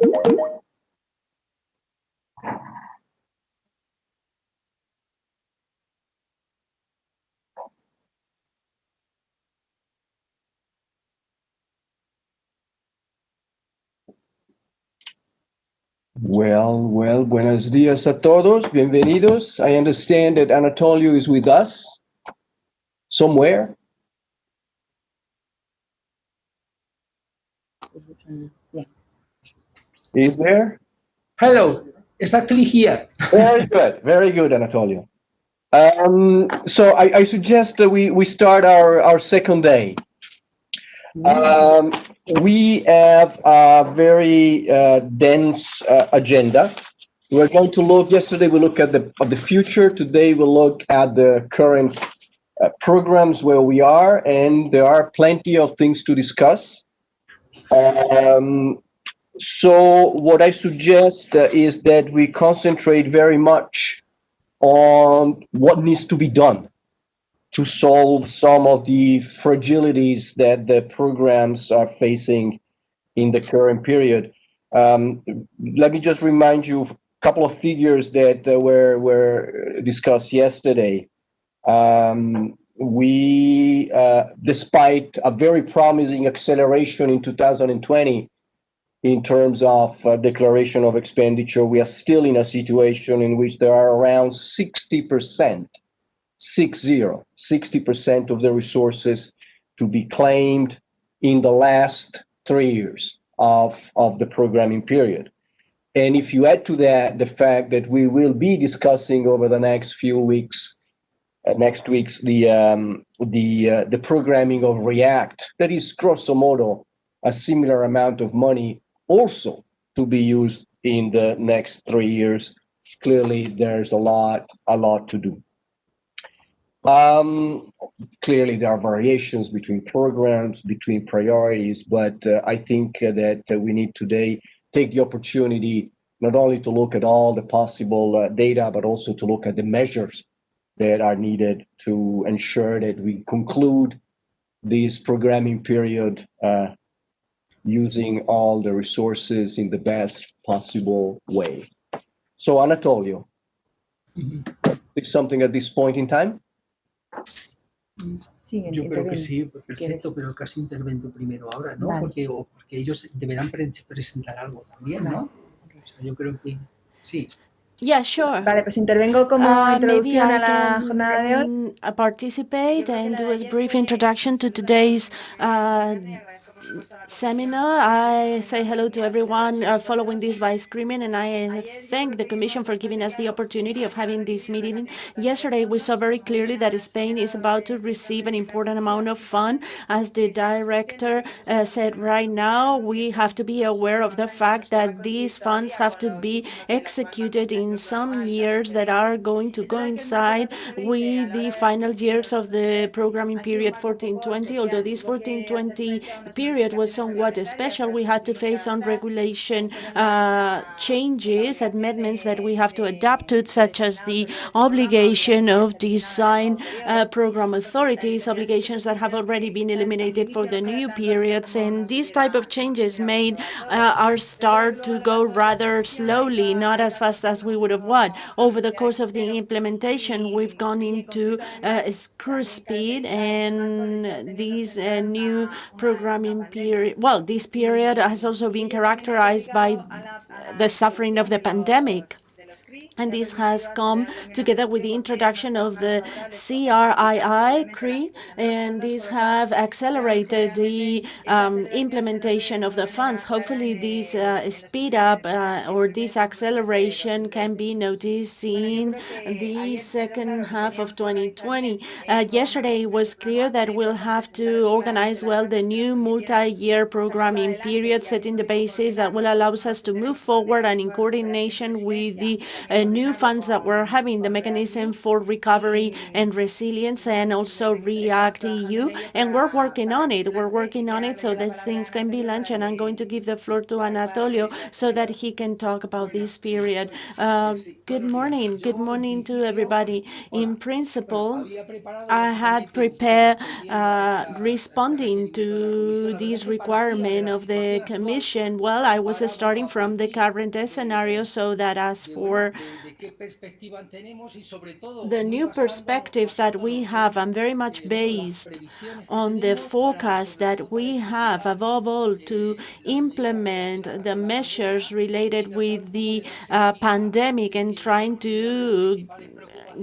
Well, buenos días a todos, bienvenidos. I understand that Anatolio is with us somewhere. Yeah. Is there? Hello, exactly here. Very good, Anatolio. So I suggest that we start our second day. We have a very dense agenda. We're going to look. Yesterday we looked at the future. Today we'll look at the current programs where we are, and there are plenty of things to discuss. So what I suggest is that we concentrate very much on what needs to be done to solve some of the fragilities that the programs are facing in the current period. Let me just remind you of a couple of figures that were discussed yesterday. We, despite a very promising acceleration in 2020 in terms of declaration of expenditure, we are still in a situation in which there are around 60% of the resources to be claimed in the last 3 years of the programming period. And if you add to that the fact that we will be discussing over the next few weeks, the programming of React, that is grosso modo a similar amount of money also to be used in the next 3 years. Clearly, there's a lot to do. Clearly, there are variations between programs, between priorities, but I think that we need today take the opportunity not only to look at all the possible data, but also to look at the measures that are needed to ensure that we conclude this programming period using all the resources in the best possible way. So, Anatolio, is something at this point in time? Sí, Yo creo que sí, si perfecto, quieres. pero casi intervento primero ahora, ¿no? Vale. Porque ellos deberán presentar algo también, ¿no? O sea, yo creo que sí. Yeah, sure. Vale, pues intervengo como Maybe introducción I a la jornada de hoy. can participate and do a brief introduction to today's seminar. I say hello to everyone following this by screaming, and I thank the Commission for giving us the opportunity of having this meeting. Yesterday, we saw very clearly that Spain is about to receive an important amount of fund. As the director said right now, we have to be aware of the fact that these funds have to be executed in some years that are going to coincide with the final years of the programming period 14-20. Although this 14-20 period was somewhat special, we had to face on regulation changes, amendments that we have to adapt to, such as the obligation of design program authorities, obligations that have already been eliminated for the new periods. And these type of changes made our start to go rather slowly, not as fast as we would have wanted. Over the course of the implementation, we've gone into cruise speed, and these new programming period, well, this period has also been characterized by the suffering of the pandemic. And this has come together with the introduction of the CRII, and these have accelerated the implementation of the funds. Hopefully, this speed up or this acceleration can be noticed in the second half of 2020. Yesterday, it was clear that we'll have to organize well the new multi-year programming period, setting the basis that will allow us to move forward and in coordination with the new funds that we're having, the mechanism for recovery and resilience, and also React EU, and we're working on it. We're working on it so that things can be launched, and I'm going to give the floor to Anatolio so that he can talk about this period. Good morning. Good morning to everybody. In principle, I had prepared responding to this requirement of the Commission. Well, I was starting from the current scenario, so that as for the new perspectives that we have, I'm very much based on the forecast that we have, above all, to implement the measures related with the pandemic and trying to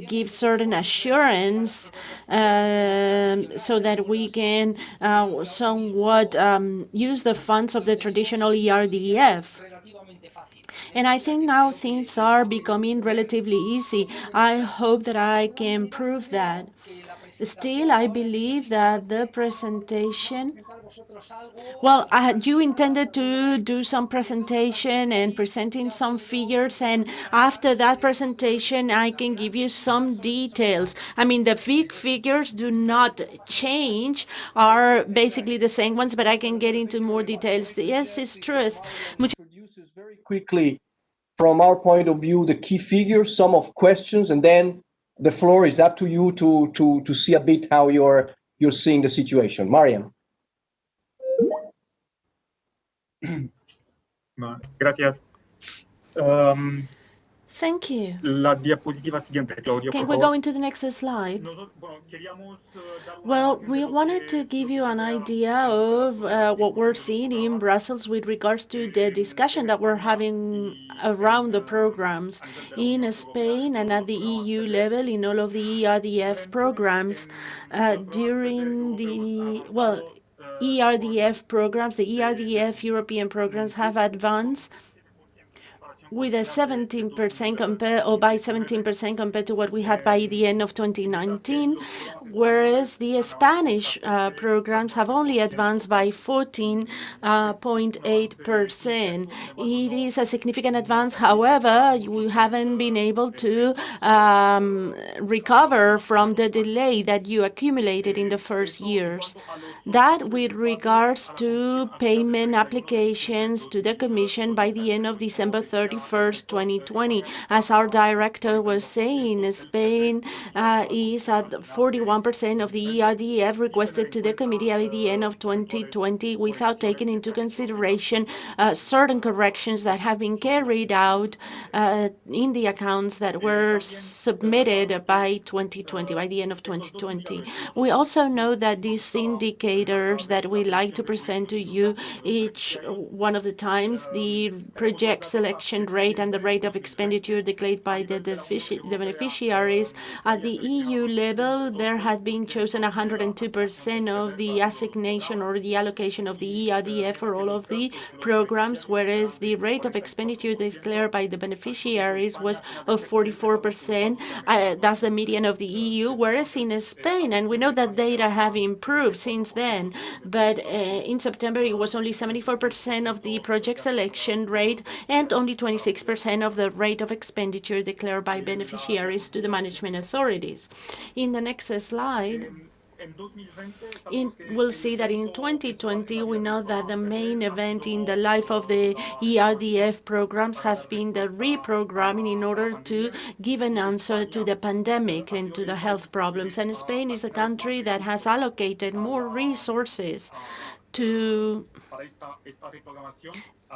give certain assurance so that we can somewhat use the funds of the traditional ERDF. And I think now things are becoming relatively easy. I hope that I can prove that. Still, I believe that the presentation, well, you intended to do some presentation and presenting some figures, and after that presentation, I can give you some details. I mean, the big figures do not change, are basically the same ones, but I can get into more details. Yes, it's true. Introduces very quickly, from our point of view, the key figures, some of questions, and then the floor is up to you to see a bit how you're seeing the situation. Mariam. Gracias. Thank you. La diapositiva siguiente, Claudio, Can por we favor. go into the next slide? Well, we wanted to give you an idea of what we're seeing in Brussels with regards to the discussion that we're having around the programs in Spain and at the EU level in all of the ERDF programs during the, well, ERDF programs, the ERDF European programs have advanced with a 17% compared, or by 17% compared to what we had by the end of 2019, whereas the Spanish programs have only advanced by 14.8%. It is a significant advance. However, we haven't been able to recover from the delay that you accumulated in the first years. That with regards to payment applications to the Commission by the end of December 31st, 2020. As our director was saying, Spain is at 41% of the ERDF requested to the committee by the end of 2020 without taking into consideration certain corrections that have been carried out in the accounts that were submitted by 2020, by the end of 2020. We also know that these indicators that we like to present to you each one of the times, the project selection rate and the rate of expenditure declared by the beneficiaries. At the EU level, there had been chosen 102% of the assignation or the allocation of the ERDF for all of the programs, whereas the rate of expenditure declared by the beneficiaries was of 44%. That's the median of the EU, whereas in Spain, and we know that data have improved since then, but in September it was only 74% of the project selection rate and only 26% of the rate of expenditure declared by beneficiaries to the management authorities. In the next slide, we'll see that in 2020, we know that the main event in the life of the ERDF programs have been the reprogramming in order to give an answer to the pandemic and to the health problems. And Spain is the country that has allocated more resources to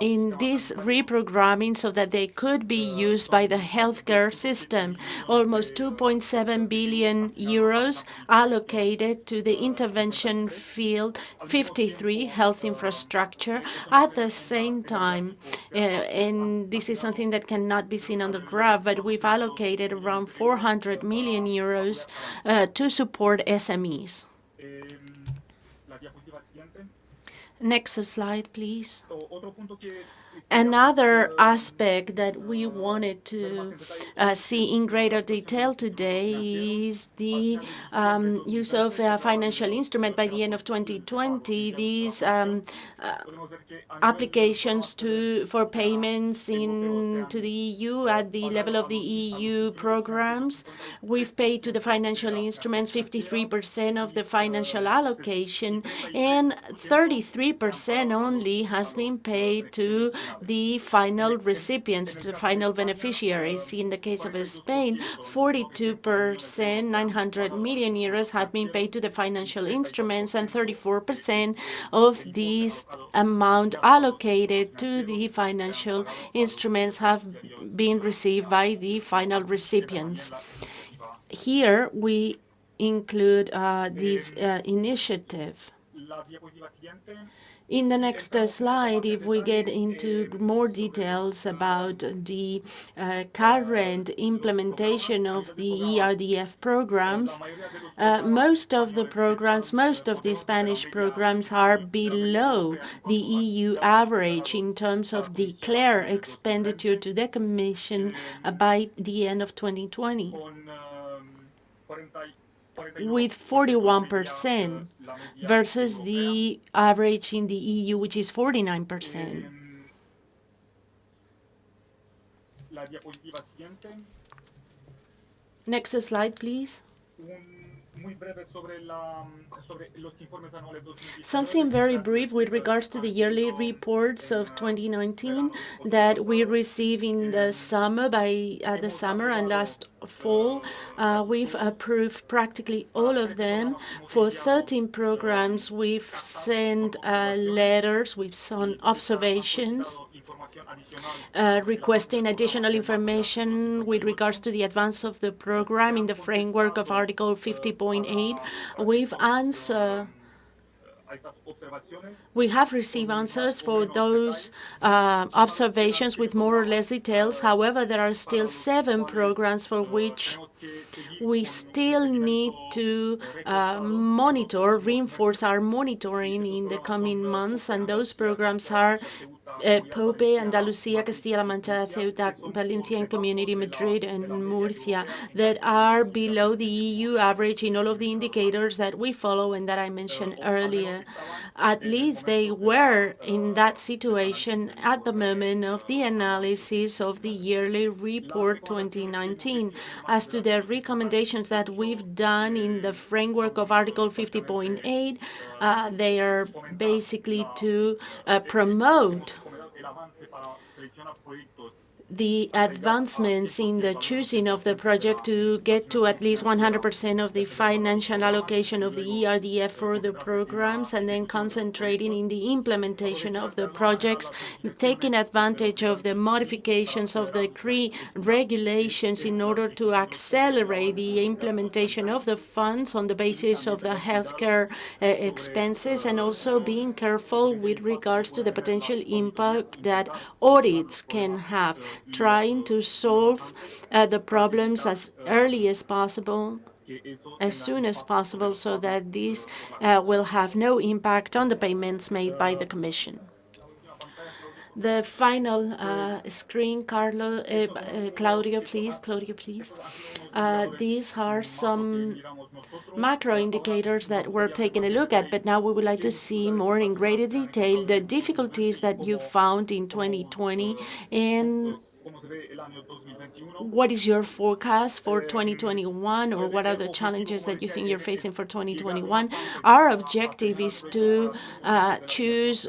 in this reprogramming so that they could be used by the healthcare system. Almost 2.7 billion euros allocated to the intervention field, 53 health infrastructure. At the same time, and this is something that cannot be seen on the graph, but we've allocated around 400 million euros to support SMEs. Next slide, please. Another aspect that we wanted to see in greater detail today is the use of a financial instrument by the end of 2020. These applications for payments to the EU at the level of the EU programs. We've paid to the financial instruments 53% of the financial allocation, and 33% only has been paid to the final recipients, to the final beneficiaries. In the case of Spain, 42%, 900 million euros, have been paid to the financial instruments, and 34% of this amount allocated to the financial instruments have been received by the final recipients. Here we include this initiative. In the next slide, if we get into more details about the current implementation of the ERDF programs, most of the Spanish programs are below the EU average in terms of declared expenditure to the Commission by the end of 2020, with 41% versus the average in the EU, which is 49%. Next slide, please. Something very brief with regards to the yearly reports of 2019 that we received in the summer, and last fall. We've approved practically all of them. For 13 programs, we've sent letters with some observations requesting additional information with regards to the advance of the program in the framework of Article 50.8. We have received answers for those observations with more or less details. However, there are still 7 programs for which we still need to reinforce our monitoring in the coming months, and those programs are Pope, Andalucía, Castilla-La Mancha, Ceuta, Valencian Community, Madrid, and Murcia, that are below the EU average in all of the indicators that we follow and that I mentioned earlier. At least they were in that situation at the moment of the analysis of the yearly report 2019. As to the recommendations that we've done in the framework of Article 50.8, they are basically to promote the advancements in the choosing of the project to get to at least 100% of the financial allocation of the ERDF for the programs, and then concentrating in the implementation of the projects, taking advantage of the modifications of the decree regulations in order to accelerate the implementation of the funds on the basis of the healthcare expenses, and also being careful with regards to the potential impact that audits can have, trying to solve the problems as early as possible, as soon as possible, so that this will have no impact on the payments made by the Commission. The final screen, Claudio, please. These are some macro indicators that we're taking a look at, but now we would like to see more in greater detail the difficulties that you found in 2020 and what is your forecast for 2021, or what are the challenges that you think you're facing for 2021? Our objective is to choose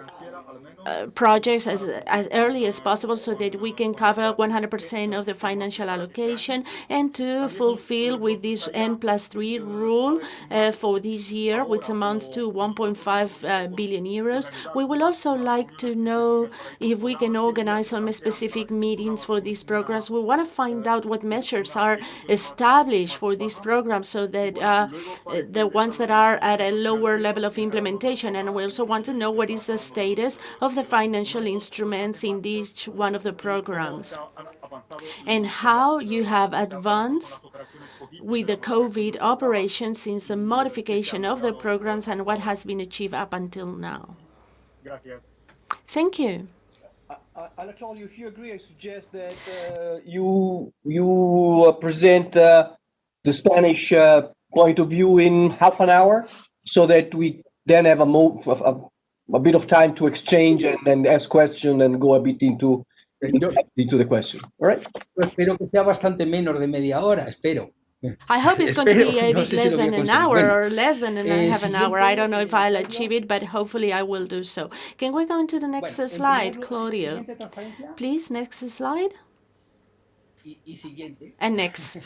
projects as early as possible so that we can cover 100% of the financial allocation, and to fulfill with this N+3 rule for this year, which amounts to 1.5 billion euros. We will also like to know if we can organize some specific meetings for these programs. We want to find out what measures are established for these programs, so that the ones that are at a lower level of implementation, and we also want to know what is the status of the financial instruments in each one of the programs, and how you have advanced with the COVID operation since the modification of the programs, and what has been achieved up until now. Thank you. Anatoly, if you agree, I suggest that you present the Spanish point of view in half an hour, so that we then have a bit of time to exchange and then ask questions and go a bit into Yo, the question. All right? yo espero que sea bastante menos de media hora, espero. I hope it's going to Espero, be a no bit sé si less lo voy a than an conseguir. hour Bueno, or less than half an hour. I don't know if I'll siguiente, achieve it, but hopefully I will do so. Can we go into the next bueno, en slide, primer lugar, Claudio? siguiente transparencia Please, next slide. y siguiente. And next.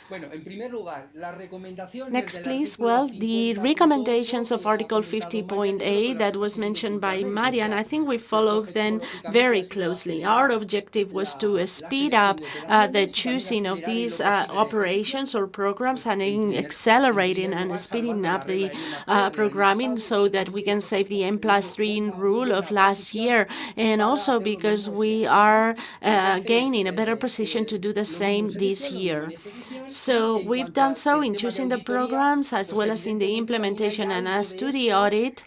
Bueno, en primer lugar, las recomendaciones Next, del please. artículo Well, the 50.8 recommendations of que ha Article comentado María, 50.8 that was mentioned by Maria, and I think we followed them very closely. Our objective was to speed up the choosing of these operations or programs and in accelerating and speeding up the programming so that we can save the N+3 rule of last year, and also because we are gaining a better position to do the same this year. So we've done so in choosing the programs as well as in the implementation, and as to the audit,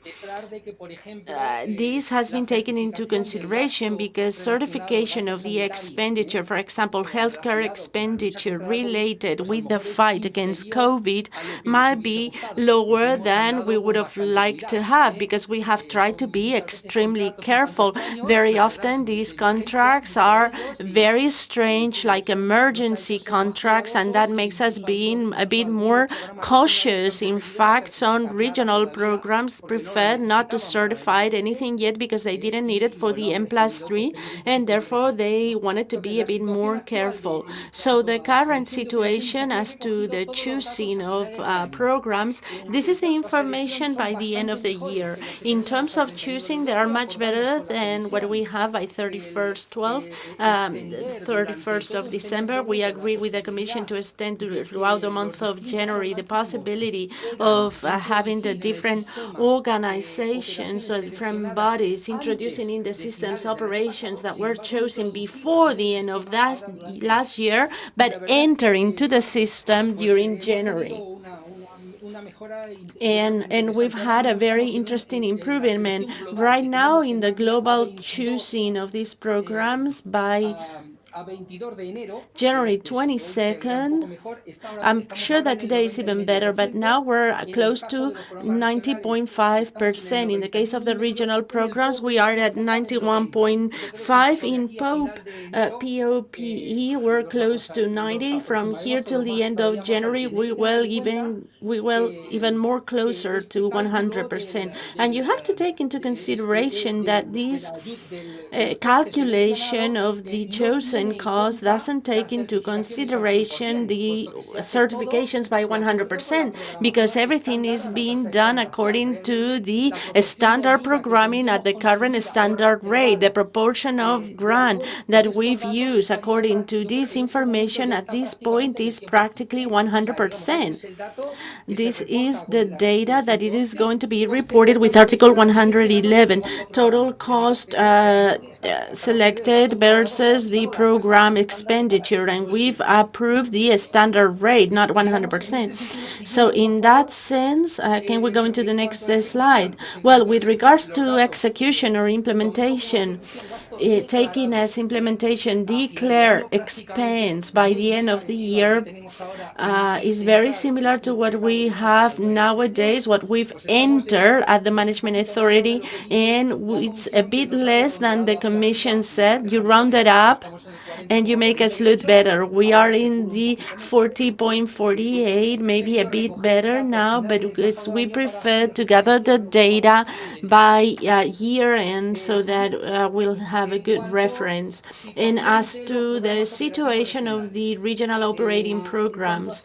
this has been taken into consideration because certification of the expenditure, for example, healthcare expenditure related with the fight against COVID, might be lower than we would have liked to have, because we have tried to be extremely careful. Very often these contracts are very strange, like emergency contracts, and that makes us being a bit more cautious. In fact, some regional programs prefer not to certify anything yet because they didn't need it for the N+3, and therefore they wanted to be a bit more careful. So the current situation as to the choosing of programs, this is the information by the end of the year. In terms of choosing, they are much better than what we have by 31st of December. We agree with the Commission to extend throughout the month of January the possibility of having the different organizations or different bodies introducing in the systems operations that were chosen before the end of that last year, but enter into the system during January. And we've had a very interesting improvement right now in the global choosing of these programs by January 22nd. I'm sure that today is even better, but now we're close to 90.5%. In the case of the regional programs, we are at 91.5. In POPE, we're close to 90. From here till the end of January, we will even more closer to 100%. And you have to take into consideration that this calculation of the chosen cost doesn't take into consideration the certifications by 100%, because everything is being done according to the standard programming at the current standard rate. The proportion of grant that we've used according to this information at this point is practically 100%. This is the data that it is going to be reported with Article 111, total cost selected versus the program expenditure, and we've approved the standard rate, not 100%. So in that sense, can we go into the next slide? Well, with regards to execution or implementation, taking as implementation declare expense by the end of the year is very similar to what we have nowadays, what we've entered at the management authority, and it's a bit less than the Commission said. You round it up and you make us look better. We are in the 40.48, maybe a bit better now, but we prefer to gather the data by year end so that we'll have a good reference. And as to the situation of the regional operating programs,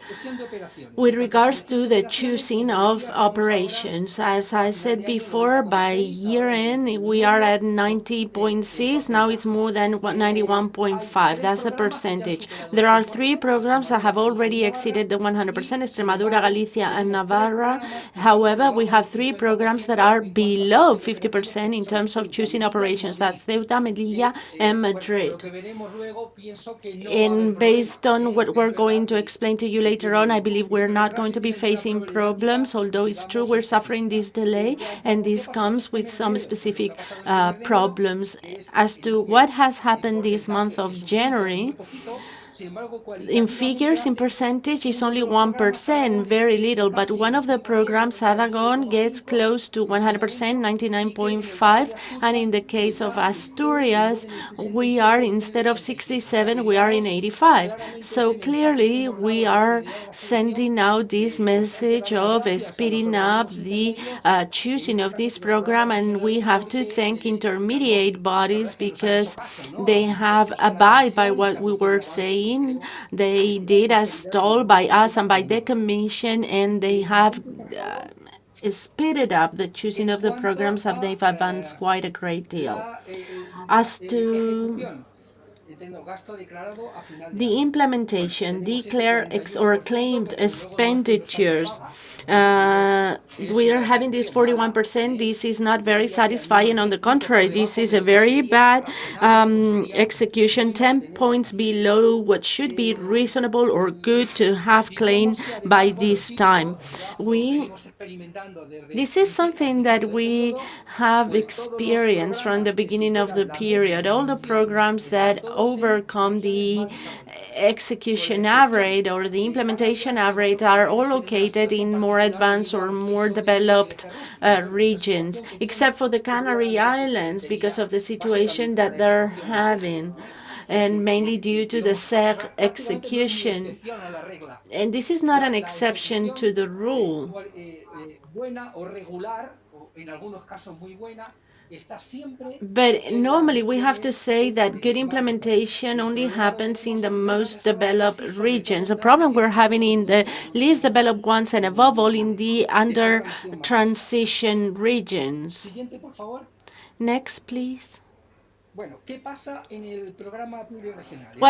with regards to the choosing of operations, as I said before, by year end we are at 90.6. Now it's more than 91.5. 1.5. That's the percentage. There are 3 programs that have already exceeded the 100%, Extremadura, Galicia, and Navarra. However, we have 3 programs that are below 50% in terms of choosing operations. That's Ceuta, Melilla, and Madrid. And based on what we're going to explain to you later on, I believe we're not going to be facing problems, although it's true we're suffering this delay, and this comes with some specific problems. As to what has happened this month of January, in figures, in percentage, it's only 1%, very little. But one of the programs, Aragon, gets close to 100%, 99.5. And in the case of Asturias, we are, instead of 67, we are in 85. So clearly, we are sending out this message of speeding up the choosing of this program. And we have to thank intermediate bodies because they have abided by what we were saying. They did as told by us and by the Commission, and they have speeded up the choosing of the programs, and they've advanced quite a great deal. As to the implementation, declared or claimed expenditures, we are having this 41%. This is not very satisfying. On the contrary, this is a very bad execution, 10 points below what should be reasonable or good to have claimed by this time. This is something that we have experienced from the beginning of the period. All the programs that overcome the execution average or the implementation average are all located in more advanced or more developed regions, except for the Canary Islands because of the situation that they're having, and mainly due to the SER execution. And this is not an exception to the rule. But normally we have to say that good implementation only happens in the most developed regions. The problem we're having in the least developed ones, and above all in the under transition regions. Next, please. What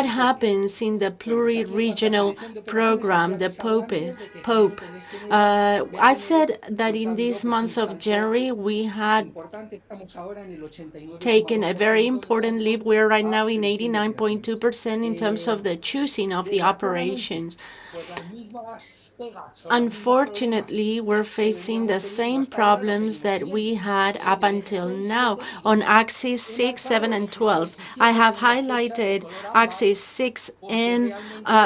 happens in the pluri-regional program, the POPE? I said that in this month of January, we had taken a very important leap. We're right now in 89.2% in terms of the choosing of the operations. Unfortunately, we're facing the same problems that we had up until now on axis 6, 7, and 12. I have highlighted axis 6 and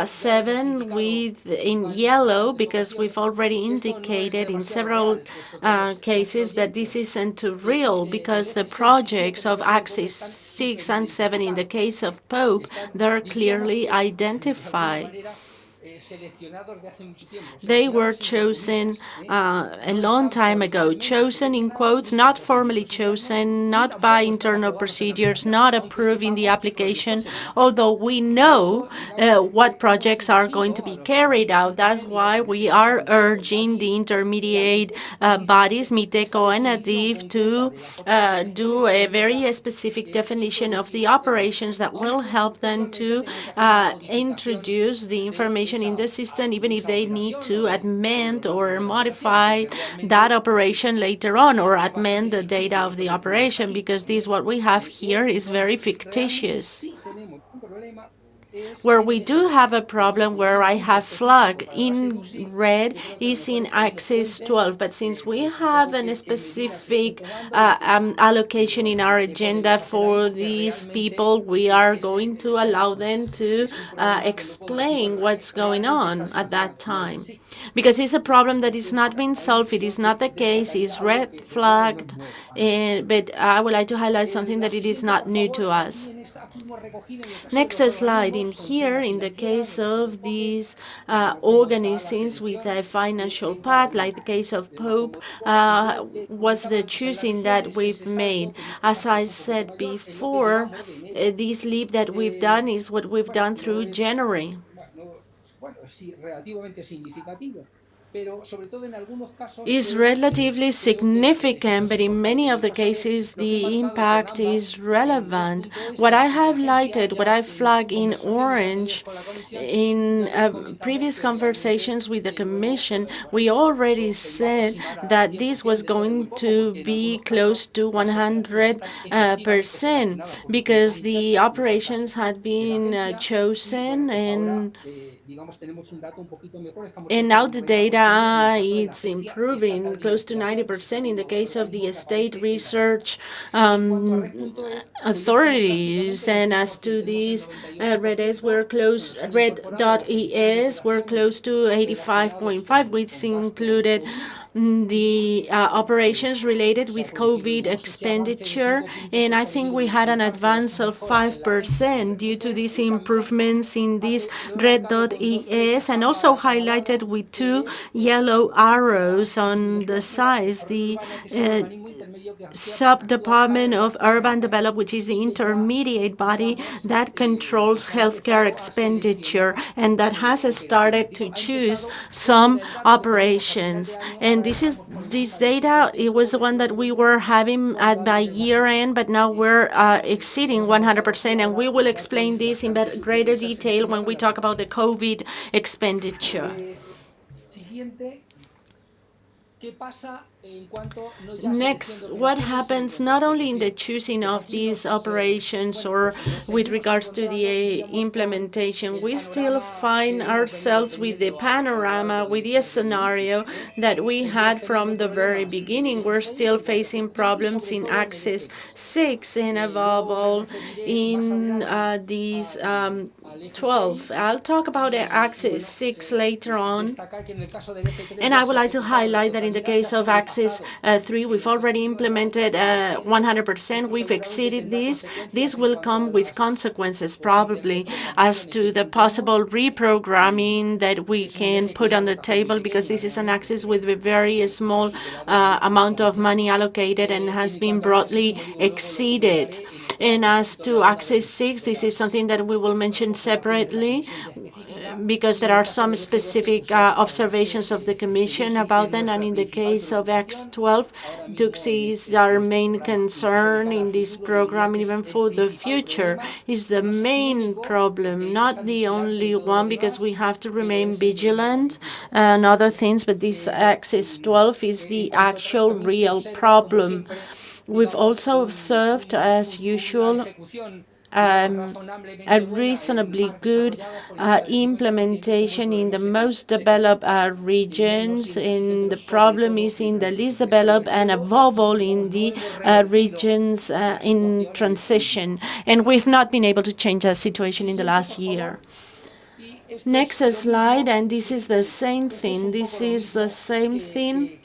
7 in yellow because we've already indicated in several cases that this isn't real, because the projects of axis 6 and 7 in the case of POPE, they're clearly identified. They were chosen a long time ago, chosen in quotes, not formally chosen, not by internal procedures, not approved in the application, although we know what projects are going to be carried out. That's why we are urging the intermediate bodies, MITECO and ADIF, to do a very specific definition of the operations that will help them to introduce the information in the system, even if they need to amend or modify that operation later on, or amend the data of the operation, because this, what we have here, is very fictitious. Where we do have a problem, where I have flagged in red, is in axis 12. But since we have a specific allocation in our agenda for these people, we are going to allow them to explain what's going on at that time. Because it's a problem that is not being solved. It is not the case. It's red flagged. But I would like to highlight something that it is not new to us. Next slide. In here, in the case of these organisms with a financial path, like the case of POPE, was the choosing that we've made. As I said before, this leap that we've done is what we've done through January. is relatively significant, but in many of the cases, the impact is relevant. What I highlighted, what I flagged in orange, in previous conversations with the Commission, we already said that this was going to be close to 100%, because the operations had been chosen, and now the data it's improving close to 90% in the case of the state research authorities. And as to these red.es, red.es, we're close to 85.5, which included the operations related with COVID expenditure, and I think we had an advance of 5% due to these improvements in this red.es, and also highlighted with two yellow arrows on the sides, the Sub-Department of Urban Development, which is the intermediate body that controls healthcare expenditure and that has started to choose some operations. And this data, it was the one that we were having by year end, but now we're exceeding 100%, and we will explain this in greater detail when we talk about the COVID expenditure. Next, what happens not only in the choosing of these operations or with regards to the implementation, we still find ourselves with the panorama, with the scenario that we had from the very beginning. We're still facing problems in Axis 6 and above all in these 12. I'll talk about Axis 6 later on, and I would like to highlight that in the case of Axis 3, we've already implemented 100%. We've exceeded this. This will come with consequences probably as to the possible reprogramming that we can put on the table, because this is an axis with a very small amount of money allocated and has been broadly exceeded. And as to Axis 6, this is something that we will mention separately, because there are some specific observations of the Commission about them. And in the case of X12, Duxi is our main concern in this program, even for the future, is the main problem, not the only one, because we have to remain vigilant and other things, but this Axis 12 is the actual real problem. We've also observed, as usual, a reasonably good implementation in the most developed regions, and the problem is in the least developed and above all in the regions in transition. And we've not been able to change that situation in the last year. Next slide, and this is the same thing. This is the same thing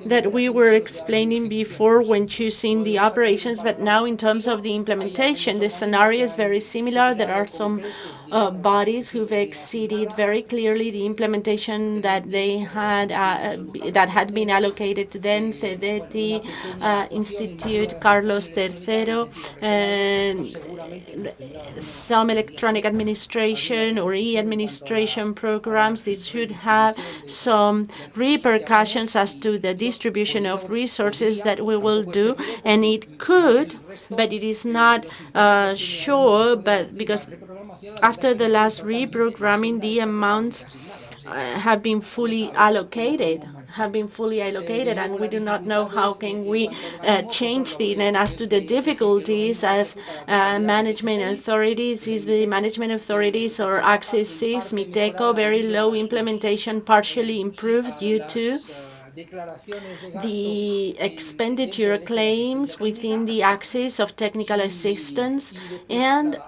that we were explaining before when choosing the operations, but now in terms of the implementation, the scenario is very similar. There are some bodies who've exceeded very clearly the implementation that they had that had been allocated to them. CEDETI, Institute Carlos III, and some electronic administration or e-administration programs. This should have some repercussions as to the distribution of resources that we will do, and it could, but it is not sure, but because after the last reprogramming, the amounts have been fully allocated, and we do not know how can we change it. And as to the difficulties as management authorities, is the management authorities or Axis 6, MITECO, very low implementation, partially improved due to the expenditure claims within the axis of technical assistance, and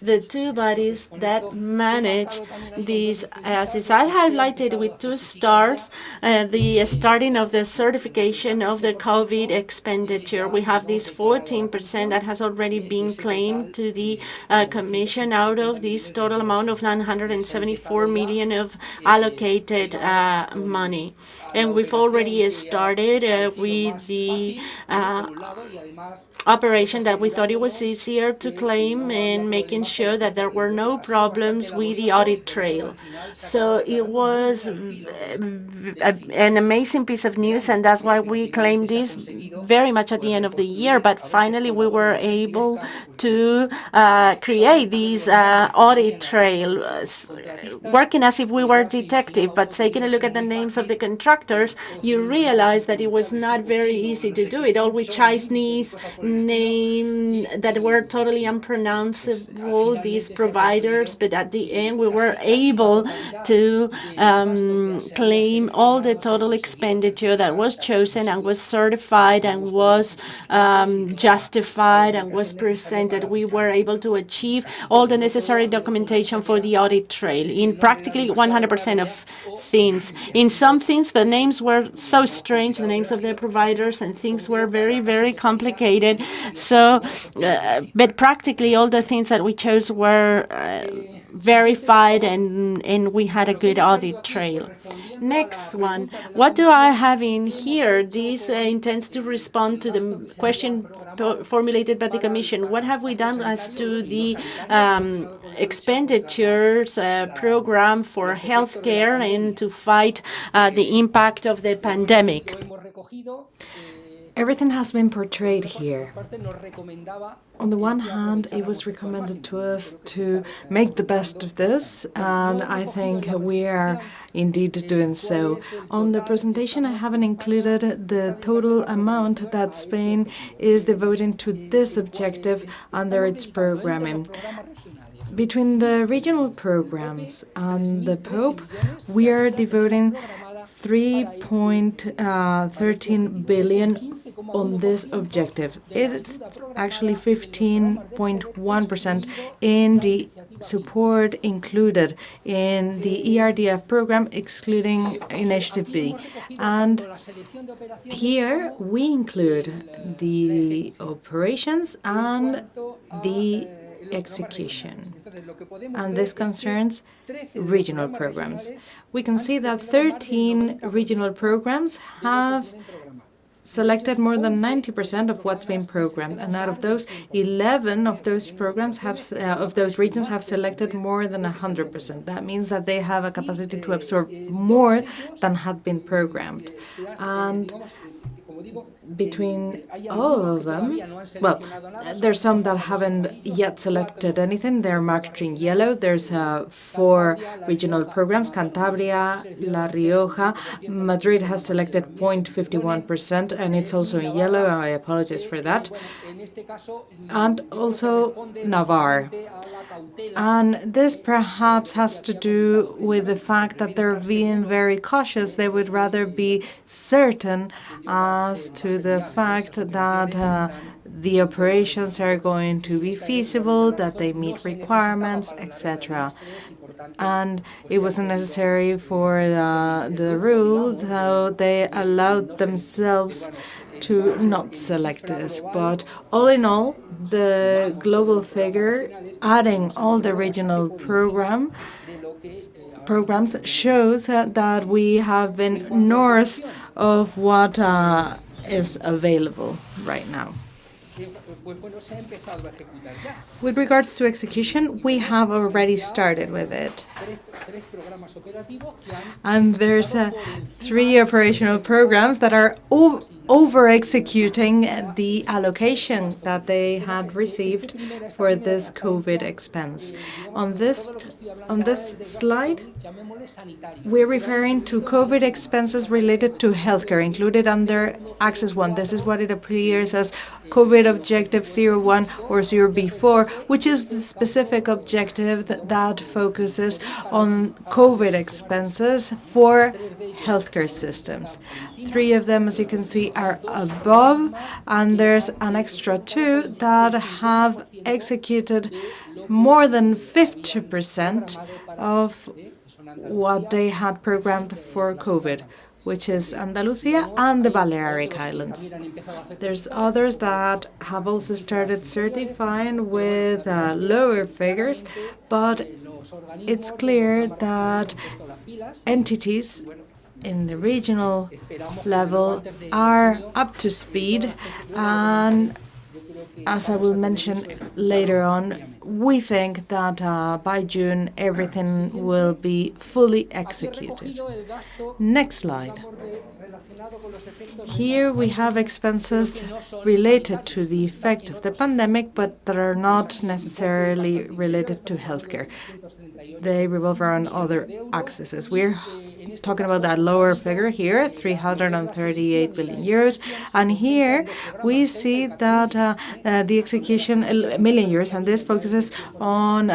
the two bodies that manage these assets. I highlighted with 2 stars the starting of the certification of the COVID expenditure. We have this 14% that has already been claimed to the Commission out of this total amount of 974 million of allocated money. And we've already started with the operation that we thought it was easier to claim and making sure that there were no problems with the audit trail. So it was an amazing piece of news, and that's why we claimed this very much at the end of the year. But finally, we were able to create this audit trail, working as if we were detective. But taking a look at the names of the contractors, you realize that it was not very easy to do it, all with Chinese names that were totally unpronounceable, these providers. But at the end, we were able to claim all the total expenditure that was chosen and was certified and was justified and was presented. We were able to achieve all the necessary documentation for the audit trail in practically 100% of things. In some things, the names were so strange, the names of the providers, and things were very, very complicated. So, but practically all the things that we chose were verified, and we had a good audit trail. Next one. What do I have in here? This intends to respond to the question formulated by the Commission. What have we done as to the expenditures program for healthcare and to fight the impact of the pandemic? Everything has been portrayed here. On the one hand, it was recommended to us to make the best of this, and I think we are indeed doing so. On the presentation, I haven't included the total amount that Spain is devoting to this objective under its programming. Between the regional programs and the Pope, we are devoting 3.13 billion on this objective. It's actually 15.1% in the support included in the ERDF program, excluding Initiative B. And here we include the operations and the execution. And this concerns regional programs. We can see that 13 regional programs have selected more than 90% of what's been programmed, and out of those, 11 of those programs of those regions have selected more than 100%. That means that they have a capacity to absorb more than had been programmed. And between all of them, well, there's some that haven't yet selected anything. They're marked in yellow. There's 4 regional programs, Cantabria, La Rioja. Madrid has selected 0.51%, and it's also in yellow. I apologize for that. And also Navarre. And this perhaps has to do with the fact that they're being very cautious. They would rather be certain as to the fact that the operations are going to be feasible, that they meet requirements, etc. And it wasn't necessary for the rules, so they allowed themselves to not select this. But all in all, the global figure, adding all the regional programs, shows that we have been north of what is available right now. With regards to execution, we have already started with it. And there's 3 operational programs that are over-executing the allocation that they had received for this COVID expense. On this slide, we're referring to COVID expenses related to healthcare, included under Axis 1. This is what it appears as COVID Objective 01 or 0B4, which is the specific objective that focuses on COVID expenses for healthcare systems. 3 of them, as you can see, are above, and there's an extra 2 that have executed more than 50% of what they had programmed for COVID, which is Andalusia and the Balearic Islands. There's others that have also started certifying with lower figures, but it's clear that entities in the regional level are up to speed, and as I will mention later on, we think that by June everything will be fully executed. Next slide. Here we have expenses related to the effect of the pandemic, but that are not necessarily related to healthcare. They revolve around other axes. We're talking about that lower figure here, 338 billion euros. And here we see that the execution, million euros, and this focuses on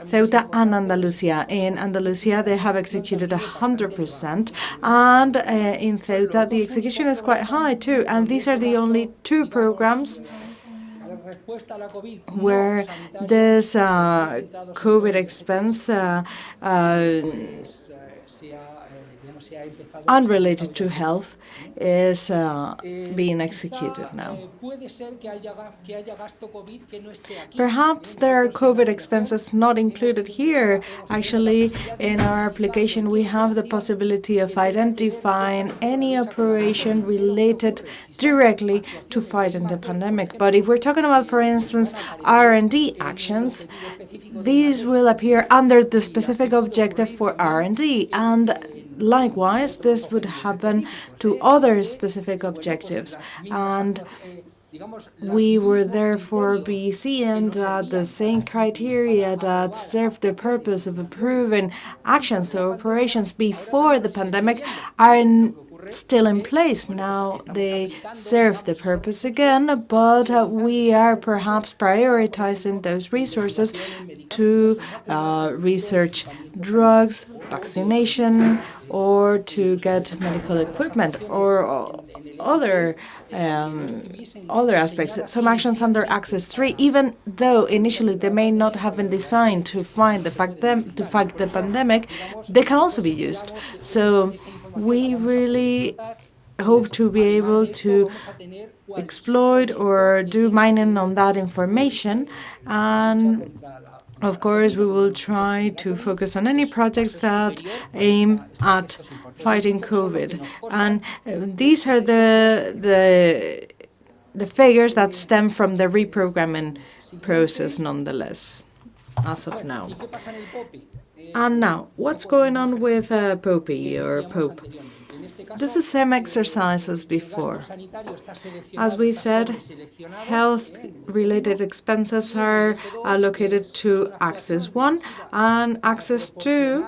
Ceuta and Andalusia. In Andalusia, they have executed 100%, and in Ceuta, the execution is quite high too. And these are the only two programs where this COVID expense unrelated to health is being executed now. Perhaps there are COVID expenses not included here. Actually, in our application, we have the possibility of identifying any operation related directly to fighting the pandemic. But if we're talking about, for instance, R&D actions, these will appear under the specific objective for R&D, and likewise, this would happen to other specific objectives. And we would therefore be seeing that the same criteria that served the purpose of approving actions or operations before the pandemic are still in place. Now they serve the purpose again, but we are perhaps prioritizing those resources to research drugs, vaccination, or to get medical equipment, or other aspects. Some actions under Axis 3, even though initially they may not have been designed to fight the pandemic, they can also be used. So we really hope to be able to exploit or do mining on that information, and of course, we will try to focus on any projects that aim at fighting COVID. And these are the figures that stem from the reprogramming process, nonetheless, as of now. And now, what's going on with POPI or Pope? This is the same exercise as before. As we said, health-related expenses are allocated to Axis 1, and Axis 2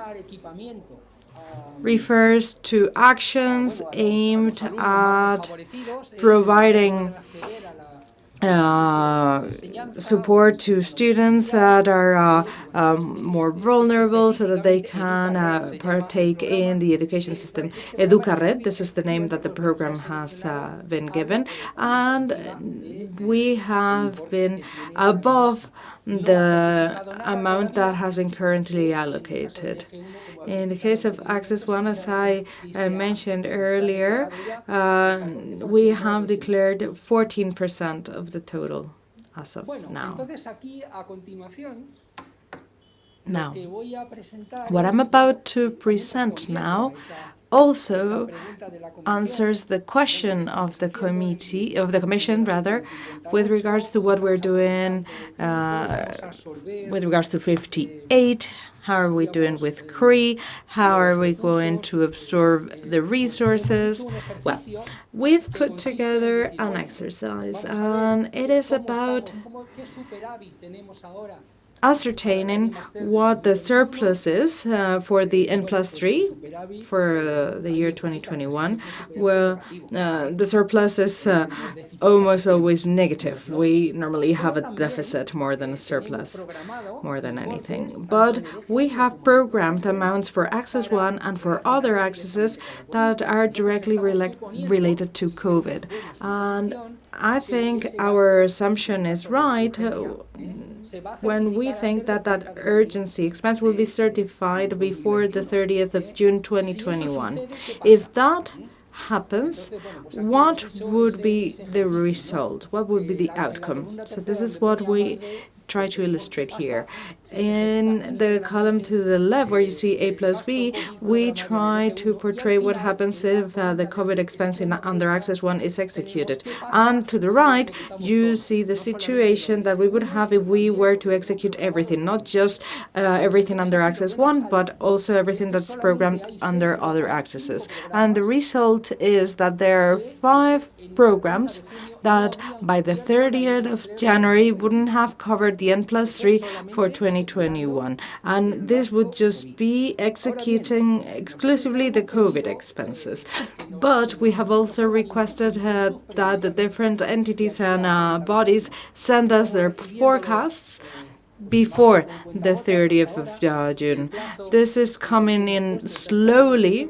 refers to actions aimed at providing support to students that are more vulnerable so that they can partake in the education system. Educared, this is the name that the program has been given, and we have been above the amount that has been currently allocated. In the case of Axis 1, as I mentioned earlier, we have declared 14% of the total as of now. Now, what I'm about to present now also answers the question of the commission, with regards to what we're doing with regards to 58. How are we doing with CRE? How are we going to absorb the resources? Well, we've put together an exercise, and it is about ascertaining what the surplus is for the N+3 for the year 2021. Well, the surplus is almost always negative. We normally have a deficit more than a surplus, more than anything. But we have programmed amounts for Axis 1 and for other axes that are directly related to COVID. And I think our assumption is right when we think that that urgency expense will be certified before the 30th of June 2021. If that happens, what would be the result? What would be the outcome? So this is what we try to illustrate here. In the column to the left, where you see A plus B, we try to portray what happens if the COVID expense in under Access 1 is executed. And to the right, you see the situation that we would have if we were to execute everything, not just everything under Access 1, but also everything that's programmed under other accesses. And the result is that there are 5 programs that by the 30th of January wouldn't have covered the N+3 for 2021. And this would just be executing exclusively the COVID expenses. But we have also requested that the different entities and bodies send us their forecasts before the 30th of June. This is coming in slowly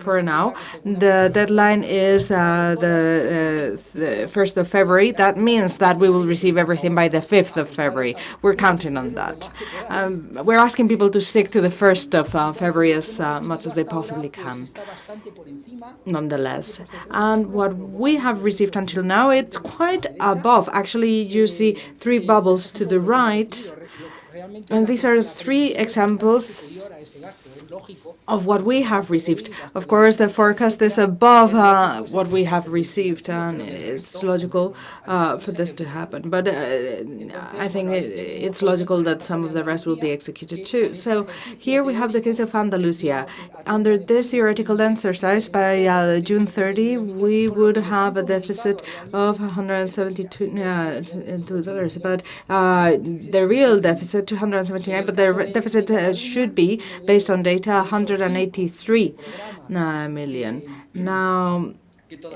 for now. The deadline is the 1st of February. That means that we will receive everything by the 5th of February. We're counting on that. We're asking people to stick to the 1st of February as much as they possibly can, nonetheless. And what we have received until now, it's quite above. Actually, you see 3 bubbles to the right. And these are 3 examples of what we have received. Of course, the forecast is above what we have received, and it's logical for this to happen. But I think it's logical that some of the rest will be executed too. So here we have the case of Andalusia. Under this theoretical exercise, by June 30, we would have a deficit of $172, but the real deficit, 279, but the deficit should be, based on data, 183 million. Now,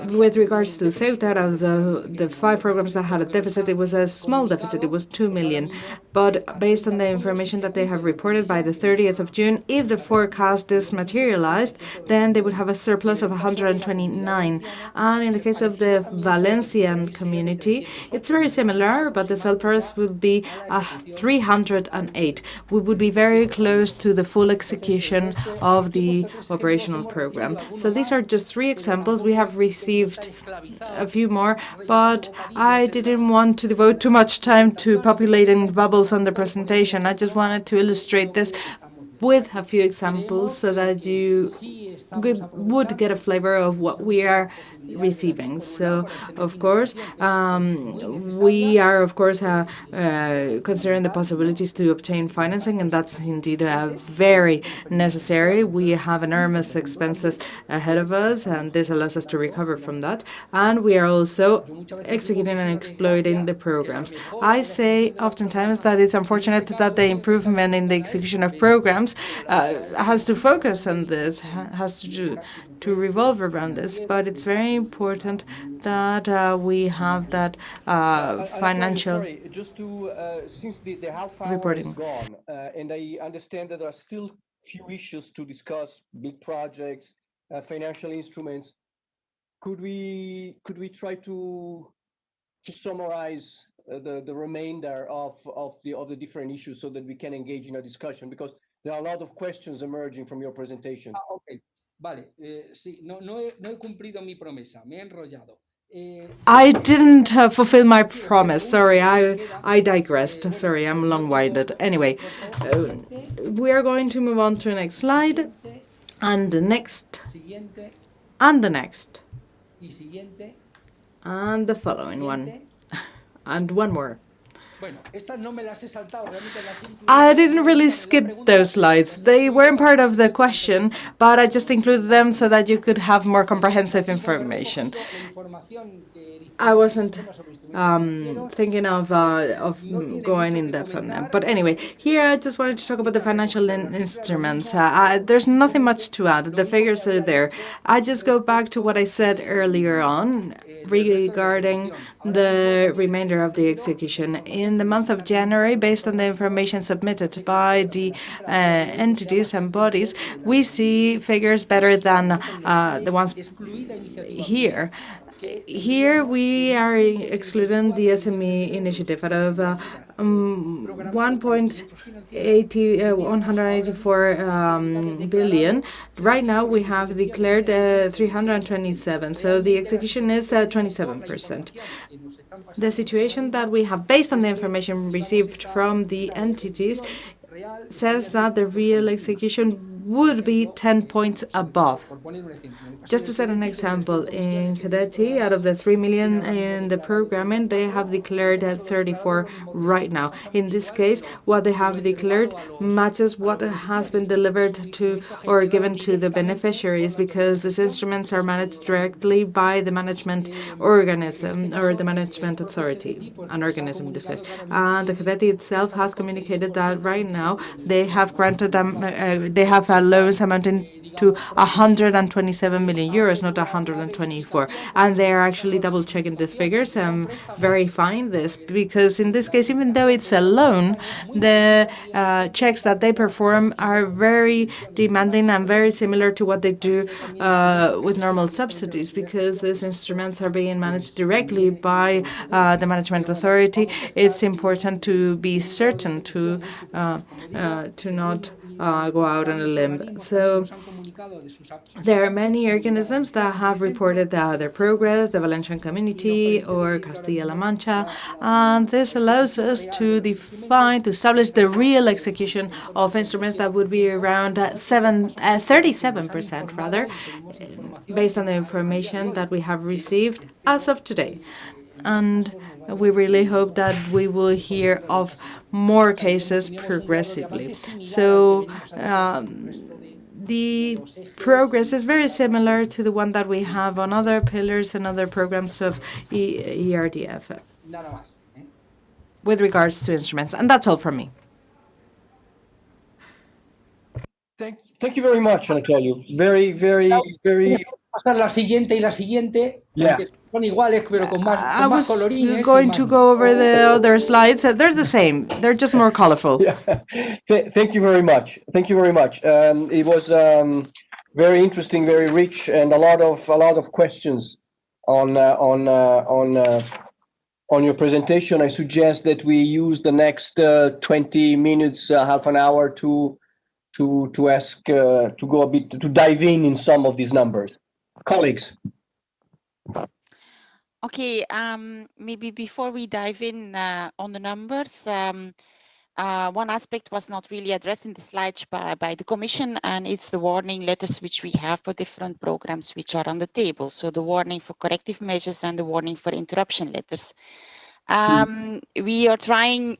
with regards to Ceuta, out of the 5 programs that had a deficit, it was a small deficit. It was 2 million. But based on the information that they have reported by the 30th of June, if the forecast is materialized, then they would have a surplus of 129. And in the case of the Valencian community, it's very similar, but the surplus would be 308. We would be very close to the full execution of the operational program. So these are just 3 examples. We have received a few more, but I didn't want to devote too much time to populating bubbles on the presentation. I just wanted to illustrate this with a few examples so that you would get a flavor of what we are receiving. So, of course, we are, of course, considering the possibilities to obtain financing, and that's indeed very necessary. We have enormous expenses ahead of us, and this allows us to recover from that. And we are also executing and exploiting the programs. I say oftentimes that it's unfortunate that the improvement in the execution of programs has to focus on this, has to revolve around this, but it's very important that we have that financial just to since the half hour reporting is gone, and I understand that there are still few issues to discuss, big projects, financial instruments. Could we try to summarize the remainder of the different issues so that we can engage in a discussion, because there are a lot of questions emerging from your presentation. Ok, vale, sí, no he cumplido mi promesa, me he enrollado. I didn't fulfill my promise. Sorry, I digressed. Sorry, I'm long-winded. Anyway, we are going to move on to the next slide, and the next, and the next, and the following one, and one more. I didn't really skip those slides. They weren't part of the question, but I just included them so that you could have more comprehensive information. I wasn't thinking of going in depth on them. But anyway, here I just wanted to talk about the financial instruments. There's nothing much to add. The figures are there. I just go back to what I said earlier on regarding the remainder of the execution. In the month of January, based on the information submitted by the entities and bodies, we see figures better than the ones here. Here we are excluding the SME initiative out of 184 billion. Right now we have declared 327, so the execution is 27%. The situation that we have, based on the information received from the entities, says that the real execution would be 10 points above. Just to set an example, in Cadeti, out of the 3 million in the programming, they have declared 34 right now. In this case, what they have declared matches what has been delivered to or given to the beneficiaries, because these instruments are managed directly by the management organism or the management authority, an organism in this case. The Cadeti itself has communicated that right now they have granted them, they have loans amounting to 127 million euros, not 124. And they are actually double checking these figures and verifying this, because in this case, even though it's a loan, the checks that they perform are very demanding and very similar to what they do with normal subsidies, because these instruments are being managed directly by the management authority. It's important to be certain to not go out on a limb. So there are many organisms that have reported their progress, the Valencian Community or Castilla-La Mancha, and this allows us to establish the real execution of instruments that would be around 37% rather, based on the information that we have received as of today. And we really hope that we will hear of more cases progressively. So the progress is very similar to the one that we have on other pillars and other programs of ERDF with regards to instruments. And that's all from me. Thank you very much, Antonio. Very. Pasar la siguiente y la siguiente. Yeah. Son iguales, pero con más I was colorines. going to go over the other slides. They're the same. They're just more colorful. Yeah. Thank you very much. Thank you very much. It was very interesting, very rich, and a lot of questions on your presentation. I suggest that we use the next 20 minutes, half an hour to ask to go a bit to dive in some of these numbers. Colleagues. Okay, maybe before we dive in on the numbers, one aspect was not really addressed in the slides by the Commission, and it's the warning letters which we have for different programs which are on the table. So the warning for corrective measures and the warning for interruption letters. We are trying,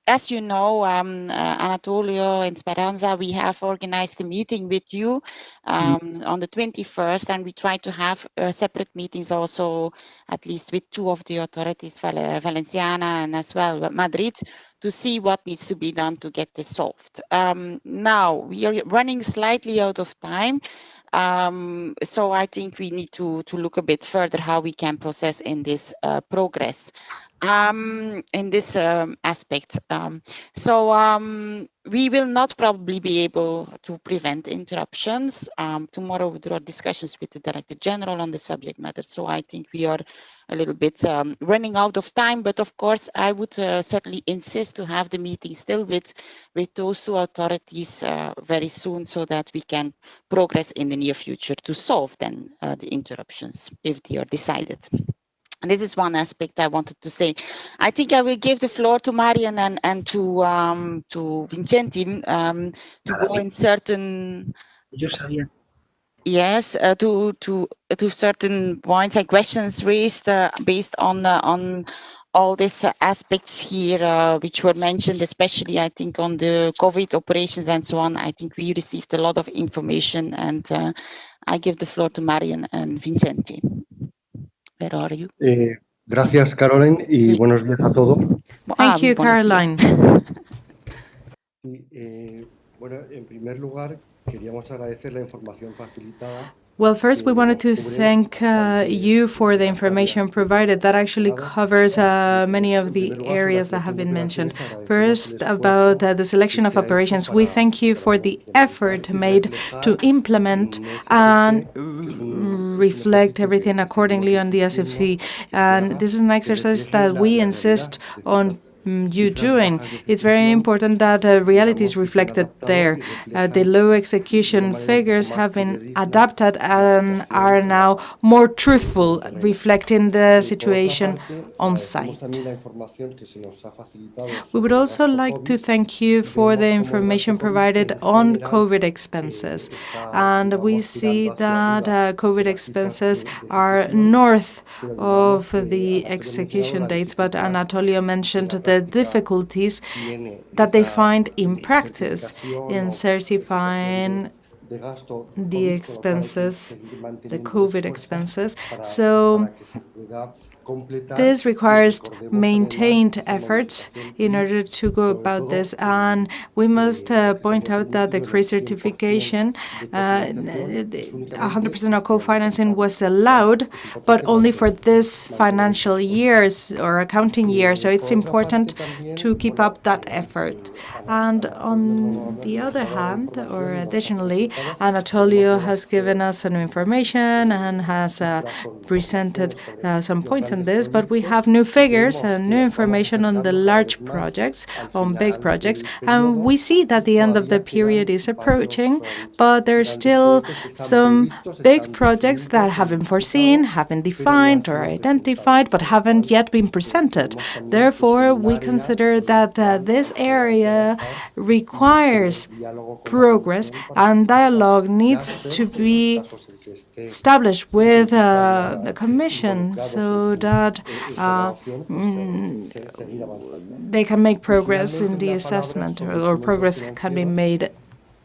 as you know, Anatolio and Speranza, we have organized a meeting with you on the 21st, and we try to have separate meetings also, at least with two of the authorities, Valenciana and as well Madrid, to see what needs to be done to get this solved. Now, we are running slightly out of time. So I think we need to look a bit further how we can process in this progress. In this aspect. We will not probably be able to prevent interruptions. Tomorrow there are discussions with the Director General on the subject matter. So I think we are a little bit running out of time. But of course, I would certainly insist to have the meeting still with those two authorities very soon, so that we can progress in the near future to solve then the interruptions if they are decided. And this is one aspect I wanted to say. I think I will give the floor to Marian and to Vincenti to go in certain. Yes, to certain points and questions raised based on all these aspects here, which were mentioned, especially I think on the COVID operations and so on. I think we received a lot of information, and I give the floor to Marian and Vincenti. Where are you? Gracias, Caroline, y Sí. buenos días a todos. Thank you, Caroline. Bueno, en primer lugar, queríamos agradecer la información facilitada. Well, first, we wanted to thank you for the information provided. That actually covers many of the areas that have been mentioned. First, about the selection of operations, we thank you for the effort made to implement and reflect everything accordingly on the SFC. And this is an exercise that we insist on you doing. It's very important that reality is reflected there. The low execution figures have been adapted and are now more truthful, reflecting the situation on site. We would also like to thank you for the information provided on COVID expenses. And we see that COVID expenses are north of the execution dates, but Anatolio mentioned the difficulties that they find in practice in certifying the expenses, the COVID expenses. So this requires maintained efforts in order to go about this. And we must point out that the CRE certification, 100% of co-financing was allowed, but only for this financial years or accounting year. So it's important to keep up that effort. And on the other hand, or additionally, Anatolio has given us some information and has presented some points on this, but we have new figures and new information on the large projects, on big projects, and we see that the end of the period is approaching, but there are still some big projects that have been foreseen, have been defined or identified, but haven't yet been presented. Therefore, we consider that this area requires progress, and dialogue needs to be established with the Commission so that they can make progress in the assessment, or progress can be made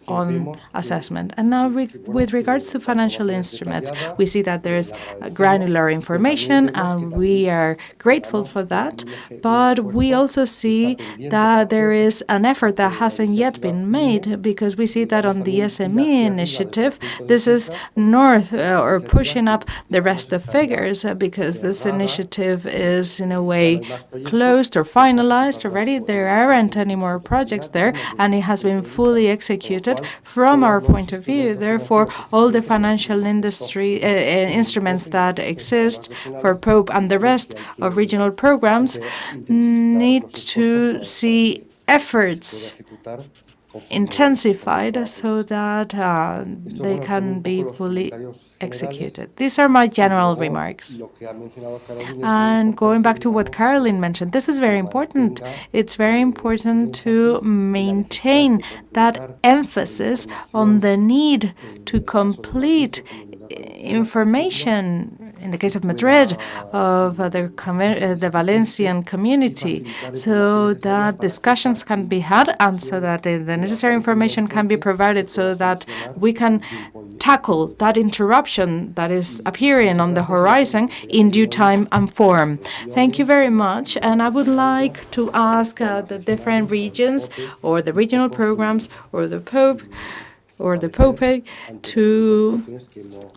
on assessment. And now with regards to financial instruments, we see that there's granular information, and we are grateful for that. But we also see that there is an effort that hasn't yet been made, because we see that on the SME initiative, this is north or pushing up the rest of figures, because this initiative is in a way closed or finalized already. There aren't any more projects there, and it has been fully executed from our point of view. Therefore, all the financial industry instruments that exist for POPE and the rest of regional programs need to see efforts intensified so that they can be fully executed. These are my general remarks. And going back to what Caroline mentioned, this is very important. It's very important to maintain that emphasis on the need to complete information, in the case of Madrid, of the Valencian community, so that discussions can be had and so that the necessary information can be provided so that we can tackle that interruption that is appearing on the horizon in due time and form. Thank you very much. And I would like to ask the different regions or the regional programs or the POPE to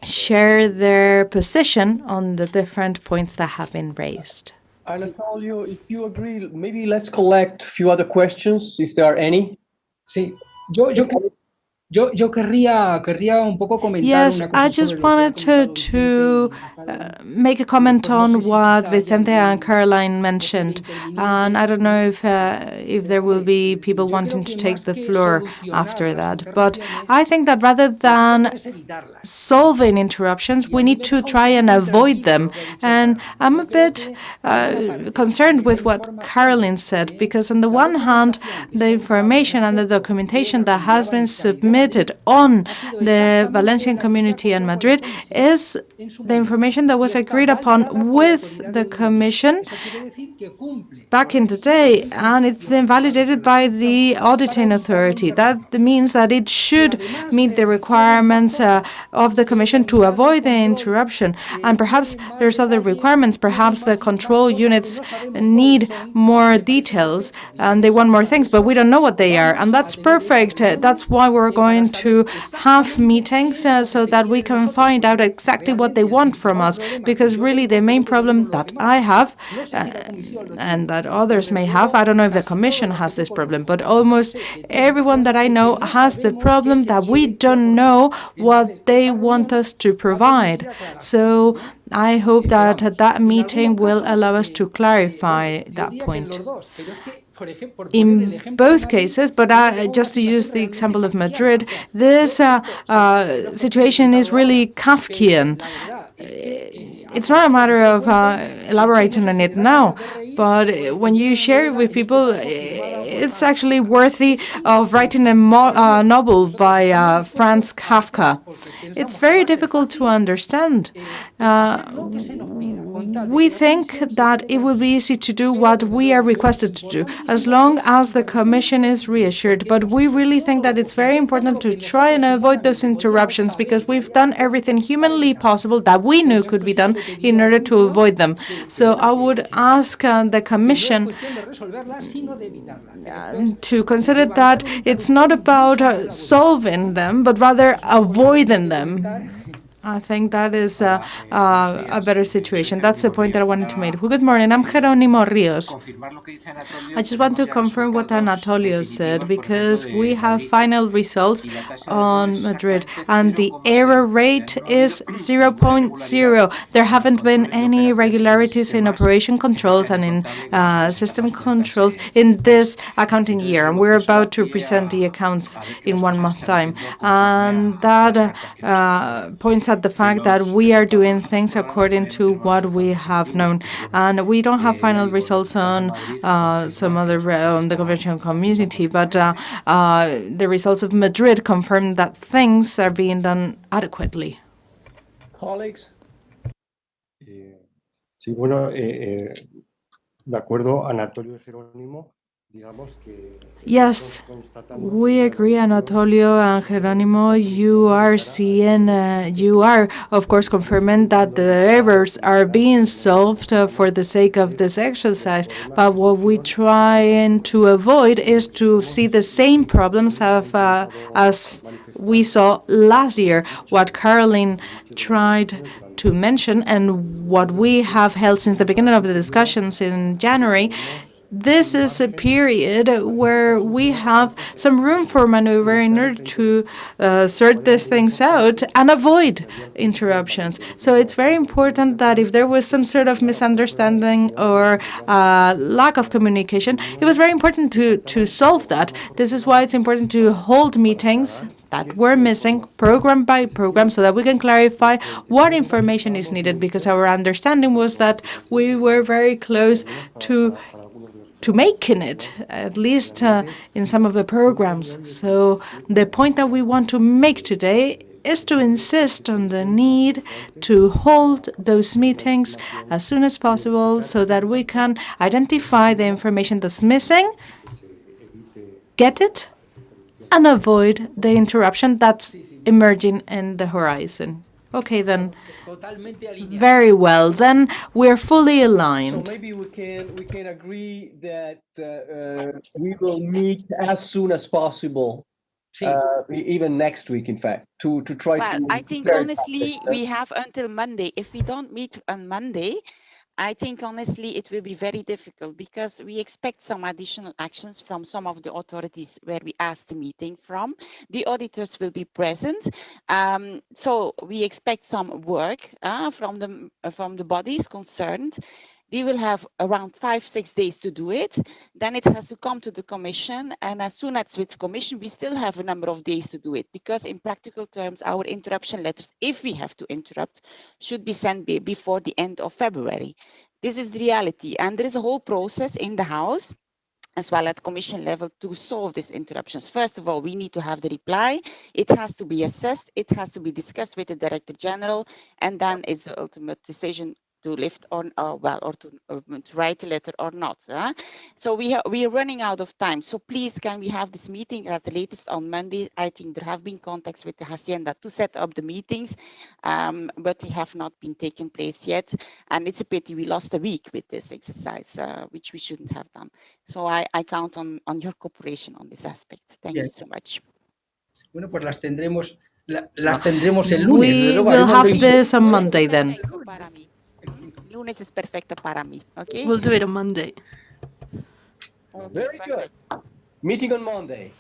share their position on the different points that have been raised. Anatolio, if you agree, maybe let's collect a few other questions, if there are any. Sí, yo querría un poco comentar. Yes, I just wanted to make a comment on what Vicente and Caroline mentioned, and I don't know if there will be people wanting to take the floor after that. But I think that rather than solving interruptions, we need to try and avoid them. And I'm a bit concerned with what Caroline said, because on the one hand, the information and the documentation that has been submitted on the Valencian community and Madrid is the information that was agreed upon with the Commission back in the day, and it's been validated by the auditing authority. That means that it should meet the requirements of the Commission to avoid the interruption. And perhaps there's other requirements. Perhaps the control units need more details and they want more things, but we don't know what they are. And that's perfect. That's why we're going going to have meetings so that we can find out exactly what they want from us. Because really the main problem that I have and that others may have, I don't know if the Commission has this problem, but almost everyone that I know has the problem that we don't know what they want us to provide. So I hope that that meeting will allow us to clarify that point. In both cases, but just to use the example of Madrid, this situation is really Kafkian. It's not a matter of elaborating on it now, but when you share it with people, it's actually worthy of writing a novel by Franz Kafka. It's very difficult to understand. We think that it will be easy to do what we are requested to do, as long as the Commission is reassured. But we really think that it's very important to try and avoid those interruptions, because we've done everything humanly possible that we knew could be done in order to avoid them. So I would ask the Commission to consider that it's not about solving them, but rather avoiding them. I think that is a better situation. That's the point that I wanted to make. Good morning. I'm Jerónimo Ríos. I just want to confirm what Anatolio said, because we have final results on Madrid, and the error rate is 0.0. There haven't been any irregularities in operation controls and in system controls in this accounting year, and we're about to present the accounts in 1 month's time. And that points at the fact that we are doing things according to what we have known. And we don't have final results on some other on the conventional community, but the results of Madrid confirm that things are being done adequately. Colleagues? Sí, bueno, de acuerdo, Anatolio y Jerónimo. Yes, we agree, Anatolio and Jerónimo. You are, of course, confirming that the errors are being solved for the sake of this exercise. But what we try to avoid is to see the same problems as we saw last year. What Caroline tried to mention, and what we have held since the beginning of the discussions in January, this is a period where we have some room for maneuver in order to sort these things out and avoid interruptions. So it's very important that if there was some sort of misunderstanding or lack of communication, it was very important to solve that. This is why it's important to hold meetings that we're missing program by program, so that we can clarify what information is needed, because our understanding was that we were very close to making it, at least in some of the programs. So the point that we want to make today is to insist on the need to hold those meetings as soon as possible, so that we can identify the information that's missing, get it, and avoid the interruption that's emerging in the horizon. Okay, then. Very well. Then we're fully aligned. So maybe we can agree that we will meet as soon as possible, even next week, in fact, to try to. Well, I think honestly we have until Monday. If we don't meet on Monday, I think honestly it will be very difficult, because we expect some additional actions from some of the authorities where we asked the meeting from. The auditors will be present, so we expect some work from the bodies concerned. They will have around 5-6 days to do it. Then it has to come to the Commission, and as soon as it's Commission, we still have a number of days to do it, because in practical terms, our interruption letters, if we have to interrupt, should be sent before the end of February. This is the reality, and there is a whole process in the House as well at Commission level to solve these interruptions. First of all, we need to have the reply. It has to be assessed. It has to be discussed with the Director General, and then it's the ultimate decision to lift on, or to write the letter or not. So we are running out of time. So please, can we have this meeting at the latest on Monday? I think there have been contacts with the Hacienda to set up the meetings, but they have not been taken place yet. And it's a pity we lost a week with this exercise, which we shouldn't have done. So I count on your cooperation on this aspect. Thank you so much. Bueno, pues las tendremos el lunes. Desde We luego, will haremos lo have imposible. this on Monday then. Perfecto para mí. Lunes es perfecto para mí, ¿ok? We'll do it on Monday. Ok, Very good. perfecto. Meeting on Monday.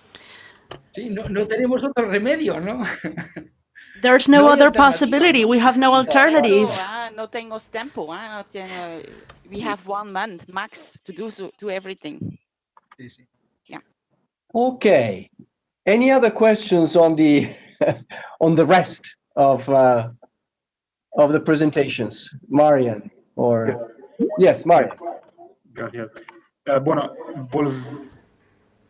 Sí, no tenemos otro remedio, ¿no? There's no No hay other alternativa, possibility. ¿no? We have no alternative. No tengo tiempo. We have 1 month max to do everything. Sí, sí. Okay. Any other questions on the on the rest of the presentations, Marian? Or yes, Marian. Gracias. Bueno,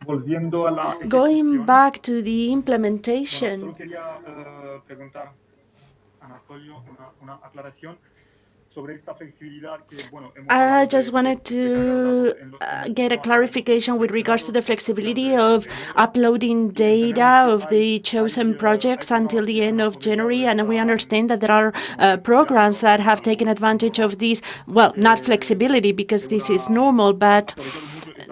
volviendo a la Going ejecución, back to the bueno, implementation, solo quería preguntar a Anatolio una aclaración sobre esta flexibilidad que, bueno, hemos I hablado just wanted de cargar to datos en get a los clarification with regards to the flexibility of uploading data of the chosen projects until the end of January. And we understand that there are programs that have taken advantage of this, well, not flexibility because this is normal, but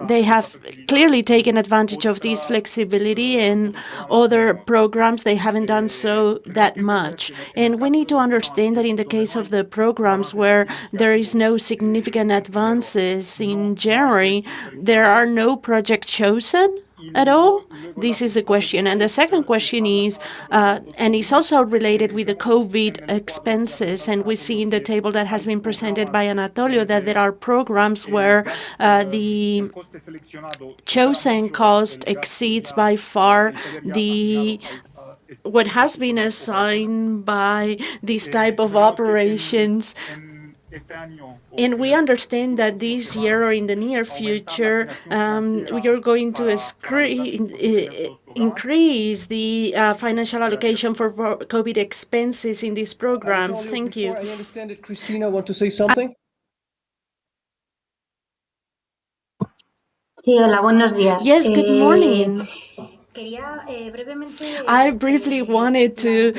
they have clearly taken advantage of this flexibility, and other programs, they haven't done so that much. And we need to understand that in the case of the programs where there is no significant advances in January, there are no projects chosen at all? This is the question. And the second question is, and it's also related with the COVID expenses, and we see in the table that has been presented by Anatolio that there are programs where the chosen cost exceeds by far what has been assigned by this type of operations. And we understand that this year or in the near future, we are going to increase the financial allocation for COVID expenses in these programs. Thank you. I understand that Christina want to say something. Sí, hola, buenos días. Yes, good morning. Quería brevemente. I briefly wanted to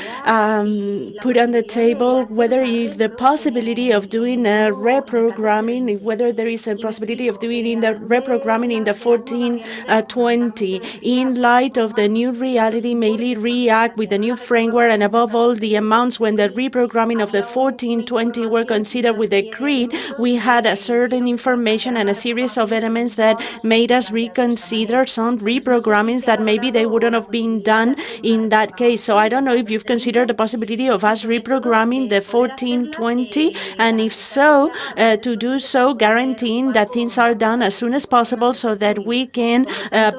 put on the table whether if the possibility of doing a reprogramming, whether there is a possibility of doing in the reprogramming in the 1420 in light of the new reality, mainly react with the new framework, and above all the amounts when the reprogramming of the 1420 were considered with the creed, we had a certain information and a series of elements that made us reconsider some reprogrammings that maybe they wouldn't have been done in that case. So I don't know if you've considered the possibility of us reprogramming the 1420, and if so, to do so, guaranteeing that things are done as soon as possible so that we can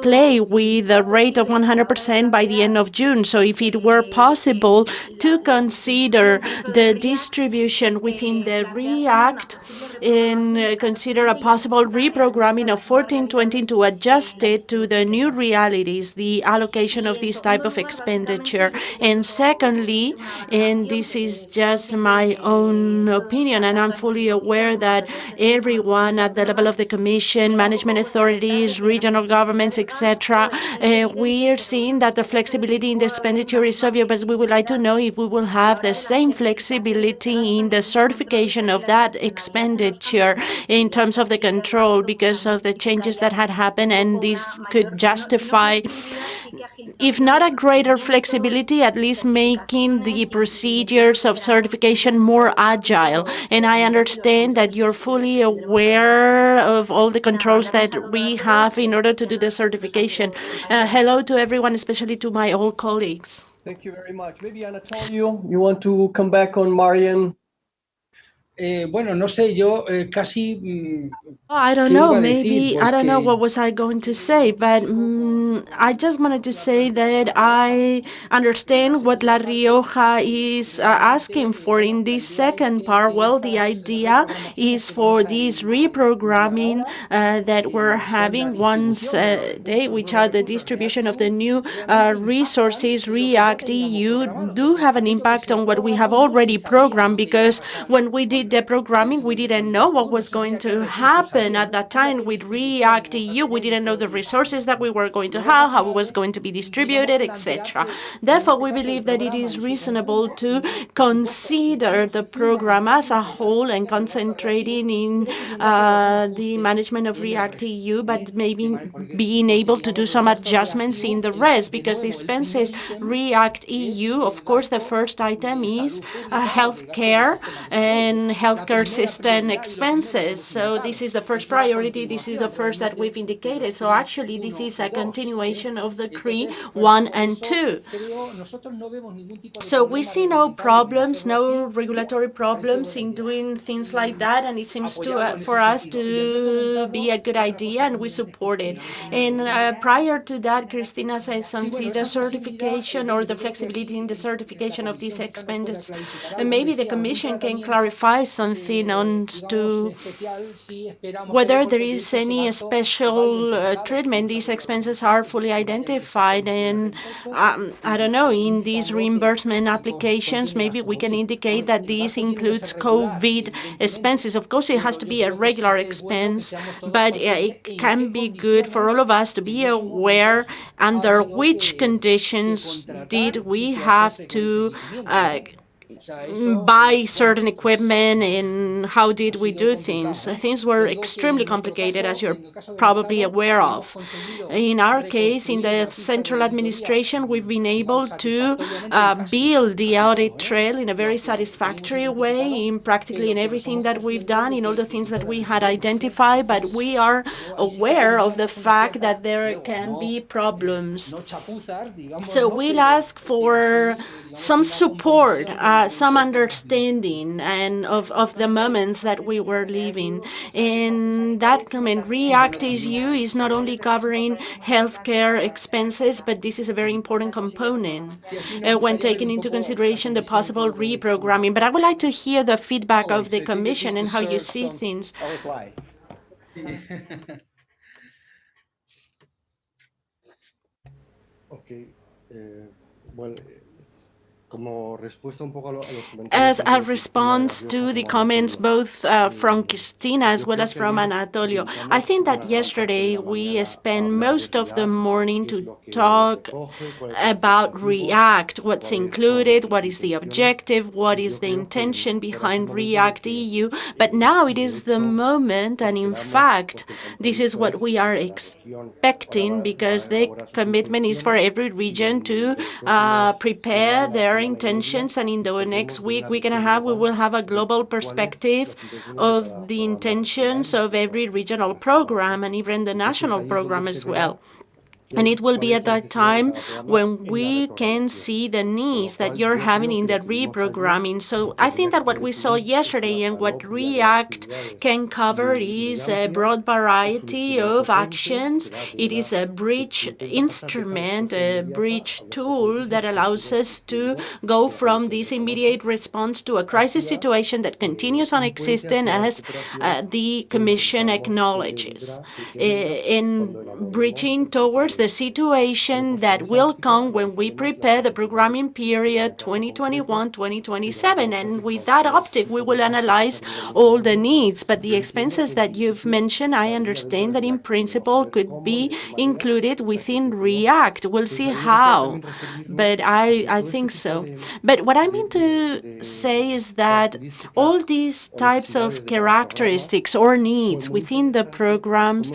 play with a rate of 100% by the end of June. So if it were possible to consider the distribution within the REACT and consider a possible reprogramming of 1420 to adjust it to the new realities, the allocation of this type of expenditure. And secondly, and this is just my own opinion, and I'm fully aware that everyone at the level of the Commission, management authorities, regional governments, etc., we are seeing that the flexibility in the expenditure is obvious, but we would like to know if we will have the same flexibility in the certification of that expenditure in terms of the control because of the changes that had happened, and this could justify, if not a greater flexibility, at least making the procedures of certification more agile. And I understand that you're fully aware of all the controls that we have in order to do the certification. Hello to everyone, especially to my old colleagues. Thank you very much. Maybe Anatolio, you want to come back on Marian? Bueno, no sé, yo casi. I don't ¿Qué know, iba a maybe, decir? I Pues don't know que what was I going to say, but I just wanted to say that I understand what La Rioja is asking for in this second part. Well, the idea is for this reprogramming that we're having once a day, which are the distribution of the new resources, REACT EU, do have an impact on what we have already programmed, because when we did the programming, we didn't know what was going to happen at that time with REACT EU. We didn't know the resources that we were going to how it was going to be distributed, etc. Therefore, we believe that it is reasonable to consider the program as a whole and concentrating in the management of REACT-EU, but maybe being able to do some adjustments in the rest, because the expenses REACT-EU, of course, the first item is healthcare and healthcare system expenses. So this is the first priority. This is the first that we've indicated. So actually, this is a continuation of the CRE 1 and 2. So we see no problems, no regulatory problems in doing things like that, and it seems for us to be a good idea, and we support it. And prior to that, Cristina said something, the certification or the flexibility in the certification of these expenses. And maybe the Commission can clarify something on to whether there is any special treatment. These expenses are fully identified, and I don't know, in these reimbursement applications, maybe we can indicate that this includes COVID expenses. Of course, it has to be a regular expense, but it can be good for all of us to be aware under which conditions did we have to buy certain equipment and how did we do things. Things were extremely complicated, as you're probably aware of. In our case, in the central administration, we've been able to build the audit trail in a very satisfactory way in practically in everything that we've done, in all the things that we had identified, but we are aware of the fact that there can be problems. So we'll ask for some support, some understanding and of the moments that we were living. And that comment, REACT-EU is not only covering healthcare expenses, but this is a very important component when taking into consideration the possible reprogramming. But I would like to hear the feedback of the Commission and how you see things. Okay. Well, as a response to the comments both from Cristina as well as from Anatolio, I think that yesterday we spent most of the morning to talk about REACT, what's included, what is the objective, what is the intention behind REACT-EU. But now it is the moment, and in fact, this is what we are expecting, because the commitment is for every region to prepare their intentions, and in the next week we will have a global perspective of the intentions of every regional program and even the national program as well. And it will be at that time when we can see the needs that you're having in the reprogramming. So I think that what we saw yesterday and what REACT can cover is a broad variety of actions. It is a bridge instrument, a bridge tool that allows us to go from this immediate response to a crisis situation that continues on existing, as the Commission acknowledges, in bridging towards the situation that will come when we prepare the programming period 2021-2027. And with that optic, we will analyze all the needs. But the expenses that you've mentioned, I understand that in principle could be included within REACT. We'll see how, but I think so. But what I mean to say is that all these types of characteristics or needs within the programs,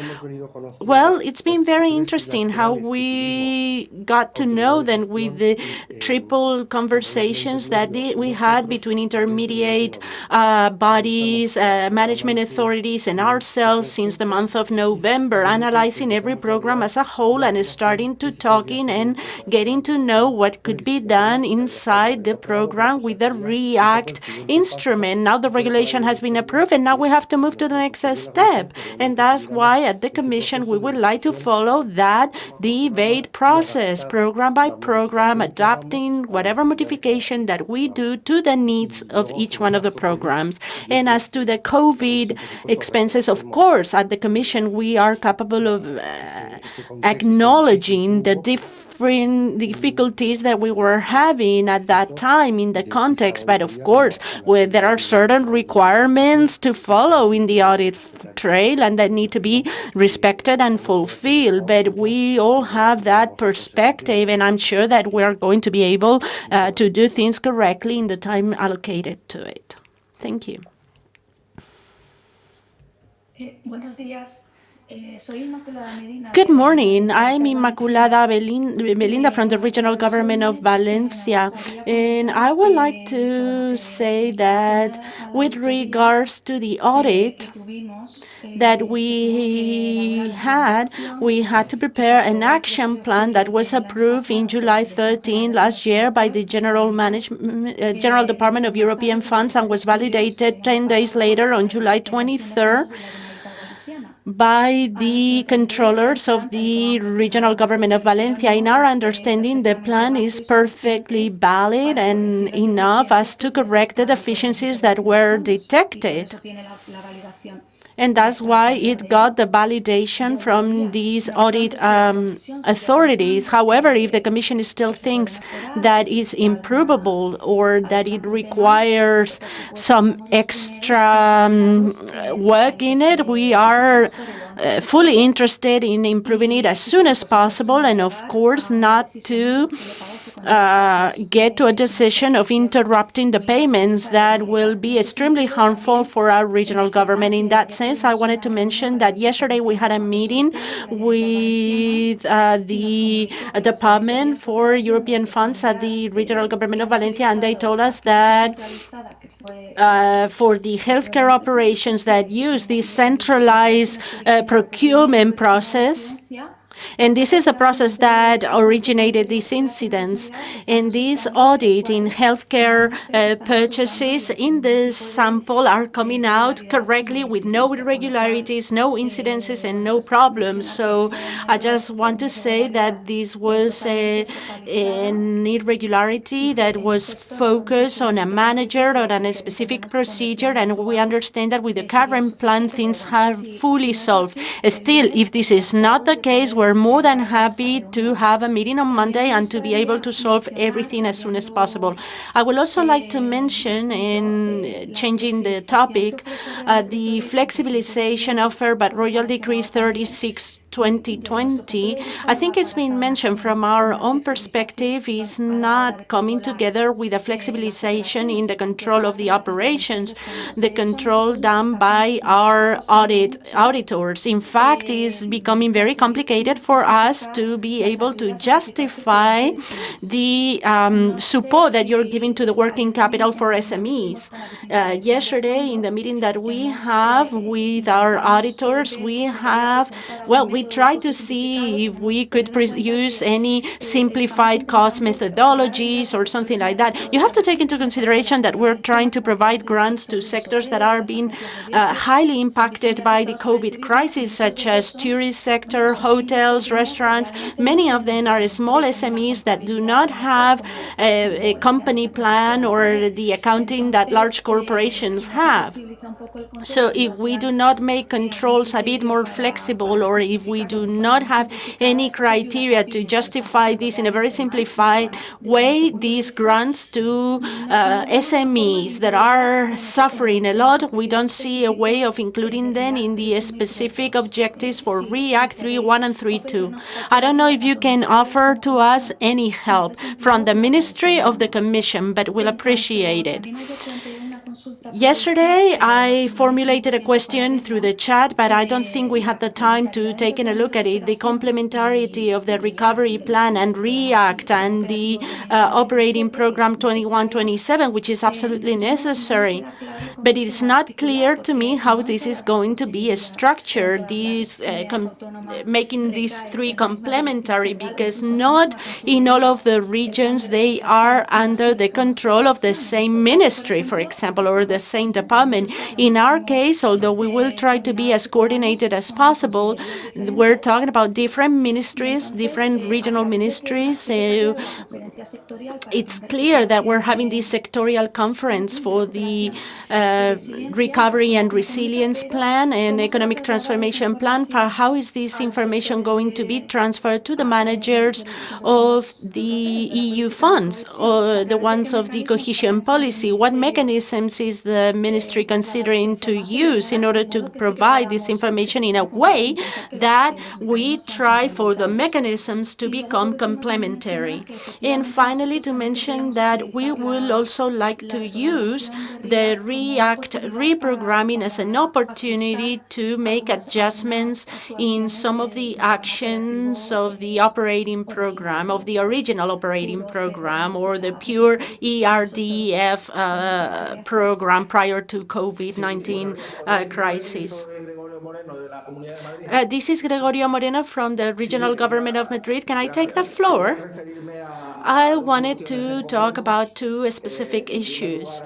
well, it's been very interesting how we got to know them with the triple conversations that we had between intermediate bodies, management authorities, and ourselves since the month of November, analyzing every program as a whole and starting to talking and getting to know what could be done inside the program with the REACT instrument. Now the regulation has been approved, and now we have to move to the next step. And that's why at the Commission we would like to follow that debate process, program by program, adapting whatever modification that we do to the needs of each one of the programs. And as to the COVID expenses, of course, at the Commission we are capable of acknowledging the different difficulties that we were having at that time in the context. But of course, there are certain requirements to follow in the audit trail and that need to be respected and fulfilled. But we we all have that perspective, and I'm sure that we're going to be able to do things correctly in the time allocated to it. Thank you. Good morning. I'm Inmaculada Belinda from the Regional Government of Valencia, and I would like to say that with regards to the audit that we had to prepare an action plan that was approved in July 13 last year by the General Department of European Funds and was validated 10 days later on July 23rd by the controllers of the Regional Government of Valencia. In our understanding, the plan is perfectly valid and enough as to correct the deficiencies that were detected. And that's why it got the validation from these audit authorities. However, if the Commission still thinks that is improvable or that it requires some extra work in it, we are fully interested in improving it as soon as possible, and of course not to get to a decision of interrupting the payments that will be extremely harmful for our regional government. In that sense, I wanted to mention that yesterday we had a meeting with the Department for European Funds at the Regional Government of Valencia, and they told us that for the healthcare operations that use this centralized procurement process, and this is the process that originated these incidents. And this audit in healthcare purchases in the sample are coming out correctly with no irregularities, no incidences, and no problems. So I just want to say that this was an irregularity that was focused on a manager or on a specific procedure, and we understand that with the current plan, things are fully solved. Still, if this is not the case, we're more than happy to have a meeting on Monday and to be able to solve everything as soon as possible. I would also like to mention, in changing the topic, the flexibilization offered by Royal Decree 36/2020. I think it's been mentioned from our own perspective is not coming together with a flexibilization in the control of the operations, the control done by our auditors. In fact, is becoming very complicated for us to be able to justify the support that you're giving to the working capital for SMEs. Yesterday, in the meeting that we have with our auditors, we tried to see if we could use any simplified cost methodologies or something like that. You have to take into consideration that we're trying to provide grants to sectors that are being highly impacted by the COVID crisis, such as tourist sector, hotels, restaurants. Many of them are small SMEs that do not have a company plan or the accounting that large corporations have. So if we do not make controls a bit more flexible, or if we do not have any criteria to justify this in a very simplified way, these grants to SMEs that are suffering a lot, we don't see a way of including them in the specific objectives for REACT 3.1 and 3.2. I don't know if you can offer to us any help from the Ministry of the Commission, but we'll appreciate it. Yesterday, I formulated a question through the chat, but I don't think we had the time to take a look at it. The complementarity of the recovery plan and REACT and the operating program 21-27, which is absolutely necessary. But it's not clear to me how this is going to be structured, making these three complementary, because not in all of the regions they are under the control of the same ministry, for example, or the same department. In our case, although we will try to be as coordinated as possible, we're talking about different ministries, different regional ministries, it's clear that we're having this sectorial conference for the recovery and resilience plan and economic transformation plan. For how is this information going to be transferred to the managers of the EU funds or the ones of the cohesion policy? What mechanisms is the ministry considering to use in order to provide this information in a way that we try for the mechanisms to become complementary? And finally, to mention that we will also like to use the REACT reprogramming as an opportunity to make adjustments in some of the actions of the operating program, of the original operating program, or the pure ERDF program prior to COVID-19 crisis. This is Gregorio Moreno from the Regional Government of Madrid. Can I take the floor? I wanted to talk about two specific issues.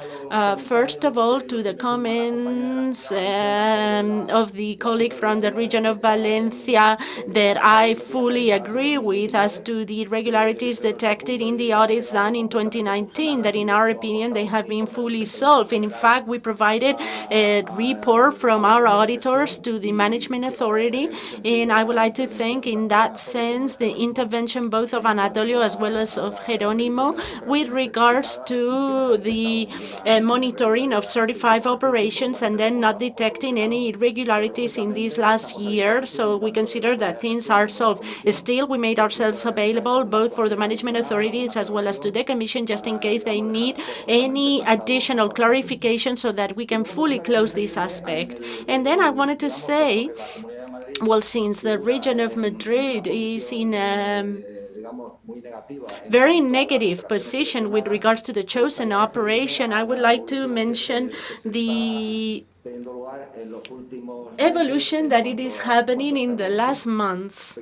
First of all, to the comments of the colleague from the region of Valencia that I fully agree with as to the irregularities detected in the audits done in 2019, that in our opinion, they have been fully solved. And in fact, we provided a report from our auditors to the management authority, and I would like to thank in that sense the intervention both of Anatolio as well as of Jerónimo with regards to the monitoring of certified operations and then not detecting any irregularities in this last year. So we consider that things are solved. Still, we made ourselves available both for the management authorities as well as to the Commission, just in case they need any additional clarification so that we can fully close this aspect. And then I wanted to say, well, since the region of Madrid is in a very negative position with regards to the chosen operation, I would like to mention the evolution that it is happening in the last months.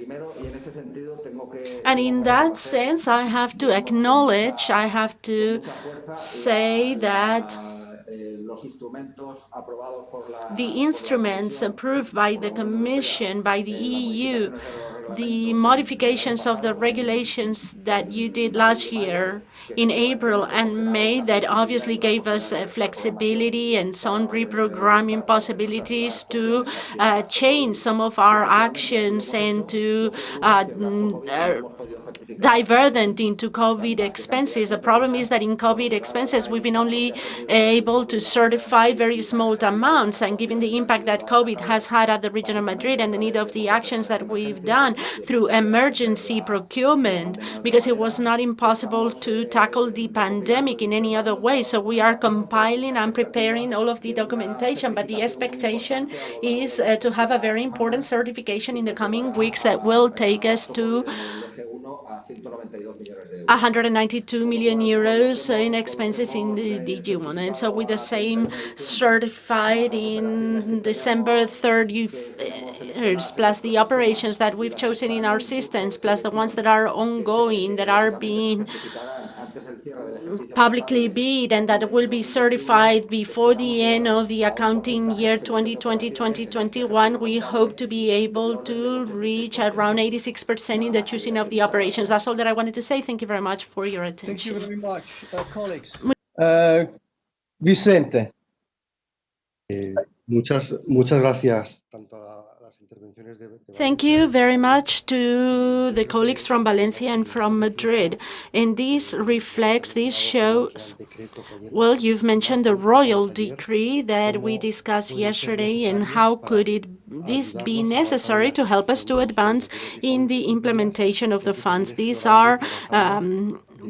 And in that sense, I have to acknowledge, I have to say that the instruments approved by the Commission, by the EU, the modifications of the regulations that you did last year in April and May that obviously gave us flexibility and some reprogramming possibilities to change some of our actions and to divert them into COVID expenses. The problem is that in COVID expenses, we've been only able to certify very small amounts, and given the impact that COVID has had at the region of Madrid and the need of the actions that we've done through emergency procurement, because it was not impossible to tackle the pandemic in any other way. So we are compiling and preparing all of the documentation, but the expectation is to have a very important certification in the coming weeks that will take us to 192 million euros in expenses in the DG1. And so with the same certified in December 31st, plus the operations that we've chosen in our systems, plus the ones that are ongoing, that are being publicly bid and that will be certified before the end of the accounting year 2020-2021, we hope to be able to reach around 86% in the choosing of the operations. That's all that I wanted to say. Thank you very much for your attention. Thank you very much, colleagues. Vicente. Muchas gracias tanto a las intervenciones de Thank you very much to the colleagues from Valencia and from Madrid. And this reflects, this shows, well, you've mentioned the royal decree that we discussed yesterday, and how could this be necessary to help us to advance in the implementation of the funds. These are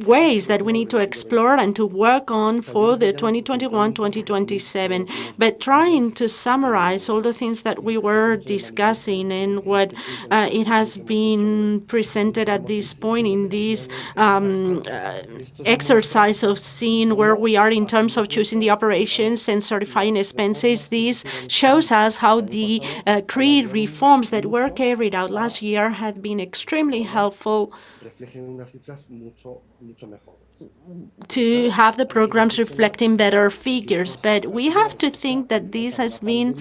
ways that we need to explore and to work on for the 2021-2027. But trying to summarize all the things that we were discussing and what it has been presented at this point in this exercise of seeing where we are in terms of choosing the operations and certifying expenses, this shows us how the CRE reforms that were carried out last year had been extremely helpful to have the programs reflecting better figures. But we have to think that this has been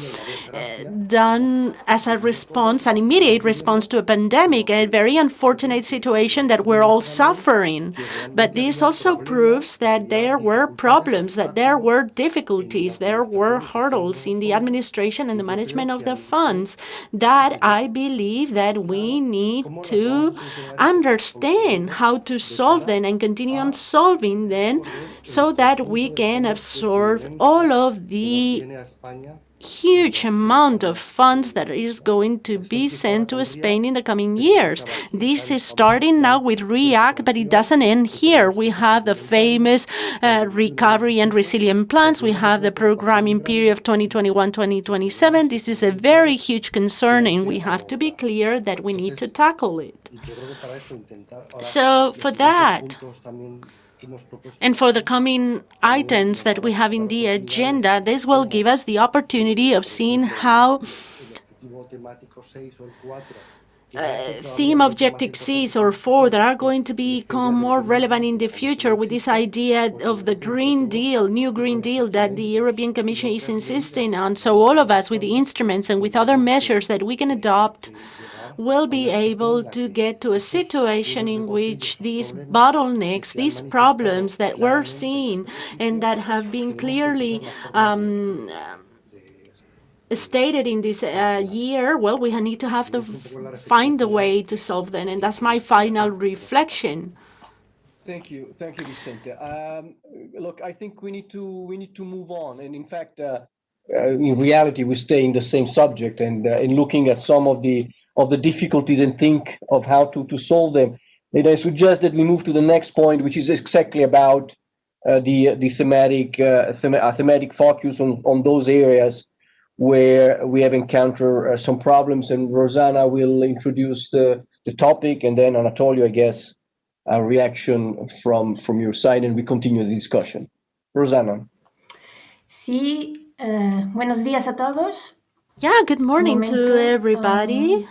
done as a response, an immediate response to a pandemic, a very unfortunate situation that we're all suffering. But this also proves that there were problems, that there were difficulties, there were hurdles in the administration and the management of the funds that I believe that we need to understand how to solve them and continue on solving them so that we can absorb all of the huge amount of funds that is going to be sent to Spain in the coming years. This is starting now with REACT, but it doesn't end here. We have the famous recovery and resilient plans. We have the programming period of 2021-2027. This is a very huge concern, and we have to be clear that we need to tackle it. So for that, and for the coming items that we have in the agenda, this will give us the opportunity of seeing how theme objective 6 or 4 that are going to become more relevant in the future with this idea of the Green Deal, new Green Deal that the European Commission is insisting on. So all of us with the instruments and with other measures that we can adopt will be able to get to a situation in which these bottlenecks, these problems that we're seeing and that have been clearly stated in this year, well, we need to have to find a way to solve them, and that's my final reflection. Thank you, Vicente. Look, I think we need to move on, and in fact, in reality, we stay in the same subject and in looking at some of the difficulties and think of how to solve them. And I suggest that we move to the next point, which is exactly about the thematic focus on those areas where we have encountered some problems. And Rosanna will introduce the topic, and then Anatolio, I guess, a reaction from your side, and we continue the discussion. Rosanna. Sí, buenos días a todos. Yeah, good morning to everybody.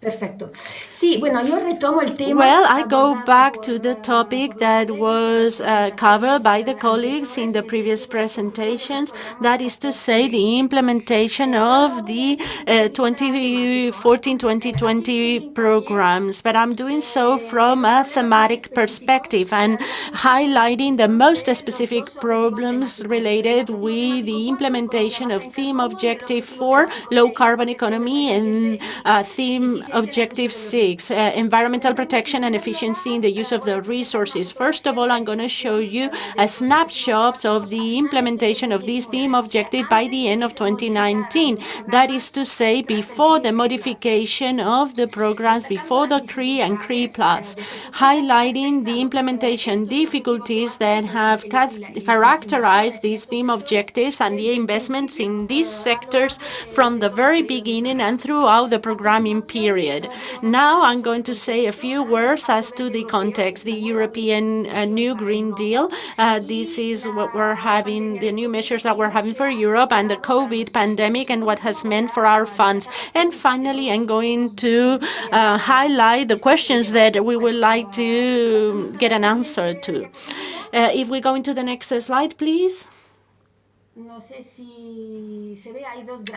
Perfecto. Sí, bueno, yo retomo el tema. Well, I go back to the topic that was covered by the colleagues in the previous presentations. That is to say, the implementation of the 2014-2020 programs. But I'm doing so from a thematic perspective and highlighting the most specific problems related with the implementation of theme objective 4, low carbon economy, and theme objective 6, environmental protection and efficiency in the use of the resources. First of all, I'm going to show you a snapshot of the implementation of this theme objective by the end of 2019. That is to say, before the modification of the programs, before the CRE and CRE+, highlighting the implementation difficulties that have characterized these theme objectives and the investments in these sectors from the very beginning and throughout the programming period. Now I'm going to say a few words as to the context, the European new Green Deal. This is what we're having, the new measures that we're having for Europe, and the COVID pandemic and what has meant for our funds. And finally, I'm going to highlight the questions that we would like to get an answer to. If we go into the next slide, please.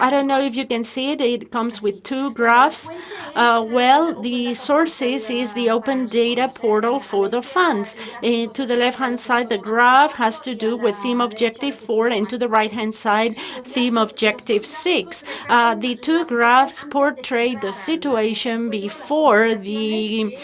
I don't know if you can see it. It comes with two graphs. Well, the sources is the open data portal for the funds. To the left-hand side, the graph has to do with theme objective 4, and to the right-hand side, theme objective 6. The two graphs portray the situation before the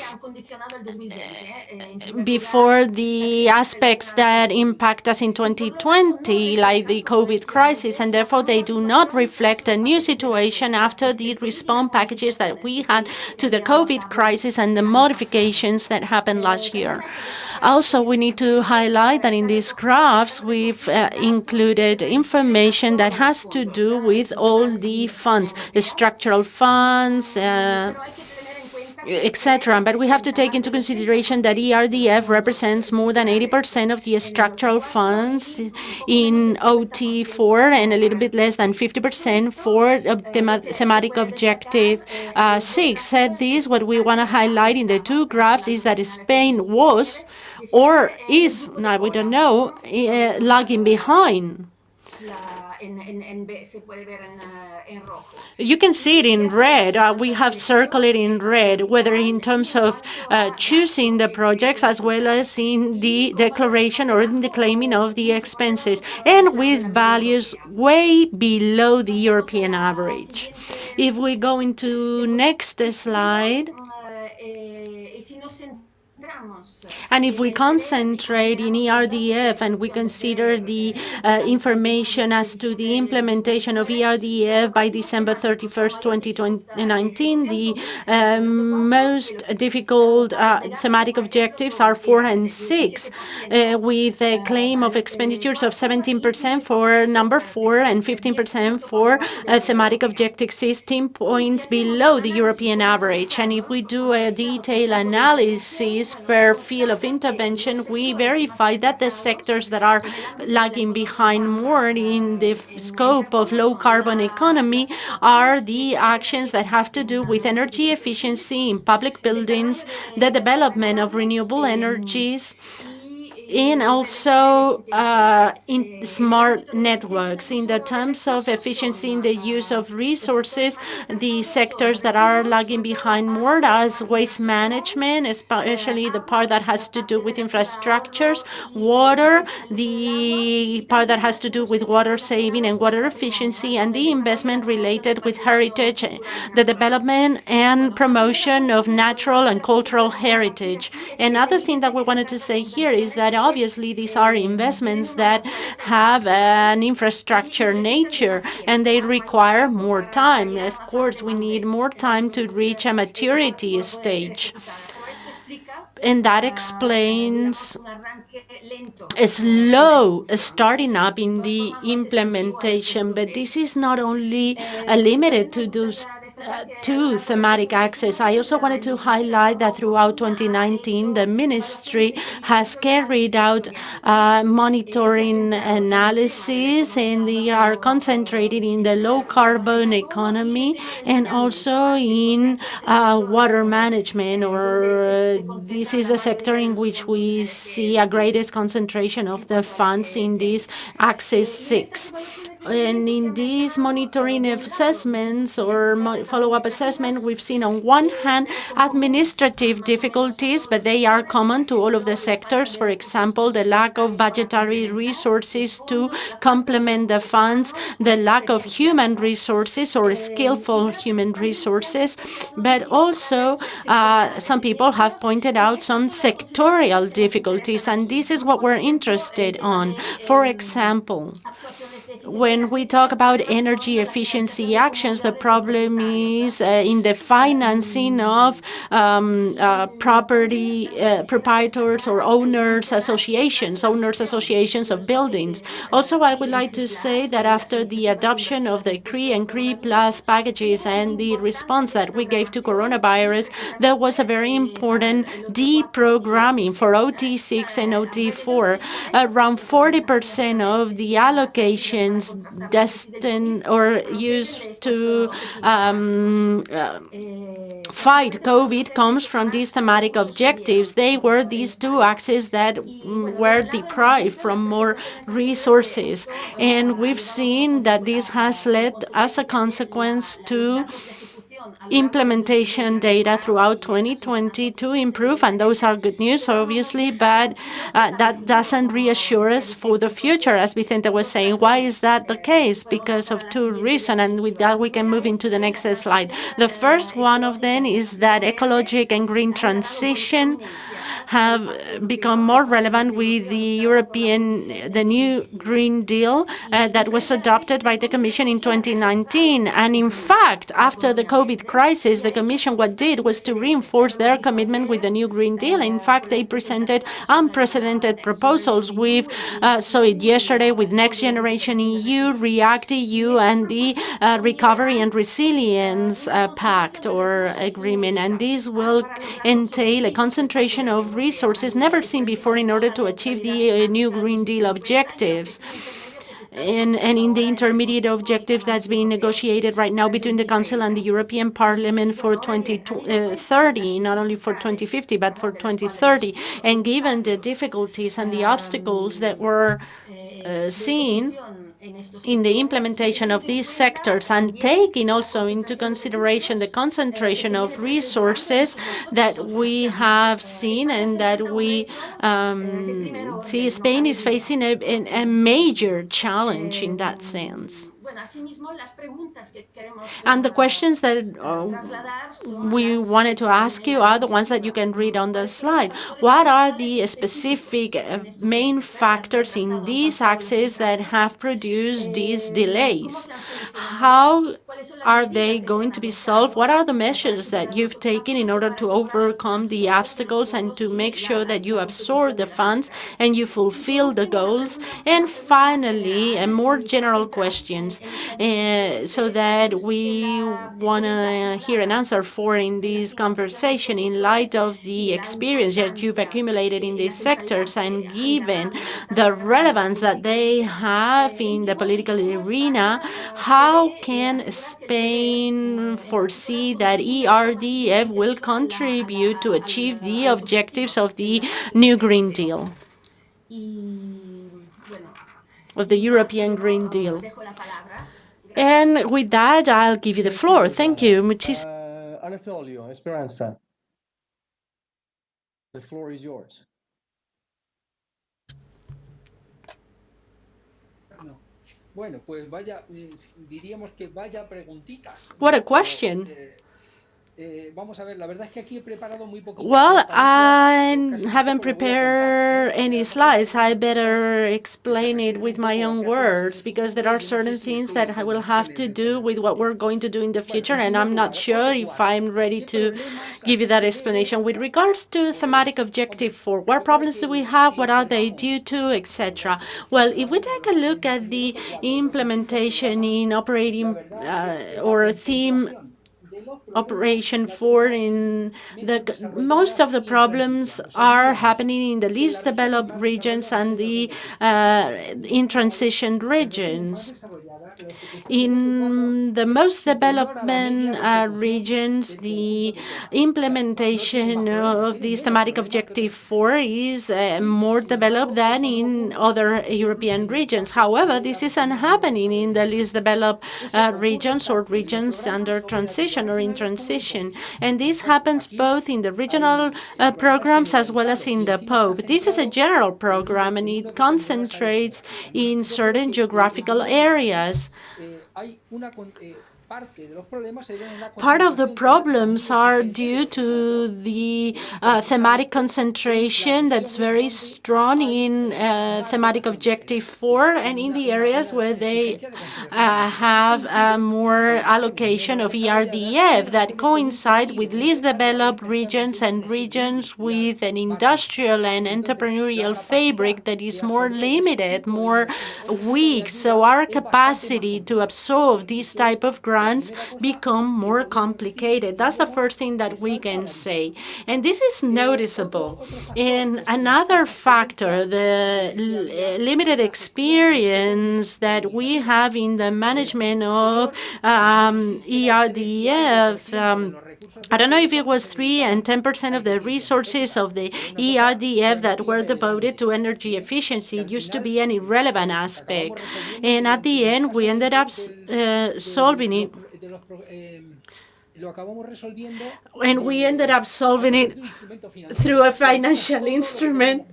aspects that impact us in 2020, like the COVID crisis, and therefore they do not reflect a new situation after the response packages that we had to the COVID crisis and the modifications that happened last year. Also, we need to highlight that in these graphs, we've included information that has to do with all the funds, structural funds, etc. But we have to take into consideration that ERDF represents more than 80% of the structural funds in OT4 and a little bit less than 50% for thematic objective 6. Said this, what we want to highlight in the two graphs is that Spain was or is, now we don't know, lagging behind. You can see it in red. We have circled it in red, whether in terms of choosing the projects as well as in the declaration or in the claiming of the expenses, and with values way below the European average. If we go into next slide, and if we concentrate in ERDF and we consider the information as to the implementation of ERDF by December 31st, 2019, the most difficult thematic objectives are 4 and 6, with a claim of expenditures of 17% for number 4 and 15% for thematic objective 16 points below the European average. And if we do a detailed analysis per field of intervention, we verify that the sectors that are lagging behind more in the scope of low carbon economy are the actions that have to do with energy efficiency in public buildings, the development of renewable energies, and also in smart networks. In the terms of efficiency in the use of resources, the sectors that are lagging behind more as waste management, especially the part that has to do with infrastructures, water, the part that has to do with water saving and water efficiency, and the investment related with heritage, the development and promotion of natural and cultural heritage. Another thing that we wanted to say here is that obviously these are investments that have an infrastructure nature and they require more time. Of course, we need more time to reach a maturity stage. And that explains a slow starting up in the implementation. But this is not only limited to those two thematic axes. I also wanted to highlight that throughout 2019, the ministry has carried out monitoring analysis, and they are concentrated in the low carbon economy and also in water management, or this is the sector in which we see a greatest concentration of the funds in this axis 6. And in these monitoring assessments or follow-up assessment, we've seen on one hand administrative difficulties, but they are common to all of the sectors. For example, the lack of budgetary resources to complement the funds, the lack of human resources or skillful human resources, but also some people have pointed out some sectorial difficulties, and this is what we're interested on. For example, when we talk about energy efficiency actions, the problem is in the financing of property proprietors or owners associations of buildings. Also, I would like to say that after the adoption of the CRE and CRE Plus packages and the response that we gave to coronavirus, there was a very important deprogramming for OT6 and OT4. Around 40% of the allocations destined or used to fight COVID comes from these thematic objectives. They were these two axes that were deprived from more resources. And we've seen that this has led as a consequence to implementation data throughout 2020 to improve, and those are good news, obviously, but that doesn't reassure us for the future, as Vicente was saying. Why is that the case? Because of two reasons, and with that we can move into the next slide. The first one of them is that ecologic and green transition have become more relevant with the new Green Deal that was adopted by the Commission in 2019. And in fact, after the COVID crisis, the Commission what did was to reinforce their commitment with the new Green Deal. In fact, they presented unprecedented proposals. We've saw it yesterday with Next Generation EU, React EU, and the Recovery and Resilience Pact or agreement. And this will entail a concentration of resources never seen before in order to achieve the new Green Deal objectives. And in the intermediate objectives that's being negotiated right now between the Council and the European Parliament for 2030, not only for 2050, but for 2030. And given the difficulties and the obstacles that were seen in the implementation of these sectors, and taking also into consideration the concentration of resources that we have seen and that we see, Spain is facing a major challenge in that sense. And the questions that we wanted to ask you are the ones that you can read on the slide. What are the specific main factors in these axes that have produced these delays? How are they going to be solved? What are the measures that you've taken in order to overcome the obstacles and to make sure that you absorb the funds and you fulfill the goals? And finally, a more general questions, so that we want to hear an answer for in this conversation in light of the experience that you've accumulated in these sectors and given the relevance that they have in the political arena. How can Spain foresee that ERDF will contribute to achieve the objectives of the new Green Deal, of the European Green Deal? And with that, I'll give you the floor. Thank you. Anatolio, Esperanza, the floor is yours. Bueno, pues vaya, diríamos que vaya preguntitas. What a question. Vamos a ver, la verdad es que aquí he preparado muy poquito. Well, I haven't prepared any slides. I better explain it with my own words, because there are certain things that I will have to do with what we're going to do in the future, and I'm not sure if I'm ready to give you that explanation. With regards to thematic objective 4, what problems do we have? What are they due to, etc.? Well, if we take a look at the implementation in operating or theme Operation 4, in most of the problems are happening in the least developed regions and the in transition regions. In the most development regions, the implementation of this thematic objective 4 is more developed than in other European regions. However, this isn't happening in the least developed regions or regions under transition or in transition. And this happens both in the regional programs as well as in the POP. This is a general program, and it concentrates in certain geographical areas. Part of the problems are due to the thematic concentration that's very strong in thematic objective 4 and in the areas where they have more allocation of ERDF that coincide with least developed regions and regions with an industrial and entrepreneurial fabric that is more limited, more weak. So our capacity to absorb these type of grants become more complicated. That's the first thing that we can say. And this is noticeable. And another factor, the limited experience that we have in the management of ERDF. I don't know if it was 3 and 10% of the resources of the ERDF that were devoted to energy efficiency. It used to be an irrelevant aspect. And at the end, we ended up solving it. And we ended up solving it through a financial instrument,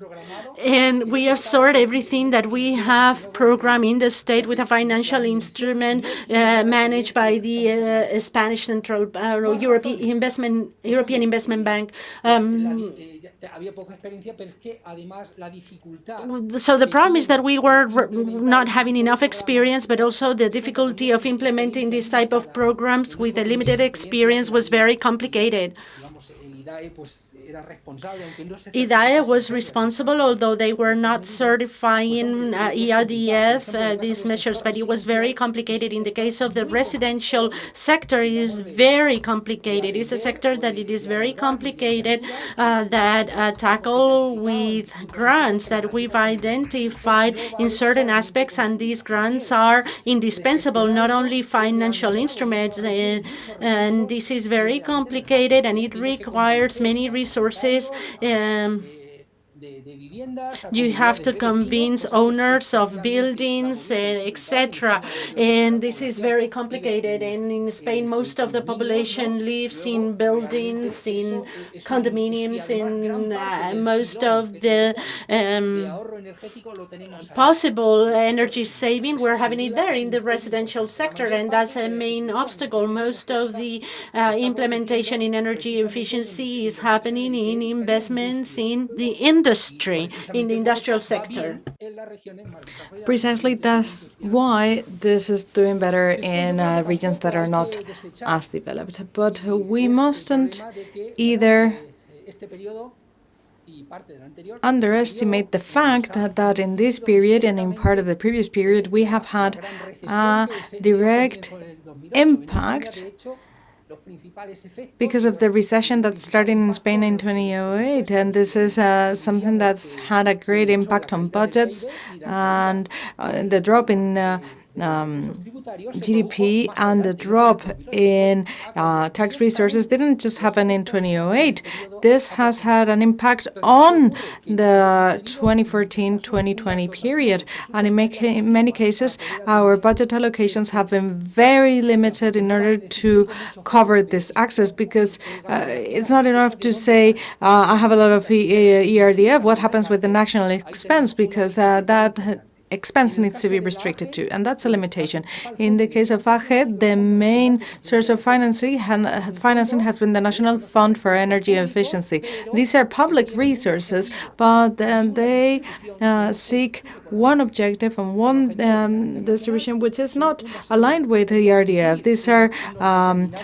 and we absorbed everything that we have programmed in the state with a financial instrument managed by the Spanish Central European Investment Bank. So the problem is that we were not having enough experience, but also the difficulty of implementing this type of programs with a limited experience was very complicated. IDAE was responsible, although they were not certifying ERDF, these measures, but it was very complicated. In the case of the residential sector, it is very complicated. It's a sector that it is very complicated that tackle with grants that we've identified in certain aspects, and these grants are indispensable, not only financial instruments, and this is very complicated and it requires many resources. You have to convince owners of buildings, etc. And this is very complicated. And in Spain, most of the population lives in buildings, in condominiums, in most of the possible energy saving. We're having it there in the residential sector, and that's a main obstacle. Most of the implementation in energy efficiency is happening in investments in the industry, in the industrial sector. Precisely, that's why this is doing better in regions that are not as developed. But we mustn't either underestimate the fact that in this period and in part of the previous period, we have had a direct impact because of the recession that started in Spain in 2008. And this is something that's had a great impact on budgets, and the drop in GDP and the drop in tax resources didn't just happen in 2008. This has had an impact on the 2014-2020 period, and in many cases, our budget allocations have been very limited in order to cover this access, because it's not enough to say, I have a lot of ERDF. What happens with the national expense? Because that expense needs to be restricted to, and that's a limitation. In the case of AGE, the main source of financing has been the National Fund for Energy Efficiency. These are public resources, but they seek one objective and one distribution which is not aligned with the ERDF. These are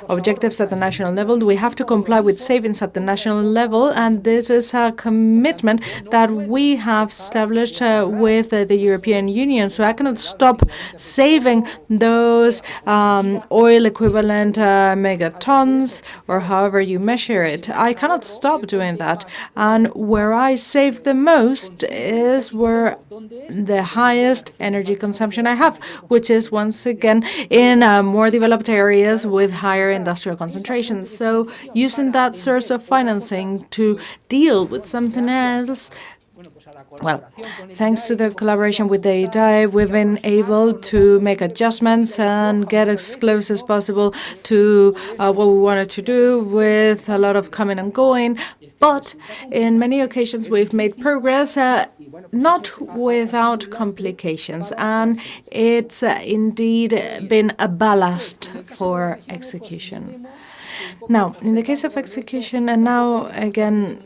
objectives at the national level. We have to comply with savings at the national level, and this is a commitment that we have established with the European Union. So I cannot stop saving those oil equivalent megatons, or however you measure it. I cannot stop doing that. And where I save the most is where the highest energy consumption I have, which is once again in more developed areas with higher industrial concentrations. So using that source of financing to deal with something else, well, thanks to the collaboration with the IDAE, we've been able to make adjustments and get as close as possible to what we wanted to do, with a lot of coming and going. But in many occasions, we've made progress, not without complications, and it's indeed been a ballast for execution. Now, in the case of execution, and now again,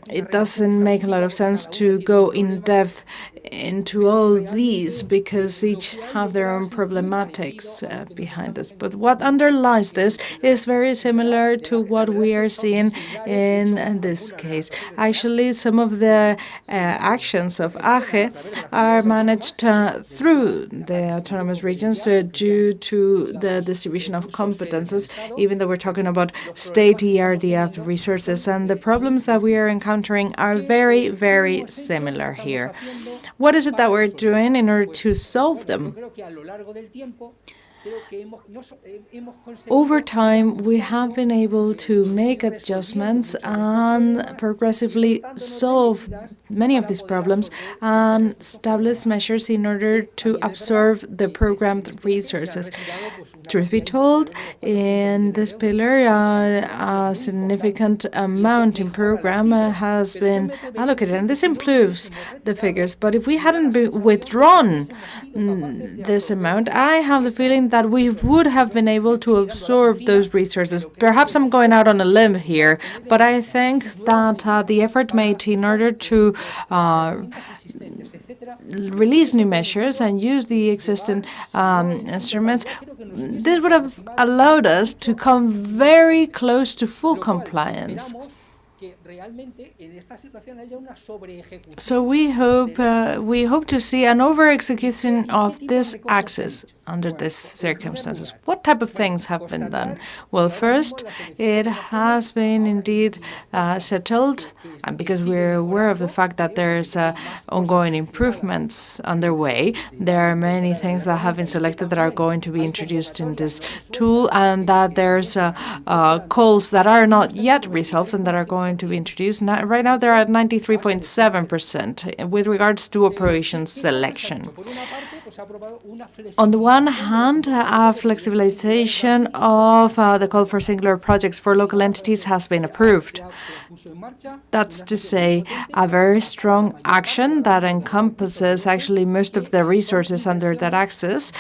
it doesn't make a lot of sense to go in depth into all these, because each have their own problematics behind this. But what underlies this is very similar to what we are seeing in this case. Actually, some of the actions of AGE are managed through the autonomous regions due to the distribution of competences, even though we're talking about state ERDF resources. And the problems that we are encountering are very, very similar here. What is it that we're doing in order to solve them? Over time, we have been able to make adjustments and progressively solve many of these problems and establish measures in order to absorb the programmed resources. Truth be told, in this pillar, a significant amount in program has been allocated, and this improves the figures. But if we hadn't withdrawn this amount, I have the feeling that we would have been able to absorb those resources. Perhaps I'm going out on a limb here, but I think that the effort made in order to release new measures and use the existing instruments, this would have allowed us to come very close to full compliance. So we hope to see an over-execution of this axis under these circumstances. What type of things have been done? Well, first, it has been indeed settled, and because we're aware of the fact that there's ongoing improvements underway, there are many things that have been selected that are going to be introduced in this tool, and that there's calls that are not yet resolved and that are going to be introduced. Right now, they're at 93.7% with regards to operation selection. On the one hand, a flexibilization of the call for singular projects for local entities has been approved. That's to say, a very strong action that encompasses actually most of the resources under that axis.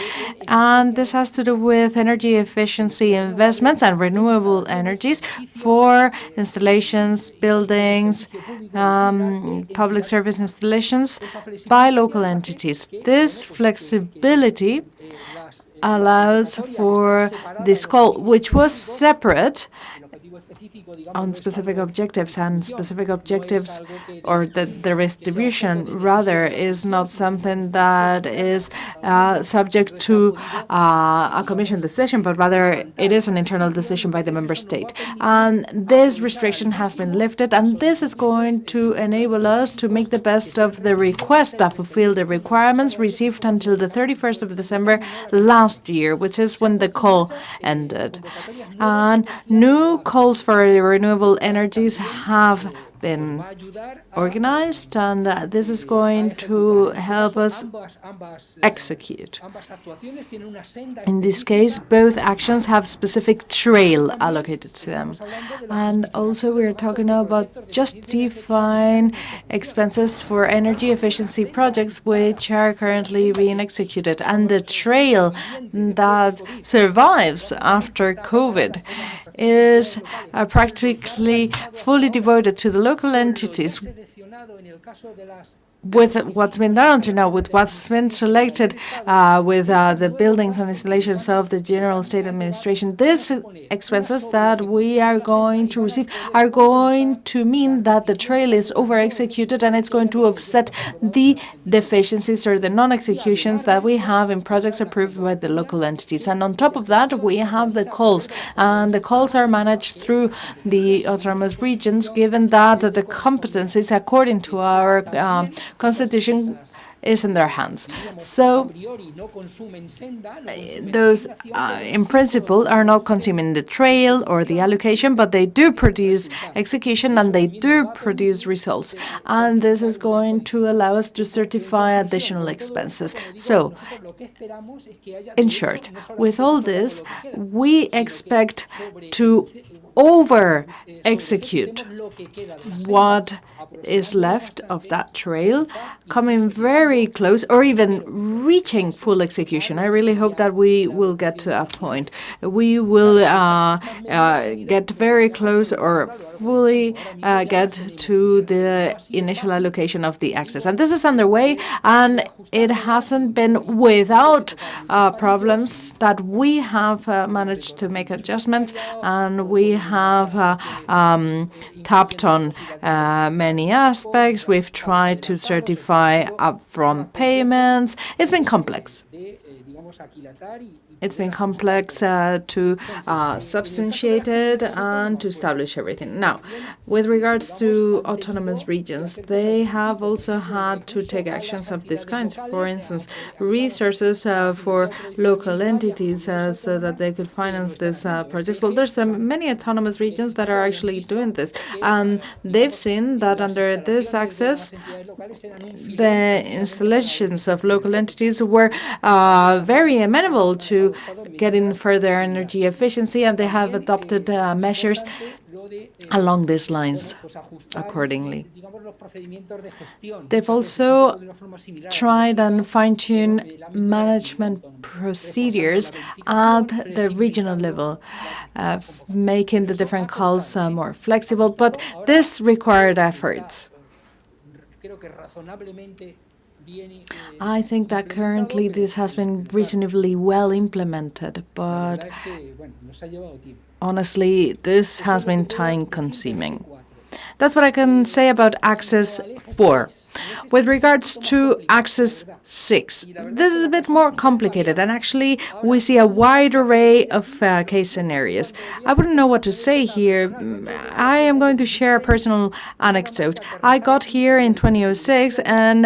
And this has to do with energy efficiency investments and renewable energies for installations, buildings, public service installations by local entities. This flexibility allows for this call, which was separate on specific objectives, and specific objectives, or the distribution rather, is not something that is subject to a Commission decision, but rather it is an internal decision by the member state. And this restriction has been lifted, and this is going to enable us to make the best of the request that fulfill the requirements received until the 31st of December last year, which is when the call ended. And new calls for renewable energies have been organized, and this is going to help us execute. In this case, both actions have specific trail allocated to them. And also we're talking about justifying expenses for energy efficiency projects which are currently being executed. And the trail that survives after COVID is practically fully devoted to the local entities. With what's been done until now, with what's been selected with the buildings and installations of the General State Administration, these expenses that we are going to receive are going to mean that the trail is over-executed, and it's going to offset the deficiencies or the non-executions that we have in projects approved by the local entities. And on top of that, we have the calls, and the calls are managed through the autonomous regions, given that the competencies, according to our Constitution, is in their hands. So those, in principle, are not consuming the trail or the allocation, but they do produce execution and they do produce results. And this is going to allow us to certify additional expenses. So, in short, with all this, we expect to over-execute what is left of that trail, coming very close or even reaching full execution. I really hope that we will get to that point. We will get very close or fully get to the initial allocation of the access. And this is underway, and it hasn't been without problems that we have managed to make adjustments, and we have tapped on many aspects. We've tried to certify upfront payments. It's been complex. It's been complex to substantiate it and to establish everything. Now, with regards to autonomous regions, they have also had to take actions of this kind. For instance, resources for local entities so that they could finance these projects. Well, there's many autonomous regions that are actually doing this. They've seen that under this access, the installations of local entities were very amenable to getting further energy efficiency, and they have adopted measures along these lines accordingly. They've also tried and fine-tune management procedures at the regional level, making the different calls more flexible, but this required efforts. I think that currently this has been reasonably well implemented, but honestly, this has been time-consuming. That's what I can say about Axis 4. With regards to Axis 6, this is a bit more complicated, and actually we see a wide array of case scenarios. I wouldn't know what to say here. I am going to share a personal anecdote. I got here in 2006, and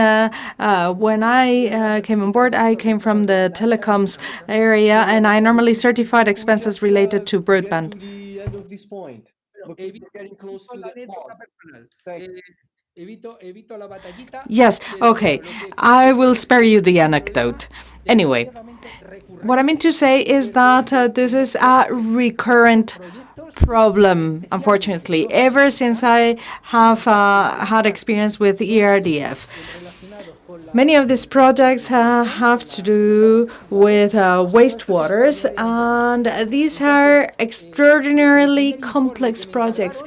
when I came on board, I came from the telecoms area, and I normally certified expenses related to broadband. The end of this point, because we're getting close to the point. Yes, okay. I will spare you the anecdote. Anyway, what I mean to say is that this is a recurrent problem, unfortunately, ever since I have had experience with ERDF. Many of these projects have to do with wastewaters, and these are extraordinarily complex projects.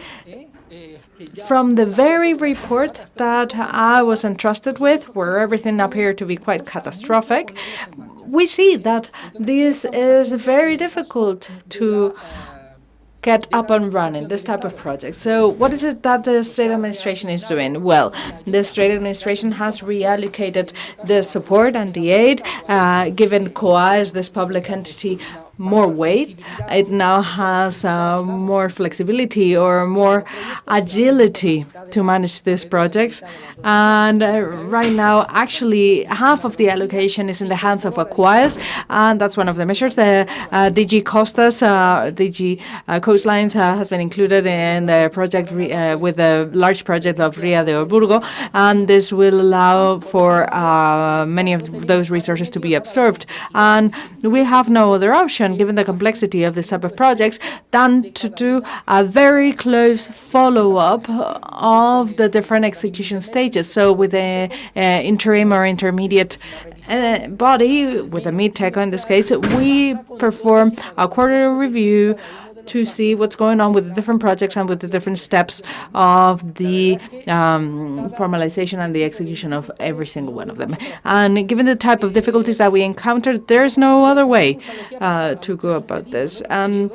From the very report that I was entrusted with, where everything appeared to be quite catastrophic, we see that this is very difficult to get up and running, this type of project. So what is it that the state administration is doing? Well, the state administration has reallocated the support and the aid, given COA as this public entity more weight. It now has more flexibility or more agility to manage this project. And right now, actually, half of the allocation is in the hands of Aquas, and that's one of the measures. The DG Costas, DG Coastlines has been included in the project with the large project of Ria de Orburgo, and this will allow for many of those resources to be absorbed. And we have no other option, given the complexity of this type of projects, than to do a very close follow-up of the different execution stages. So with the interim or intermediate body, with the MidTech in this case, we perform a quarterly review to see what's going on with the different projects and with the different steps of the formalization and the execution of every single one of them. And given the type of difficulties that we encountered, there's no other way to go about this. And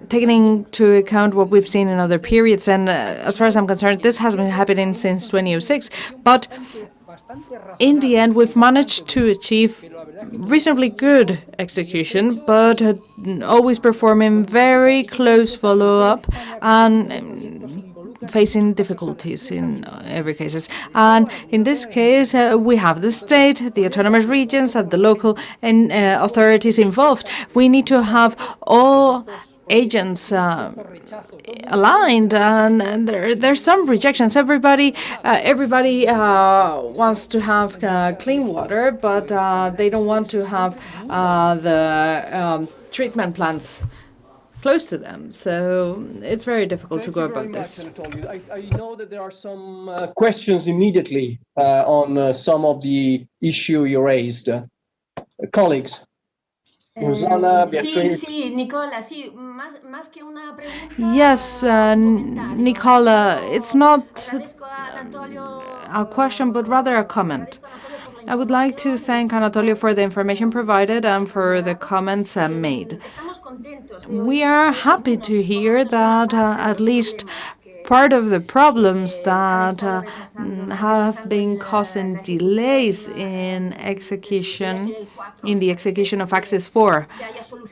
taking into account what we've seen in other periods, and as far as I'm concerned, this has been happening since 2006, but in the end, we've managed to achieve reasonably good execution, but always performing very close follow-up and facing difficulties in every cases. And in this case, we have the state, the autonomous regions, and the local authorities involved. We need to have all agents aligned, and there's some rejections. Everybody wants to have clean water, but they don't want to have the treatment plants close to them. So it's very difficult to go about this. I know that there are some questions immediately on some of the issue you raised. Colleagues. Sí, Nicola, sí, más que una pregunta. Yes, Nicola, it's not a question, but rather a comment. I would like to thank Anatolio for the information provided and for the comments made. We are happy to hear that at least part of the problems that have been causing delays in execution, in the execution of Axis 4,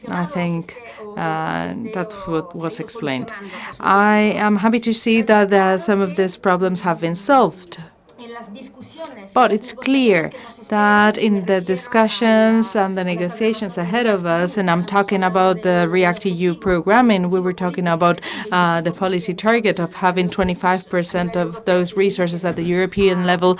I think that's what was explained. I am happy to see that some of these problems have been solved. But it's clear that in the discussions and the negotiations ahead of us, and I'm talking about the REACT-EU programming, we were talking about the policy target of having 25% of those resources at the European level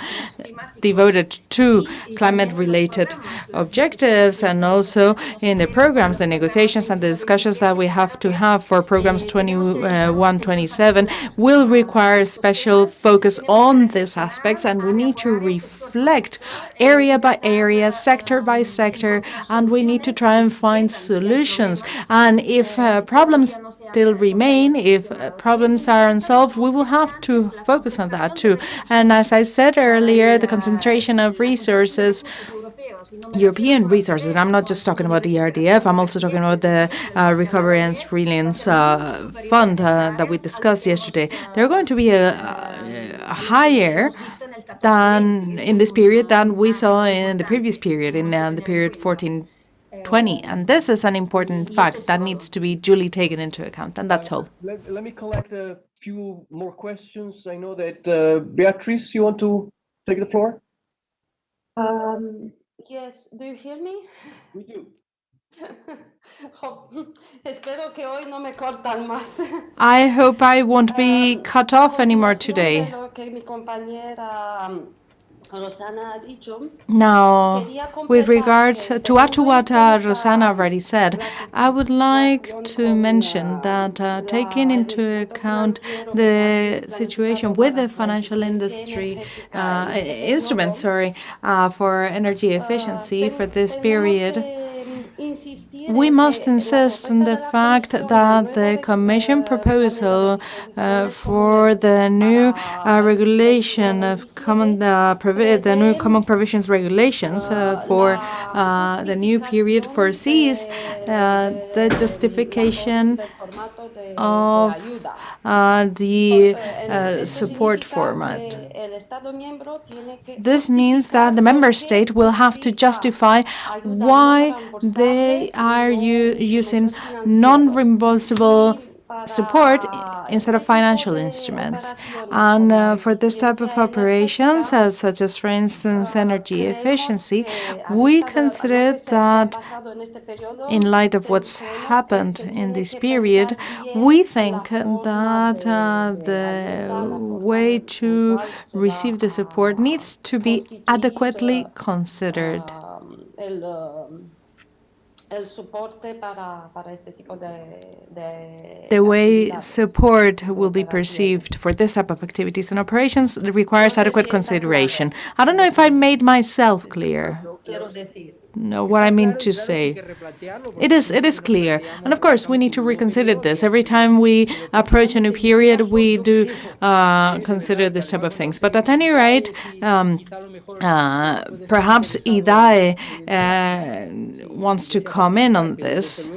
devoted to climate-related objectives, and also in the programs, the negotiations and the discussions that we have to have for programs 21-27 will require special focus on these aspects, and we need to reflect area by area, sector by sector, and we need to try and find solutions. And if problems still remain, if problems are unsolved, we will have to focus on that too. And as I said earlier, the concentration of resources, European resources, and I'm not just talking about the ERDF, I'm also talking about the Recovery and Resilience Fund that we discussed yesterday. They're going to be higher than in this period than we saw in the previous period, in the period 14-20. And this is an important fact that needs to be duly taken into account, and that's all. Let me collect a few more questions. I know that Beatrice, you want to take the floor? Yes, do you hear me? We do. Espero que hoy no me cortan más. I hope I won't be cut off anymore today. Lo que mi compañera Rosana ha dicho. Now, with regards to add to what Rosana already said, I would like to mention that taking into account the situation with the financial industry instruments, for energy efficiency for this period, we must insist on the fact that the Commission proposal for the new regulation of the new common provisions regulations for the new period foresees the justification of the support format. This means that the member state will have to justify why they are using non-reimbursable support instead of financial instruments. And for this type of operations, such as, for instance, energy efficiency, we consider that in light of what's happened in this period, we think that the way to receive the support needs to be adequately considered. The way support will be perceived for this type of activities and operations requires adequate consideration. I don't know if I made myself clear. No, what I mean to say. It is clear. And of course, we need to reconsider this. Every time we approach a new period, we do consider this type of things. But at any rate, perhaps IDAE wants to come in on this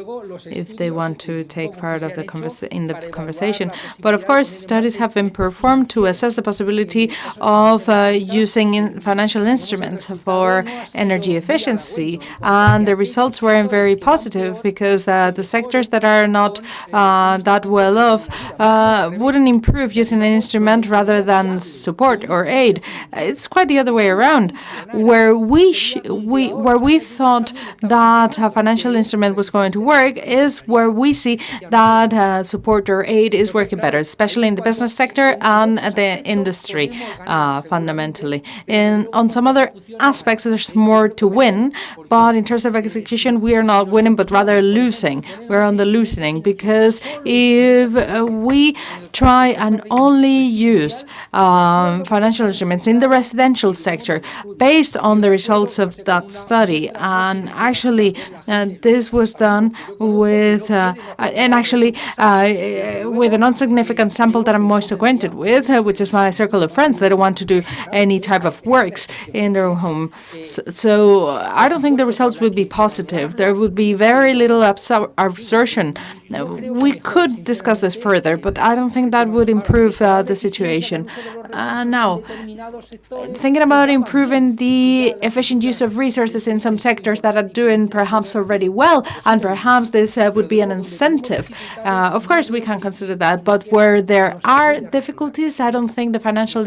if they want to take part of the conversation. But of course, studies have been performed to assess the possibility of using financial instruments for energy efficiency. And the results weren't very positive because the sectors that are not that well off wouldn't improve using an instrument rather than support or aid. It's quite the other way around. Where we thought that a financial instrument was going to work is where we see that support or aid is working better, especially in the business sector and the industry, fundamentally. On some other aspects, there's more to win. But in terms of execution, we are not winning, but rather losing. We're on the losing because if we try and only use financial instruments in the residential sector based on the results of that study, and actually this was done with, with a non-significant sample that I'm most acquainted with, which is my circle of friends that don't want to do any type of works in their own home. So I don't think think the results would be positive. There would be very little absorption. We could discuss this further, but I don't think that would improve the situation. Now, thinking about improving the efficient use of resources in some sectors that are doing perhaps already well, and perhaps this would be an incentive. Of course, we can consider that, but where there are difficulties, I don't think the financial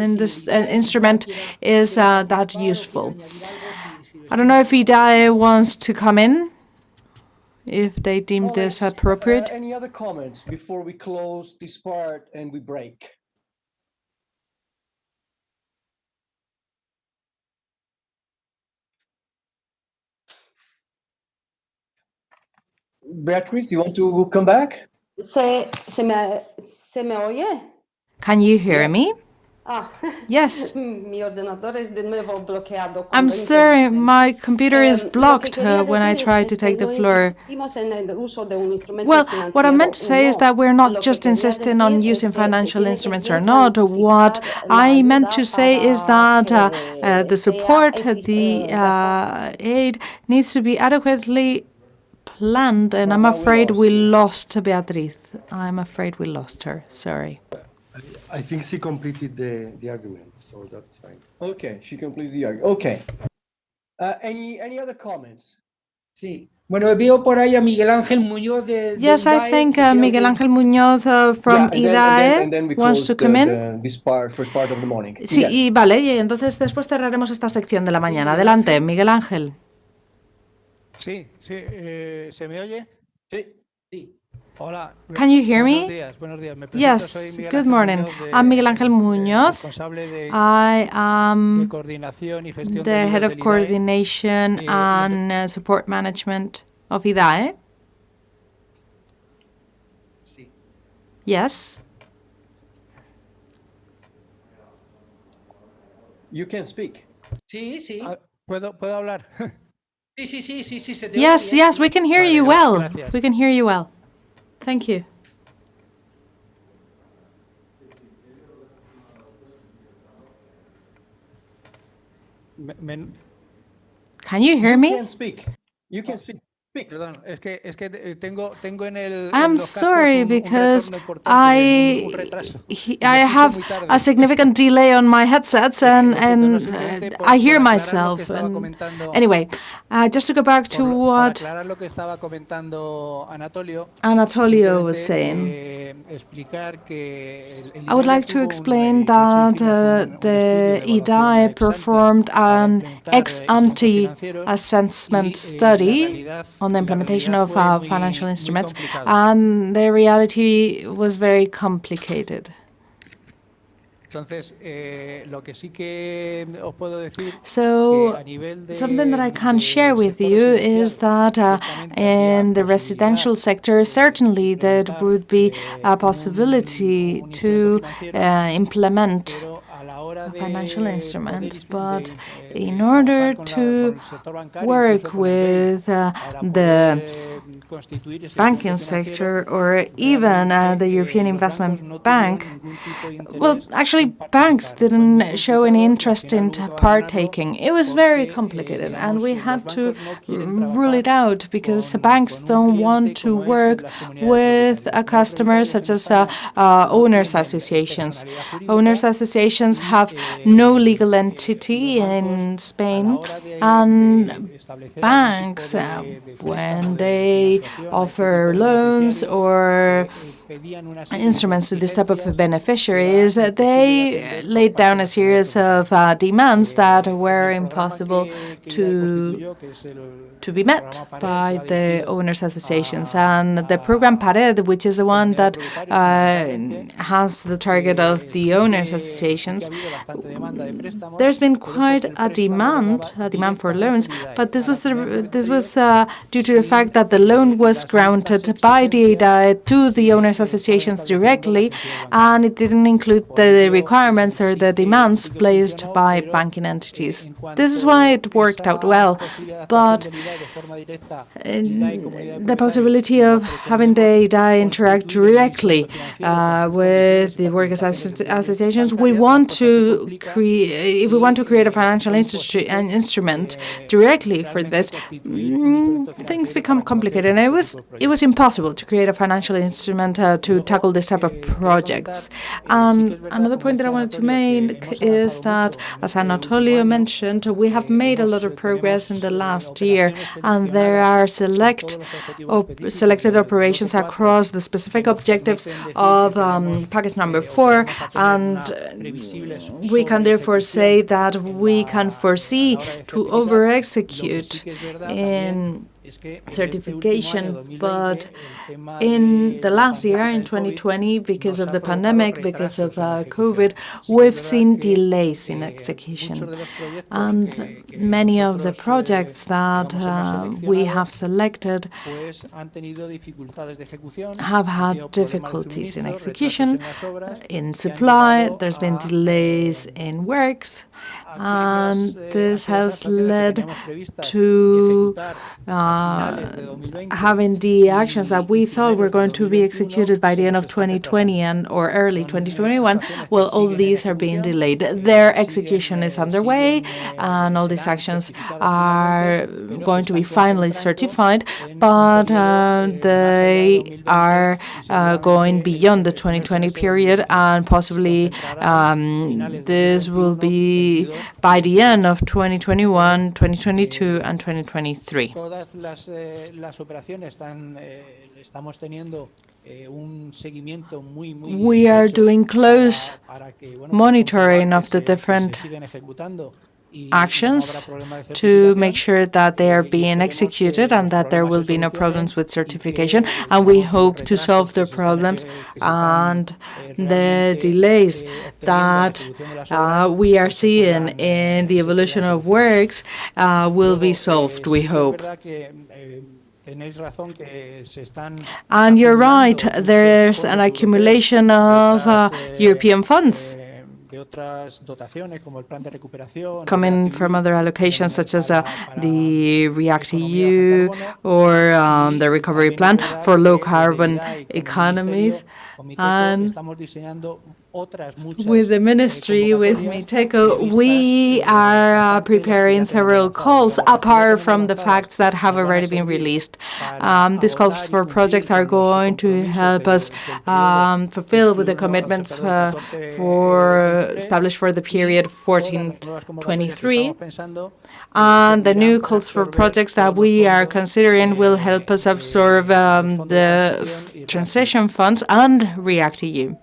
instrument is that useful. I don't know if IDAE wants to come in, if they deem this appropriate. Any other comments before we close this part and we break? Beatriz, do you want to come back? ¿Se me oye? Can you hear me? Ah, Yes. mi ordenador es de nuevo bloqueado. I'm sorry, my computer is blocked when I try to take the floor. Well, what I meant to say is that we're not just insisting on using financial instruments or not. What I meant to say is that the support, the aid needs to be adequately planned, and I'm afraid we lost Beatriz. I'm afraid we lost her. Sorry. I think she completed the argument, so that's fine. Okay, she completed the argument. Okay. Any other comments? Sí. Bueno, veo por ahí a Miguel Ángel Muñoz de Yes, I IDAE, think que creo Miguel que- Ángel Muñoz from IDAE and then we wants close to come in. this first part of the morning. Sí, Yeah. y vale, y entonces después cerraremos esta sección de la mañana. Adelante, Miguel Ángel. Sí, ¿se me oye? Sí. Hola. Can you hear me? Buenos días. Me presento, soy Yes, Miguel good Ángel morning. Muñoz de- I'm Miguel Ángel Muñoz. responsable de I am coordinación y gestión the de head ayudas of del IDAE. coordination and support management of IDAE. Sí. Yes. You can speak. Sí, sí. ¿Puedo hablar? Sí, se te Yes, oye bien. yes, we can hear Vale, you well. gracias. We can hear you well. Thank you. Can you hear You me? can speak. You can speak. Perdón, es que tengo en el. I'm en los cascos sorry un because retorno importante, un retraso. I have a significant delay on my headsets and I hear myself. And anyway, just to go back to what Aclarar lo que estaba comentando Anatolio was saying. Explicar que I would like to explain that the IDAE performed an ex-ante assessment study on the implementation of financial instruments, and the reality was very complicated. Entonces, lo que sí que os puedo decir So, que a nivel de something that I can share with you is that in the residential sector, certainly there would be a possibility to implement a financial instrument, but in order to work with the banking sector or even the European Investment Bank, well, actually, banks didn't show any interest in partaking. It was very complicated, and we had to rule it out because banks don't want to work with customers such as owners' associations. Owners' associations have no legal entity in Spain, and banks, when they offer loans or instruments to this type of beneficiaries, they laid down a series of demands that were impossible to be met by the owners' associations. And the program Pared, which is the one that has the target of the owners' associations, there's been quite a demand for loans, but this was due to the fact that the loan was granted by the IDAE to the owners' associations directly, and it didn't include the requirements or the demands placed by banking entities. This is why it worked out well, but the possibility of having the IDAE interact directly with the workers' associations, we want want to create a financial instrument directly for this, things become complicated, and it was impossible to create a financial instrument to tackle this type of projects. Another point that I wanted to make is that, as Anatolio mentioned, we have made a lot of progress in the last year, and there are selected operations across the specific objectives of package number 4, and we can therefore say that we can foresee to over-execute in certification, but in the last year, in 2020, because of the pandemic, because of COVID, we've seen delays in execution. And many of the projects that we have selected have had difficulties in execution, in supply, there's been delays in works, and this has led to having the actions that we thought were going to be executed by the end of 2020 or early 2021. Well, all these are being delayed. Their execution is underway, and all these actions are going to be finally certified, but they are going beyond the 2020 period, and possibly this will be by the end of 2021, 2022, and 2023. We are doing close monitoring of the different actions to make sure that they are being executed and that there will be no problems with certification, and we hope to solve the problems and the delays that we are seeing in the evolution of works will be solved, we hope. And you're right, there's an accumulation of European funds coming from other allocations, such as the REACT-EU or the recovery plan for low-carbon economies. And with the ministry, with MITECO, we are preparing several calls, apart from the facts that have already been released. These calls for projects are going to help us fulfill with the commitments established for the period 14-23. And the new calls for projects that we are considering will help us absorb the transition funds and REACT-EU.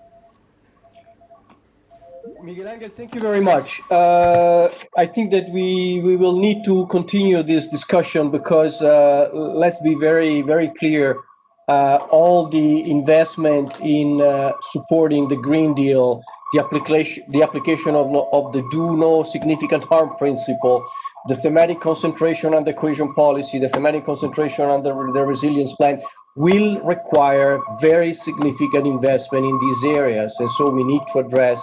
Miguel Angel, thank you very much. I think that we will need to continue this discussion because let's be very, very clear. All the investment in supporting the Green Deal, the application of the do no significant harm principle, the thematic concentration on the cohesion policy, the thematic concentration on the resilience plan will require very significant investment in these areas. And so we need to address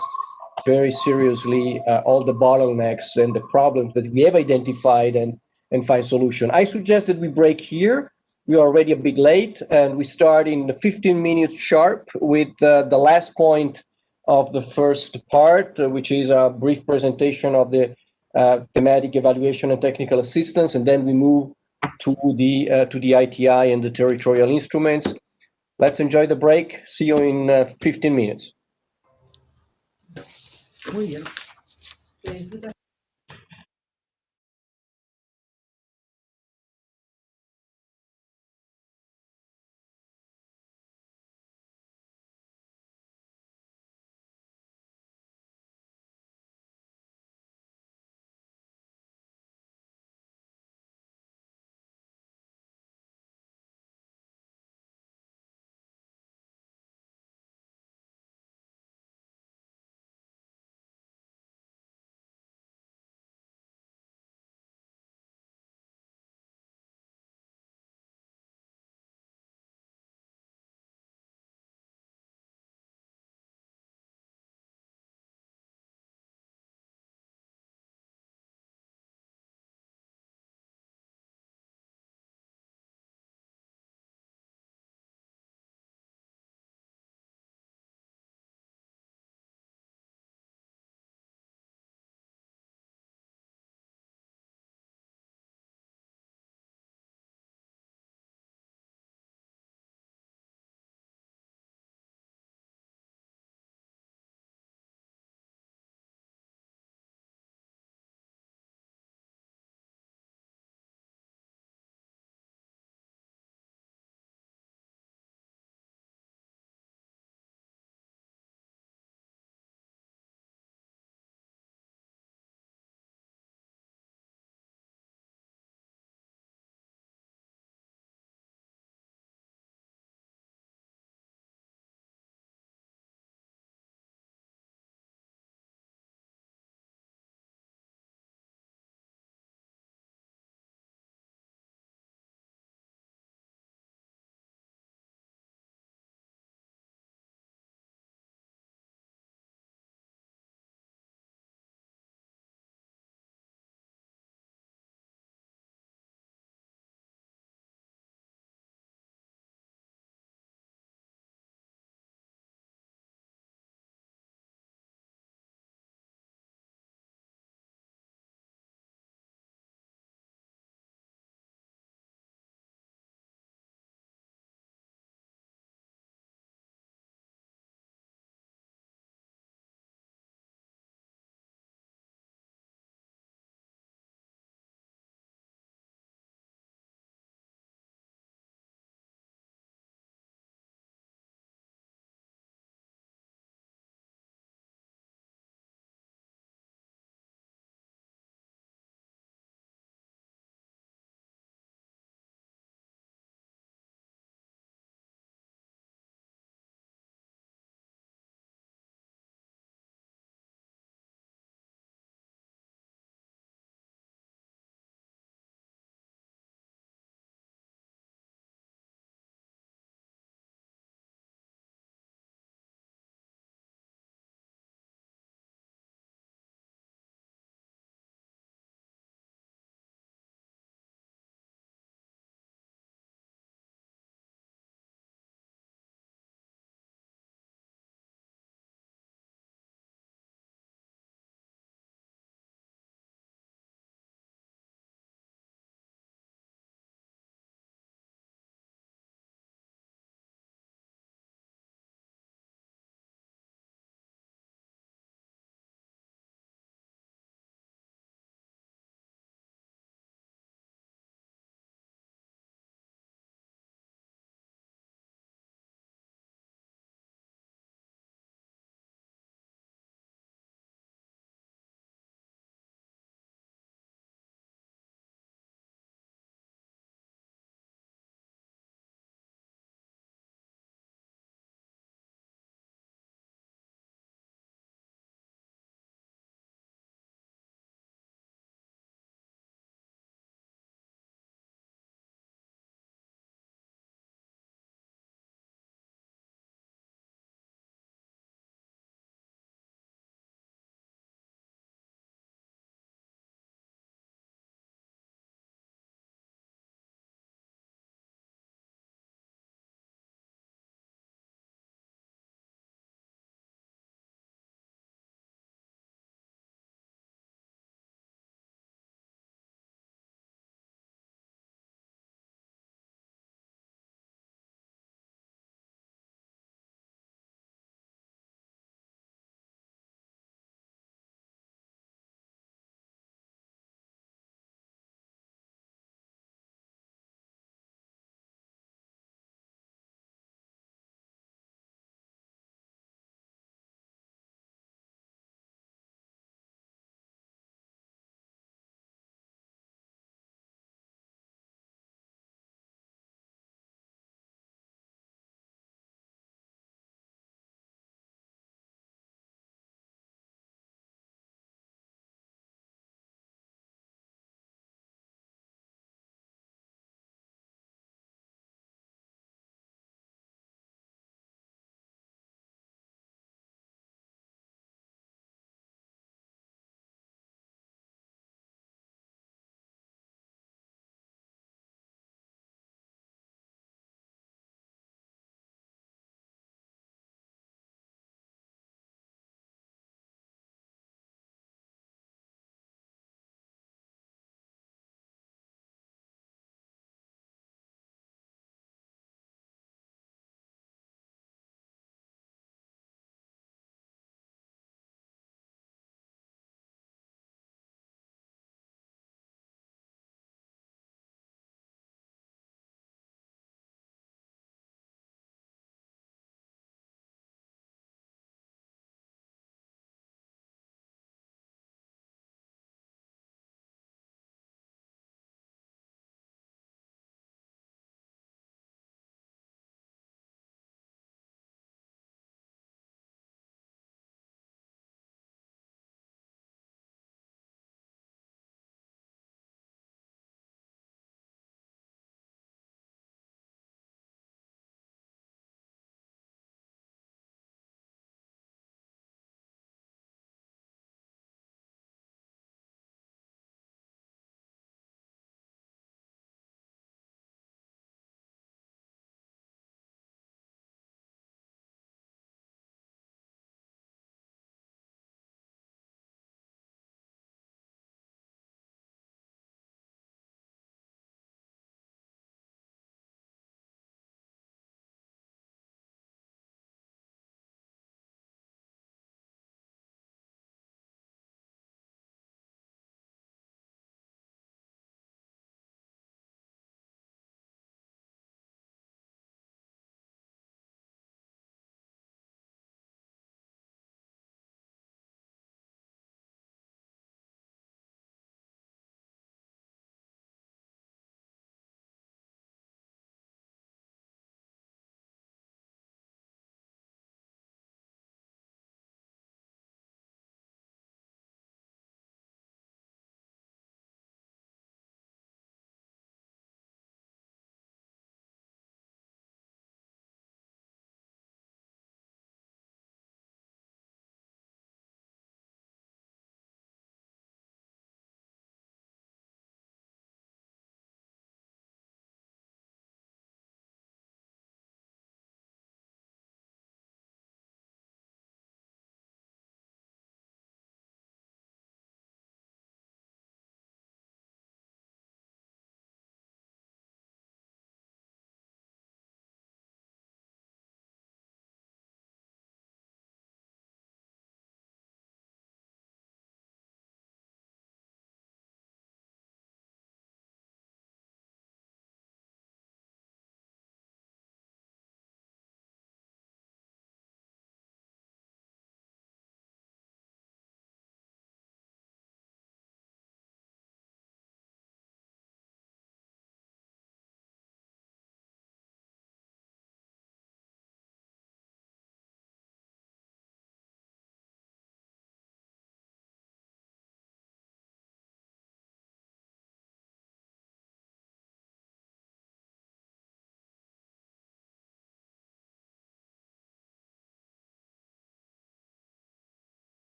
very seriously all the bottlenecks and the problems that we have identified and find solution. I suggest that we break here. We are already a bit late, and we start in 15 minutes sharp with the last point of the first part, which is a brief presentation of the thematic evaluation and technical assistance, and then we move to the ITI and the territorial instruments. Let's enjoy the break. See you in 15 minutes. Muy bien.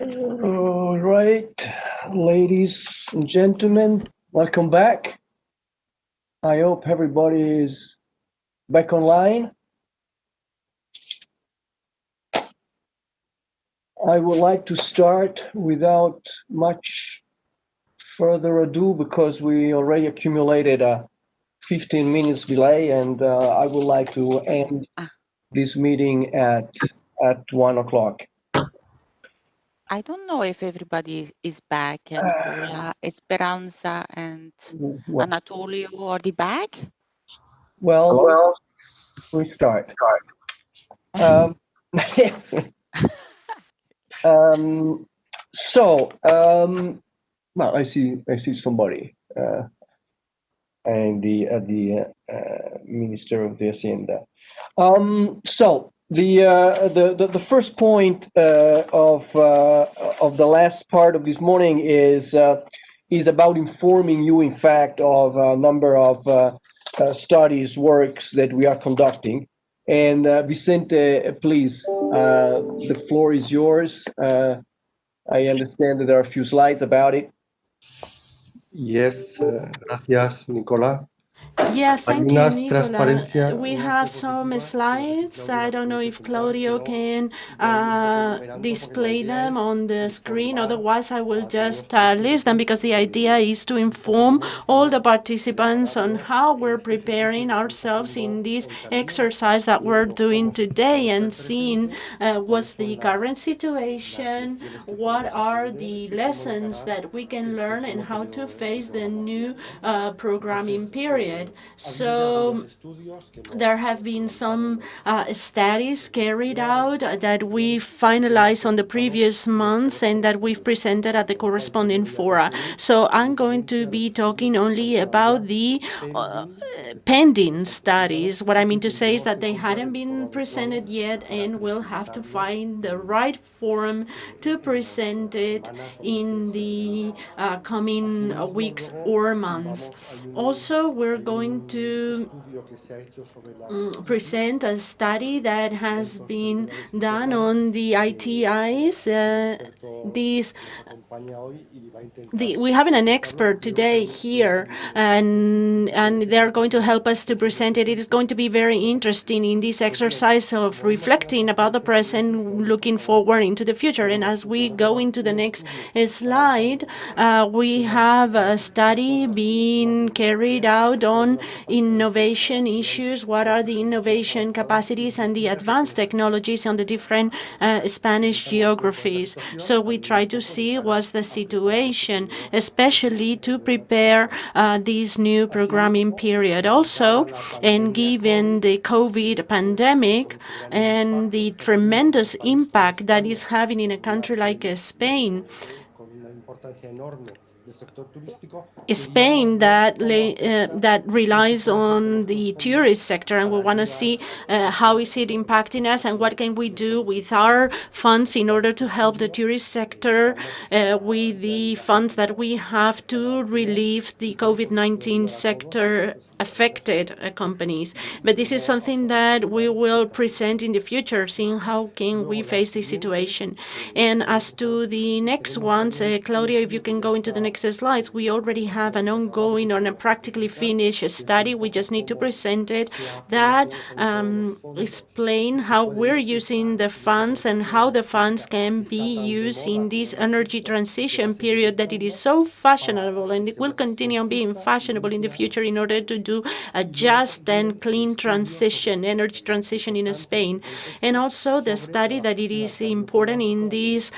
All right, ladies and gentlemen, welcome back. I hope everybody is back online. I would like to start without much further ado because we already accumulated a 15 minutes delay, and I would like to end this meeting at 1 o'clock. I don't know if everybody is back, and Paula, Esperanza, and Well, Anatolio are they back? well, we start. Um, well, I see somebody and the Minister of the Hacienda. So the first point of the last part of this morning is about informing you, in fact, of a number of studies, works that we are conducting. And Vicente, please, the floor is yours. I understand that there are a few slides about it. Yes, gracias, Nicola. Yeah, thank you, unas Nicola. transparencia, We unas have some diapositivas slides. I don't know if Claudio can display them on the screen. Otherwise, I will just list them because the idea is to inform all the participants on how we're preparing ourselves in this exercise that we're doing today and seeing what's the current situation, what are the lessons that we can learn, and how to face the new programming period. So there have been some studies carried out that we finalized on the previous months and that we've presented at the corresponding fora. So I'm going to be talking only about the pending studies. What I mean to say is that they hadn't been presented yet, and we'll have to find the right forum to present it in the coming weeks or months. Also, we're going to present a study that has been done on the ITIs. We're having an expert today here, and they're going to help us to present it. It is going to be very interesting in this exercise of reflecting about the present, looking forward into the future. And as we go into the next slide, we have a study being carried out on innovation issues. What are the innovation capacities and the advanced technologies on the different Spanish geographies? So we try to see what's the situation, especially to prepare this new programming period. Also, and given the COVID pandemic and the tremendous impact that is having in a country like Spain, that relies on the tourist sector, and we want to see how is it impacting us and what can we do with our funds in order to help the tourist sector with the funds that we have to relieve the COVID-19 sector affected companies. But this is something that we will present in the future, seeing how can we face this situation. And as to the next ones, Claudia, if you can go into the next slides, we already have an ongoing or a practically finished study. We just need to present it that explain how we're using the funds and how the funds can be used in this energy transition period that it is so fashionable, and it will continue on being fashionable in the future in order to do a just and clean transition, energy transition in Spain. And also the study that it is important in this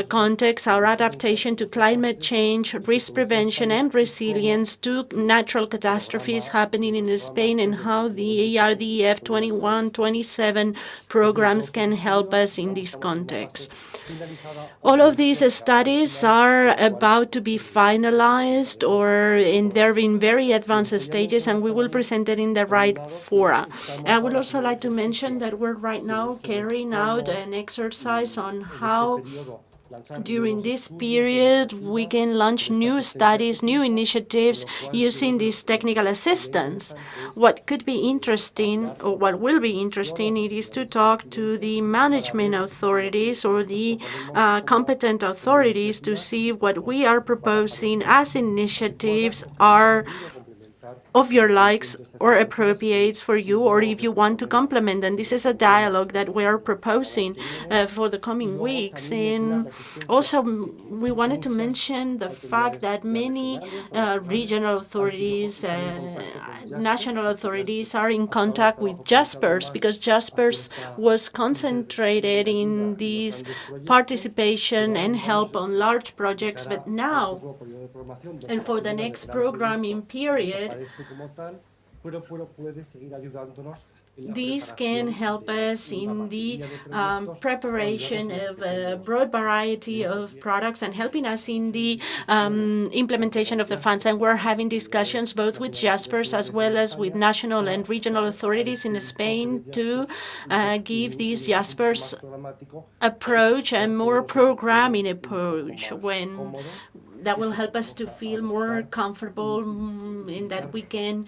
context, our adaptation to climate change, risk prevention and resilience to natural catastrophes happening in Spain, and how the ARDF 21-27 programs can help us in this context. All of these studies are about to be finalized, and they're in very advanced stages, and we will present it in the right fora. I would also like to mention that we're right now carrying out an exercise on how During this period, we can launch new studies, new initiatives using this technical assistance. What could be interesting, or what will be interesting, it is to talk to the management authorities or the competent authorities to see what we are proposing as initiatives are of your likes or appropriates for you, or if you want to complement. And this is a dialogue that we are proposing for the coming weeks. And also, we wanted to mention the fact that many regional authorities, national authorities are in contact with JASPERS, because JASPERS was concentrated in this participation and help on large projects. But now, and for the next programming period, these can help us in the preparation of a broad variety of products and helping us in the implementation of the funds. And we're having discussions both with JASPERS as well as with national and regional authorities in Spain to give this JASPERS approach a more programming approach that will help us to feel more comfortable in that we can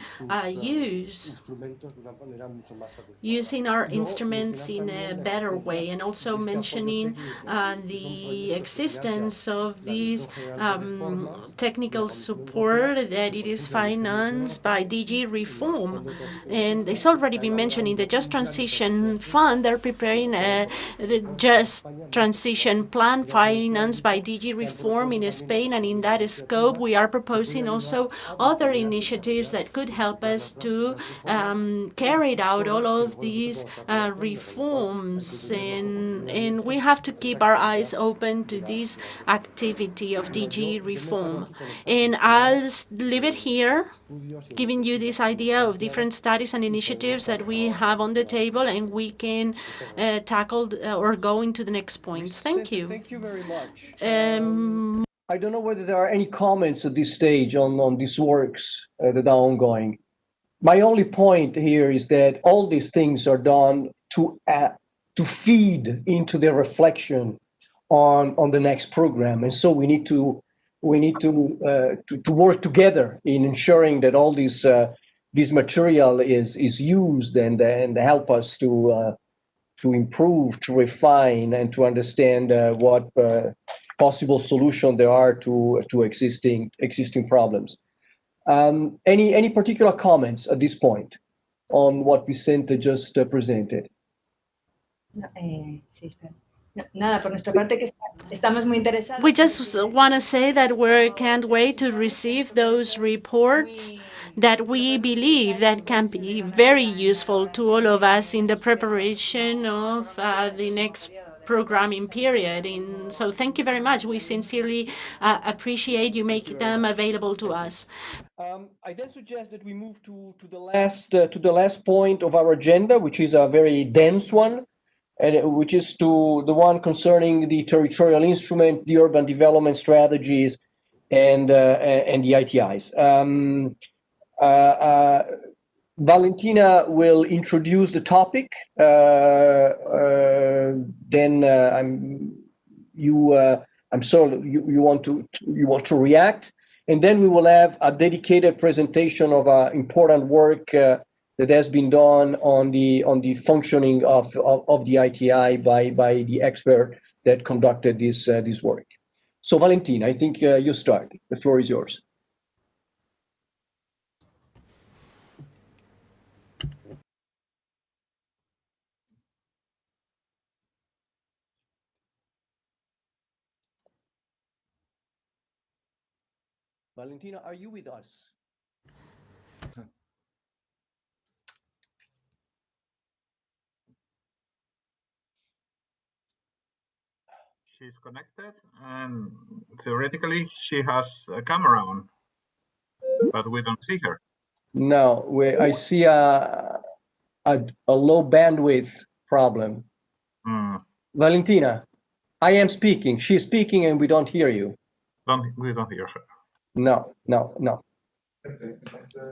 using our instruments in a better way, and also mentioning the existence of these technical support that it is financed by DG Reform. And it's already been mentioned in the Just Transition Fund, they're preparing a Just Transition Plan financed by DG Reform in Spain, and in that scope we are proposing also other initiatives that could help us to carry out all of these reforms, and we have to keep our eyes open to this activity of DG Reform. And I'll leave it here, giving you this idea of different studies and initiatives that we have on the table, and we can tackle or go into the next points. Thank you. Thank you very much. I don't know whether there are any comments at this stage on these works that are ongoing. My only point here is that all these things are done to feed into the reflection on the next program, and so we need to work together in ensuring that all this material is used and help us to improve, to refine, and to understand what possible solutions there are to existing problems. Any particular comments at this point on what Vicente just presented? We just want to say that we can't wait to receive those reports that we believe that can be very useful to all of us in the preparation of the next programming period. And so thank you very much. We sincerely appreciate you making them available to us. I then suggest that we move to the last point of our agenda, which is a very dense one, and which is to the one concerning the territorial instrument, the urban development strategies, and the ITIs. Valentina will introduce the topic. Then I'm sorry, you want to react, and then we will have a dedicated presentation of important work that has been done on the functioning of the ITI by the expert that conducted this work. So Valentina, I think you start. The floor is yours. Valentina, are you with us? She's connected, and theoretically she has a camera on, but we don't see her. No, I see a low bandwidth problem. Valentina, I am speaking. She's speaking, and we don't hear you. We don't hear her. No.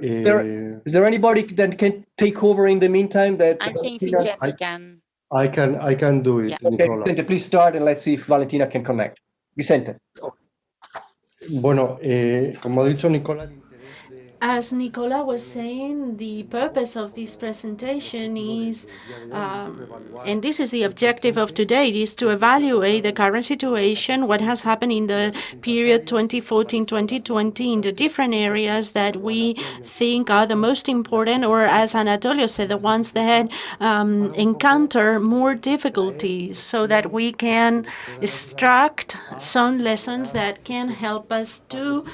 Is there anybody that can take over in the meantime? I think Vicente can. I can do it, Yeah. Okay, Nicola. Vicente, please start and let's see if Valentina can connect. Vicente. Bueno, como ha dicho Nicola, el interés de As Nicola was saying, the purpose of this presentation is, and this is the objective of today, is to evaluate the current situation, what has happened in the period 2014-2020 in the different areas that we think are the most important, or as Anatolio said, the ones that encounter more difficulties, so that we can extract some lessons that can help us to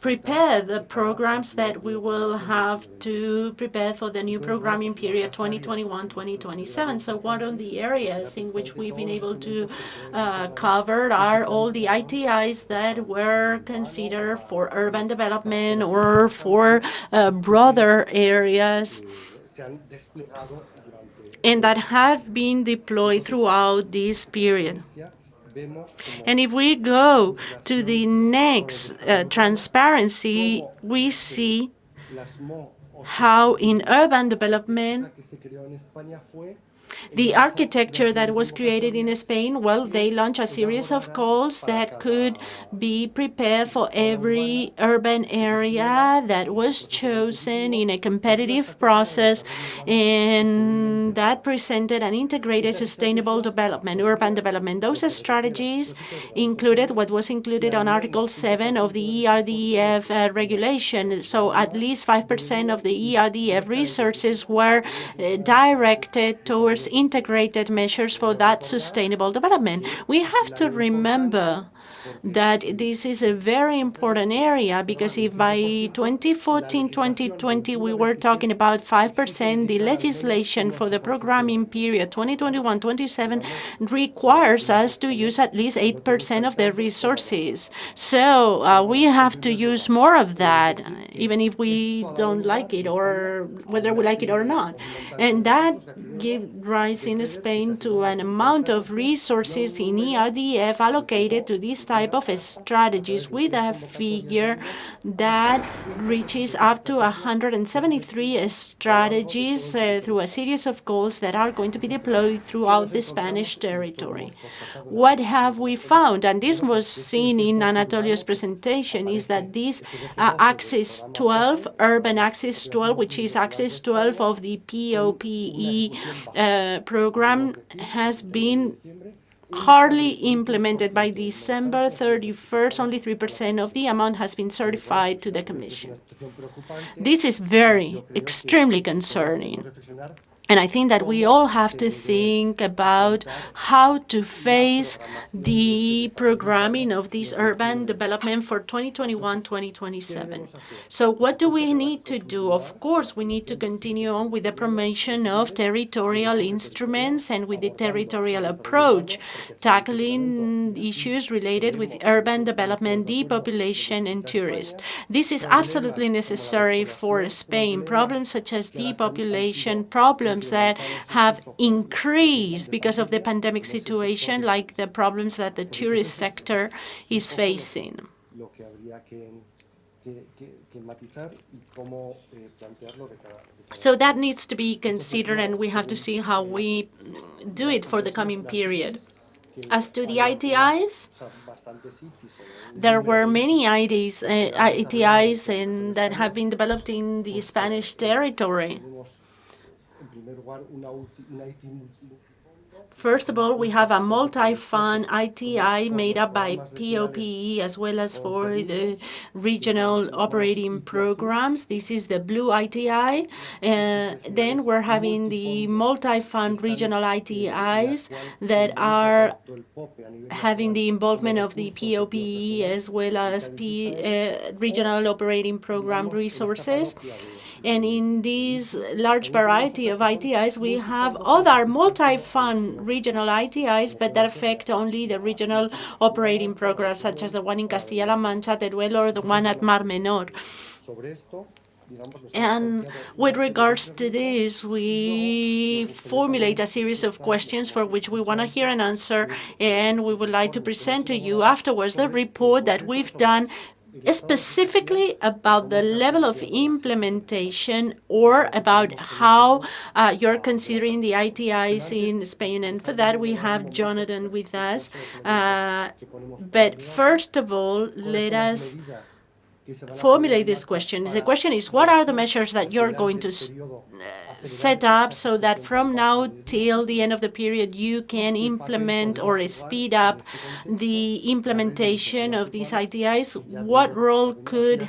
prepare the programs that we will have to prepare for the new programming period 2021-2027. So one of the areas in which we've been able to cover are all the ITIs that were considered for urban development or for broader areas and that have been deployed throughout this period. And if we go to the next transparency, we see how in urban development, the architecture that was created in Spain, well, they launched a series of calls that could be prepared for every urban area that was chosen in a competitive process, and that presented an integrated sustainable development, urban development. Those strategies included what was included on Article 7 of the ERDF regulation. So at least 5% of the ERDF resources were directed towards integrated measures for that sustainable development. We have to remember that this is a very important area, because if by 2014-2020 we were talking about 5%, the legislation for the programming period 2021-27 requires us to use at least 8% of the resources. So we have to use more of that, even if we don't like it, or whether we like it or not. And that gives rise in Spain to an amount of resources in ERDF allocated to this type of strategies, with a figure that reaches up to 173 strategies through a series of calls that are going to be deployed throughout the Spanish territory. What have we found? And this was seen in Anatolio's presentation, is that this Axis 12, Urban Axis 12, which is Axis 12 of the POPE program, has been hardly implemented. By December 31st, only 3% of the amount has been certified to the Commission. This is extremely concerning. And I think that we all have to think about how to face the programming of this urban development for 2021-2027. So what do we need to do? Of course, we need to continue on with the promotion of territorial instruments and with the territorial approach, tackling issues related with urban development, depopulation, and tourists. This is absolutely necessary for Spain. Problems such as depopulation, problems that have increased because of the pandemic situation, like the problems that the tourist sector is facing. So that needs to be considered, and we have to see how we do it for the coming period. As to the ITIs, there were many ITIs that have been developed in the Spanish territory. First of all, we have a multi-fund ITI made up by POPE as well as for the regional operating programs. This is the blue ITI. Then we're having the multi-fund regional ITIs that are having the involvement of the POPE as well as regional operating program resources. And in this large variety of ITIs, we have other multi-fund regional ITIs, but that affect only the regional operating programs, such as the one in Castilla-La Mancha, Teruel, or the one at Mar Menor. And with regards to this, we formulate a series of questions for which we want to hear an answer, and we would like to present to you afterwards the report that we've done specifically about the level of implementation or about how you're considering the ITIs in Spain. And for that, we have Jonathan with us. But first of all, let us formulate this question. The question is, what are the measures that you're going to set up so that from now till the end of the period you can implement or speed up the implementation of these ITIs? What role could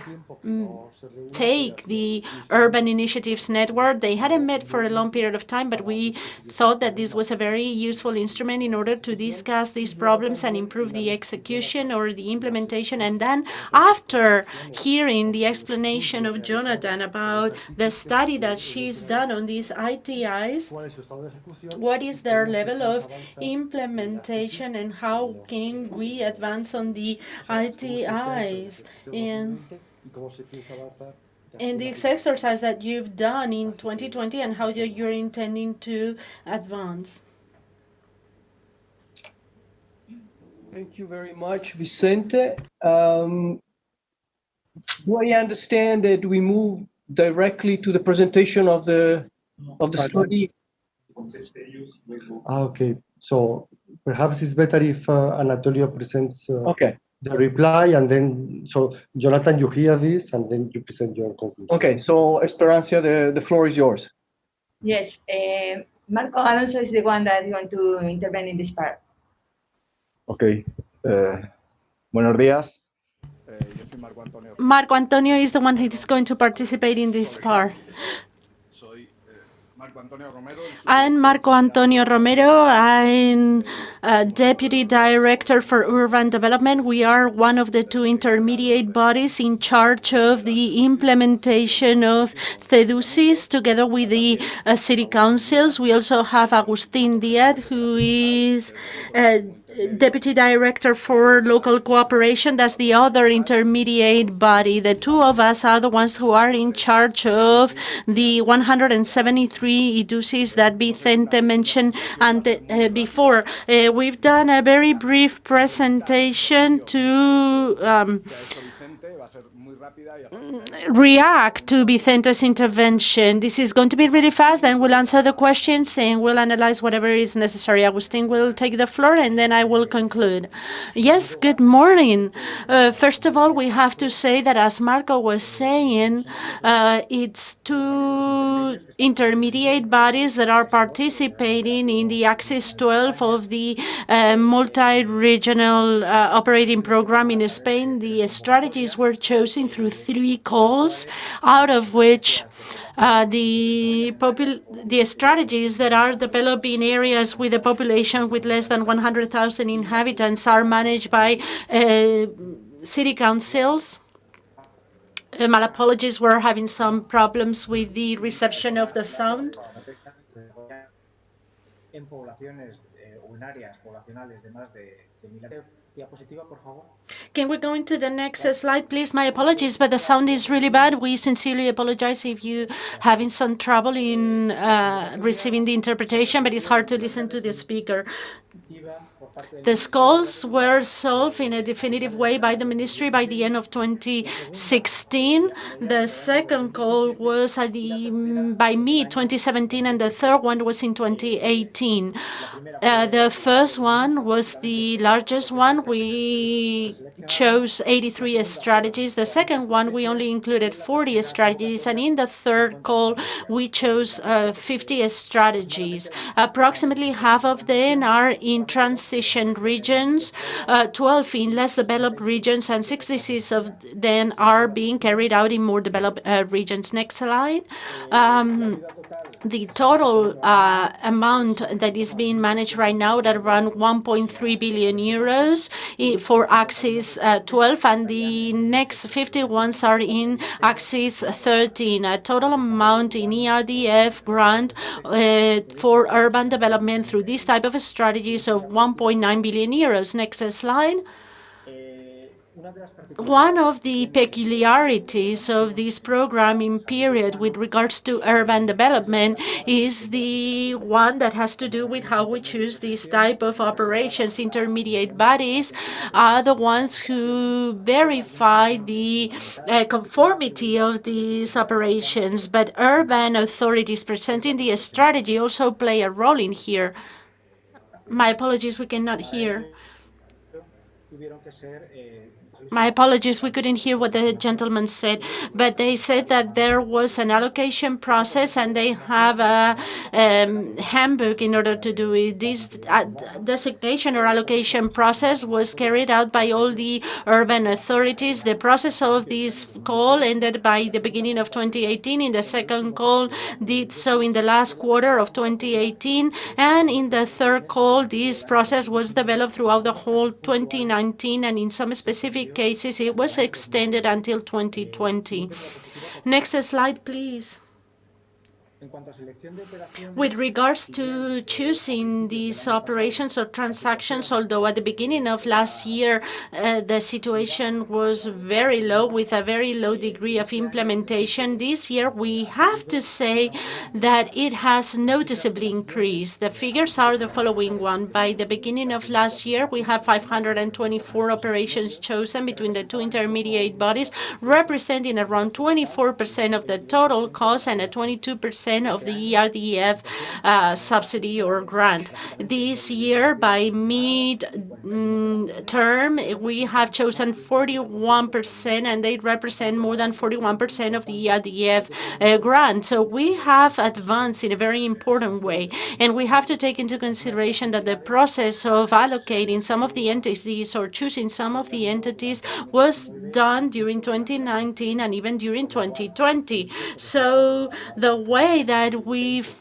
take the Urban Initiatives Network? They hadn't met for a long period of time, but we thought that this was a very useful instrument in order to discuss these problems and improve the execution or the implementation. And then after hearing the explanation of Jonathan about the study that she's done on these ITIs, what is their level of implementation and how can we advance on the ITIs? And this exercise that you've done in 2020 and how you're intending to advance. Thank you very much, Vicente. Do I understand that we move directly to the presentation of the study? Okay, so perhaps it's better if Anatolio presents Okay. the reply, and then, so Jonathan, you hear this, and then you present your conclusion. Okay, so Esperanza, the floor is yours. Yes, Marco Alonso is the one that is going to intervene in this part. Okay. Buenos días. Marco Antonio is the one who is going to participate in this part. I'm Marco Antonio Romero. I'm Deputy Director for Urban Development. We are one of the two intermediate bodies in charge of the implementation of CEDUCIS together with the city councils. We also have Agustín Díaz, who is Deputy Director for Local Cooperation. That's the other intermediate body. The two of us are the ones who are in charge of the 173 IDUCIs that Vicente mentioned before. We've done a very brief presentation to react to Vicente's intervention. This is going to be really fast, then we'll answer the questions and we'll analyze whatever is necessary. Agustín will take the floor and then I will conclude. Yes, good morning. First of all, we have to say that, as Marco was saying, it's two intermediate bodies that are participating in the Axis 12 of the multi-regional operating program in Spain. The strategies were chosen through 3 calls, out of which the strategies that are developed in areas with a population with less than 100,000 inhabitants are managed by city councils. My apologies, we're having some problems with the reception of the sound. Can we go into the next slide, please? My apologies, but the sound is really bad. We sincerely apologize if you having some trouble in receiving the interpretation, but it's hard to listen to the speaker. The calls were solved in a definitive way by the ministry by the end of 2016. The second call was by mid-2017, and the third one was in 2018. The first one was the largest one. We chose 83 strategies. The second one, we only included 40 strategies. And in the third call, we chose 50 strategies. Approximately half of them are in transition regions, 12 in less developed regions, and 66 of them are being carried out in more developed regions. Next slide. The total amount that is being managed right now at around 1.3 billion euros for Axis 12, and the next 50 ones are in Axis 13. A total amount in ERDF grant for urban development through this type of strategies of 1.9 billion euros. Next slide. One of the peculiarities of this programming period with regards to urban development is the one that has to do with how we choose this type of operations. Intermediate bodies are the ones who verify the conformity of these operations, but urban authorities presenting the strategy also play a role in here. My apologies, we cannot hear. My apologies, we couldn't hear what the gentleman said, but they said that there was an allocation process and they have a handbook in order to do it. This designation or allocation process was carried out by all the urban authorities. The process of this call ended by the beginning of 2018. In the second call, did so in the last quarter of 2018. And in the third call, this process was developed throughout the whole 2019, and in some specific cases, it was extended until 2020. Next slide, please. With regards to choosing these operations or transactions, although at the beginning of last year the situation was very low with a very low degree of implementation, this year we have to say that it has noticeably increased. The figures are the following one. By the beginning of last year, we have 524 operations chosen between the two intermediate bodies, representing around 24% of the total cost and a 22% of the ERDF subsidy or grant. This year, by mid-term, we have chosen 41%, and they represent more than 41% of the ERDF grant. So we have advanced in a very important way, and we have to take into consideration that the process of allocating some of the entities or choosing some of the entities was done during 2019 and even during 2020. So the way that we've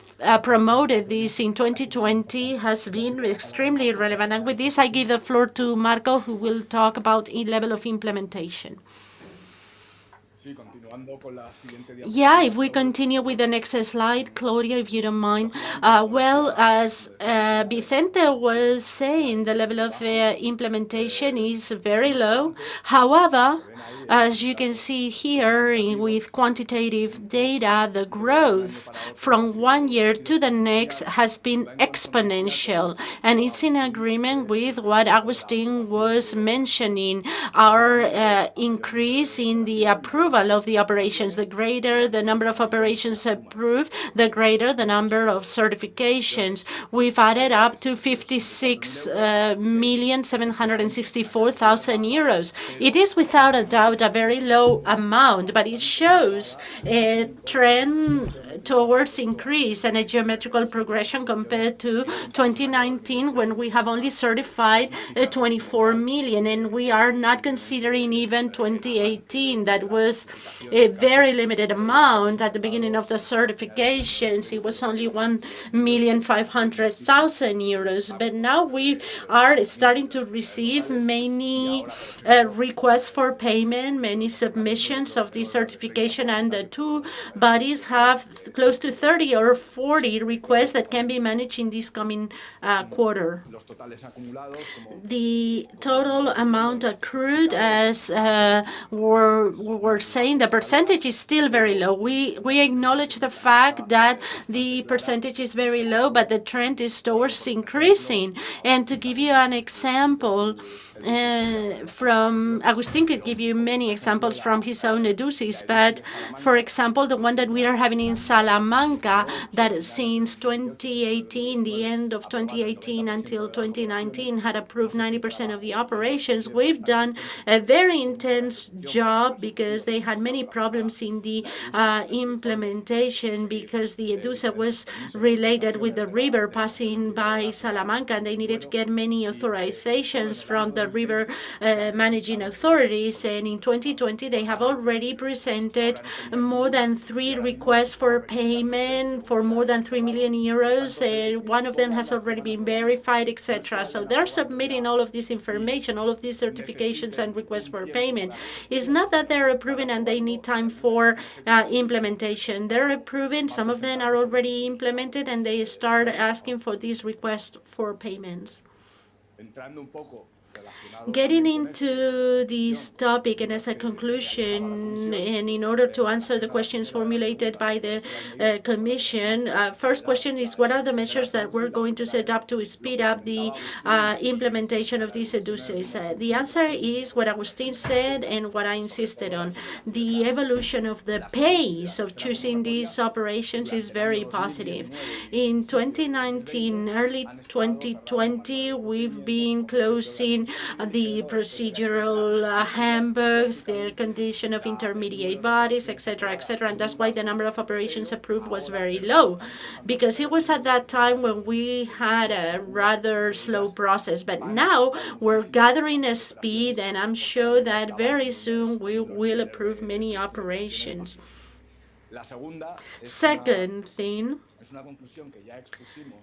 promoted this in 2020 has been extremely relevant. And with this, I give the floor to Marco, who will talk about level of implementation. Yeah, if we continue with the next slide, Claudia, if you don't mind. Well, as Vicente was saying, the level of implementation is very low. However, as you can see here with quantitative data, the growth from one year to the next has been exponential. And it's in agreement with what Agustin was mentioning, our increase in the approval of the operations. The greater the number of operations approved, the greater the number of certifications. We've added up to 56,764,000 euros. It is without a doubt a very low amount, but it shows a trend towards increase and a geometrical progression compared to 2019, when we have only certified 24 million, and we are not considering even 2018. That was a very limited amount. At the beginning of the certifications, it was only 1,500,000 euros, but now we are starting to receive many requests for payment, many submissions of this certification, and the two bodies have close to 30 or 40 requests that can be managed in this coming quarter. The total amount accrued, as we're saying, the percentage is still very low. We acknowledge the fact that the percentage is very low, but the trend is towards increasing. And to give you an example, from Agustin could give you many examples from his own EDUCIS, but for example, the one that we are having in Salamanca, that since 2018, the end of 2018 until 2019, had approved 90% of the operations. We've done a very intense job because they had many problems in the implementation, because the EDUSA was related with the river passing by Salamanca, and they needed to get many authorizations from the river managing authorities. And in 2020, they have already presented more than 3 requests for payment for more than 3 million euros. One of them has already been verified, etc. So they're submitting all of this information, all of these certifications and requests for payment. It's not that they're approving and they need time for implementation. They're approving, some of them are already implemented, and they start asking for these requests for payments. Getting into this topic and as a conclusion, and in order to answer the questions formulated by the Commission, first question is what are the measures that we're going to set up to speed up the implementation of these EDUCES? The answer is what Agustin said and what I insisted on. The evolution of the pace of choosing these operations is very positive. In 2019, early 2020, we've been closing the procedural handbooks, the condition of intermediate bodies, etc., etc. And that's why the number of operations approved was very low, because it was at that time when we had a rather slow process. But now we're gathering a speed, and I'm sure that very soon we will approve many operations. Second thing,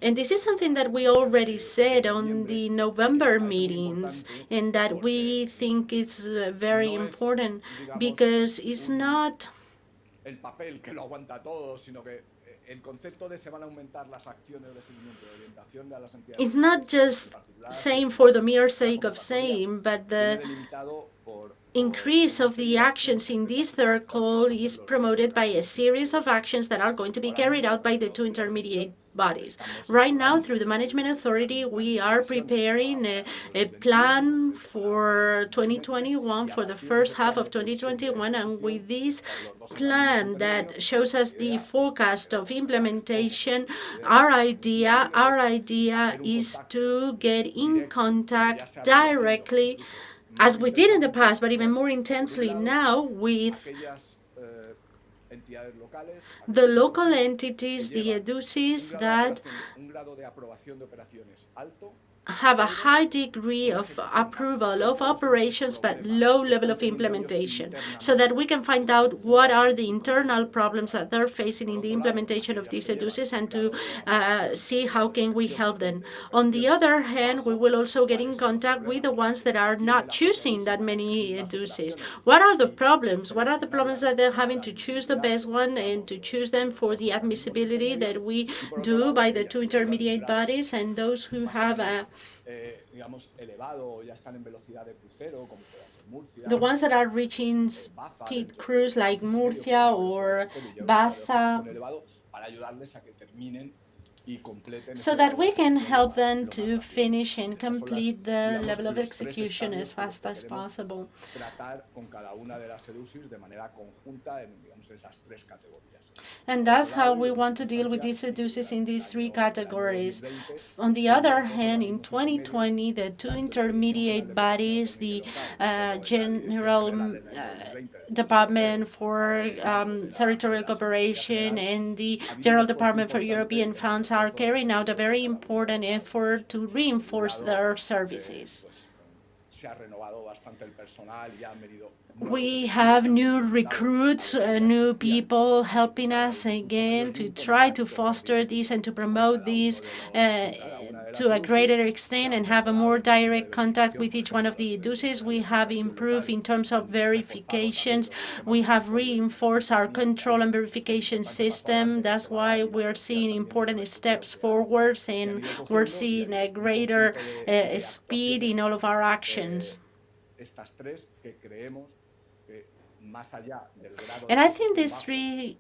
and this is something that we already said on the November meetings, and that we think is very important, because it's not just saying for the mere sake of saying, but the increase of the actions in this third call is promoted by a series of actions that are going to be carried out by the two intermediate bodies. Right now, through the Management Authority, we are preparing a plan for 2021, for the first half of 2021, and with this plan that shows us the forecast of implementation, our idea is to get in contact directly, as we did in the past, but even more intensely now, with the local entities, the EDUCES that have a high degree of approval of operations but low level of implementation, so that we can find out what are the internal problems that they're facing in the implementation of these EDUCES, and to see how can we help them. On the other hand, we will also get in contact with the ones that are not choosing that many EDUCES. What are the problems? What are the problems that they're having to choose the best one and to choose them for the admissibility that we do by the two intermediate bodies, and those who have the ones that are reaching speed cruise like Murcia or Baza, so that we can help them to finish and complete the level of execution as fast as possible. And that's how we want to deal with these EDUCES in these three categories. On the other hand, in 2020, the two intermediate bodies, the General Department for Territorial Cooperation and the General Department for European Funds, are carrying out a very important effort to reinforce their services. We have new recruits, new people helping us again to try to foster this and to promote this to a greater extent and have a more direct contact with each one of the EDUCES. We have improved in terms of verifications. We have reinforced our control and verification system. That's why we're seeing important steps forwards, and we're seeing a greater speed in all of our actions. And I think these three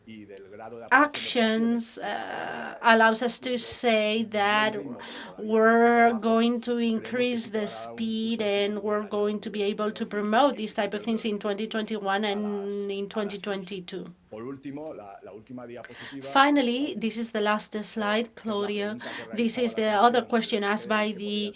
actions allows us to say that we're going to increase the speed, and we're going to be able to promote these type of things in 2021 and in 2022. Finally, this is the last slide, Claudia. This is the other question asked by the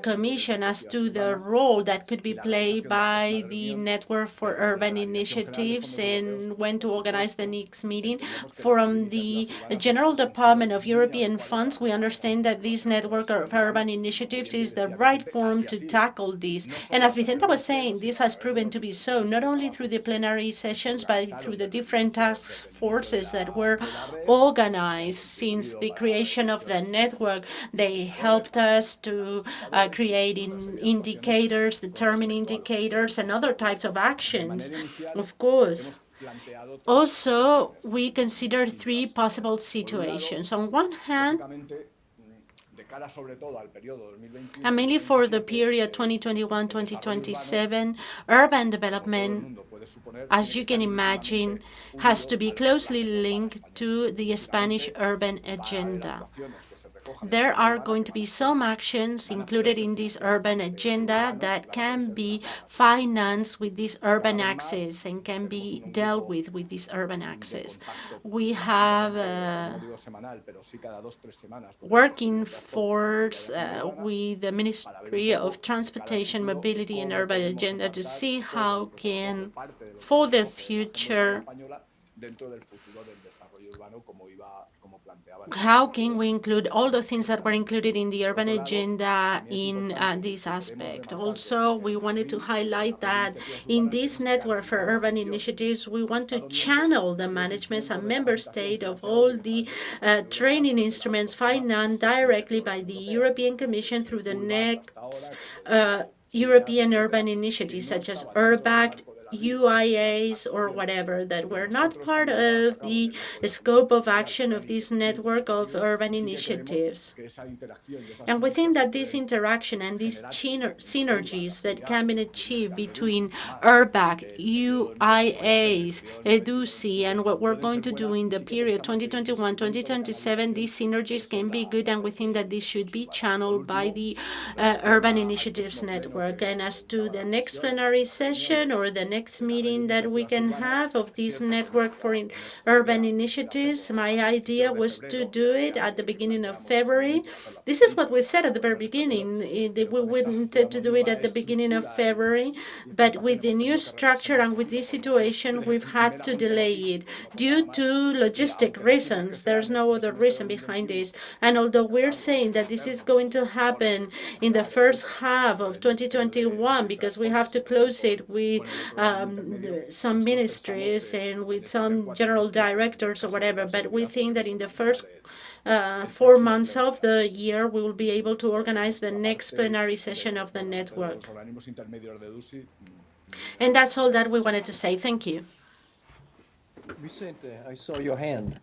Commission as to the role that could be played by the Network for Urban Initiatives and when to organize the next meeting. From the General Department of European Funds, we understand that this Network of Urban Initiatives is the right forum to tackle this. And as Vicenta was saying, this has proven to be so, not only through the plenary sessions, but through the different task forces that were organized since the creation of the network. They helped us to create indicators, determine indicators, and other types of actions. Of course, also, we consider three possible situations. On one hand, And mainly for the period 2021-2027, urban development, as you can imagine, has to be closely linked to the Spanish urban agenda. There are going to be some actions included in this urban agenda that can be financed with this urban axis and can be dealt with this urban axis. We have a working force with the Ministry of Transportation, Mobility and Urban Agenda to see how can, for the future, how can we include all the things that were included in the urban agenda in this aspect. Also, we wanted to highlight that in this network for urban initiatives, we want to channel the managements and member state of all the training instruments financed directly by the European Commission through the next European urban initiatives, such as URBACT, UIAs, or whatever, that were not part of the scope of action of this network of urban initiatives. And we think that this interaction and these synergies that can be achieved between URBAC, UIAs, EDUCI, and what we're going to do in the period 2021-2027, these synergies can be good, and we think that this should be channeled by the Urban Initiatives Network. And as to the next plenary session or the next meeting that we can have of this network for urban initiatives, my idea was to do it at the beginning of February. This is what we said at the very beginning. We wanted to do it at the beginning of February, but with the new structure and with this situation, we've had to delay it due to logistic reasons. There's no other reason behind this. And although we're saying that this is going to happen in the first half of 2021, because we have to close it with some ministries and with some general directors or whatever, but we think that in the first 4 months of the year, we will be able to organize the next plenary session of the network. And that's all that we wanted to say. Thank you. Vicente, I saw your hand.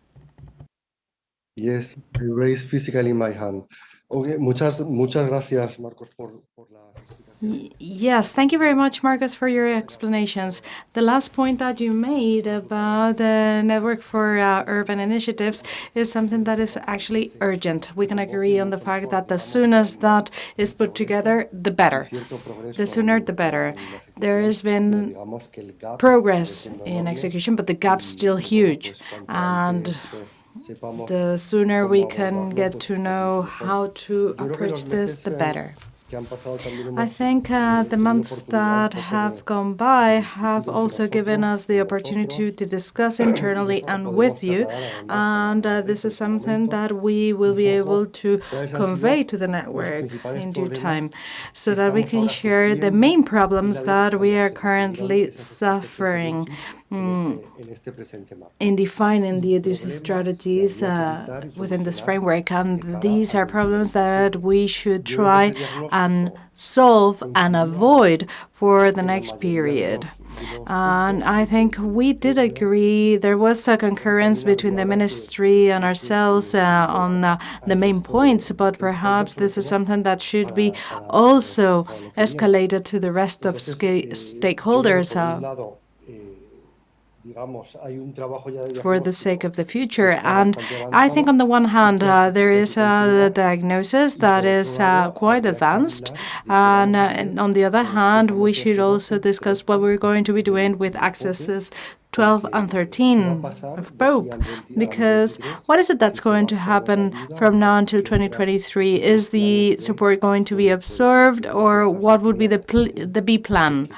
Yes, I raised physically my hand. Okay, muchas gracias, Marcos, por la explicación. Yes, thank you very much, Marcos, for your explanations. The last point that you made about the network for urban initiatives is something that is actually urgent. We can agree on the fact that the sooner that is put together, the better. The sooner, the better. There has been progress in execution, but the gap's still huge. And the sooner we can get to know how to approach this, the better. I think the months that have gone by have also given us the opportunity to discuss internally and with you, and this is something that we will be able to convey to the network in due time, so that we can share the main problems that we are currently suffering in defining the EDUCI strategies within this framework. And these are problems that we should try and solve and avoid for the next period. And I think we did agree, there was a concurrence between the ministry and ourselves on the main points, but perhaps this is something that should be also escalated to the rest of stakeholders for the sake of the future. And I think on the one hand, there is a diagnosis that is quite advanced. And on the other hand, we should also discuss what we're going to be doing with accesses 12 and 13 of Pope, because what is it that's going to happen from now until 2023? Is the support going to be absorbed, or what would be the B plan?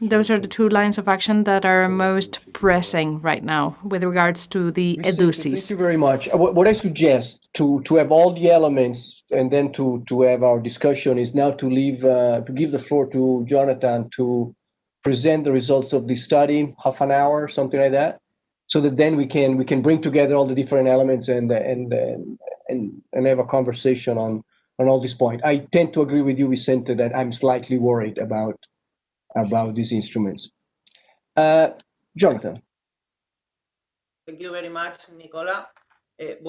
Those are the two lines of action that are most pressing right now with regards to the EDUCIs. Thank you very much. What I suggest to have all the elements and then to have our discussion is now to give the floor to Jonathan to present the results of the study, half an hour, something like that, so that then we can bring together all the different elements and have a conversation on all this point. I tend to agree with you, Vicente, that I'm slightly worried about these instruments. Jonathan. Thank you very much, Nicola. Thank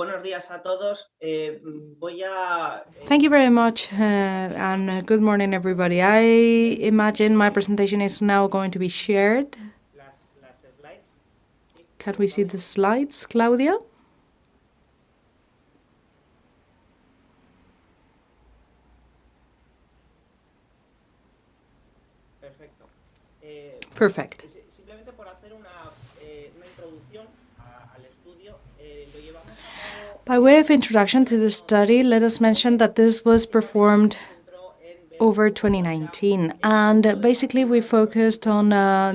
you very much, and good morning, everybody. I imagine my presentation is now going to be shared. Can we see the slides, Claudia? Perfect. By way of introduction to the study, let us mention that this was performed over 2019, and basically we focused on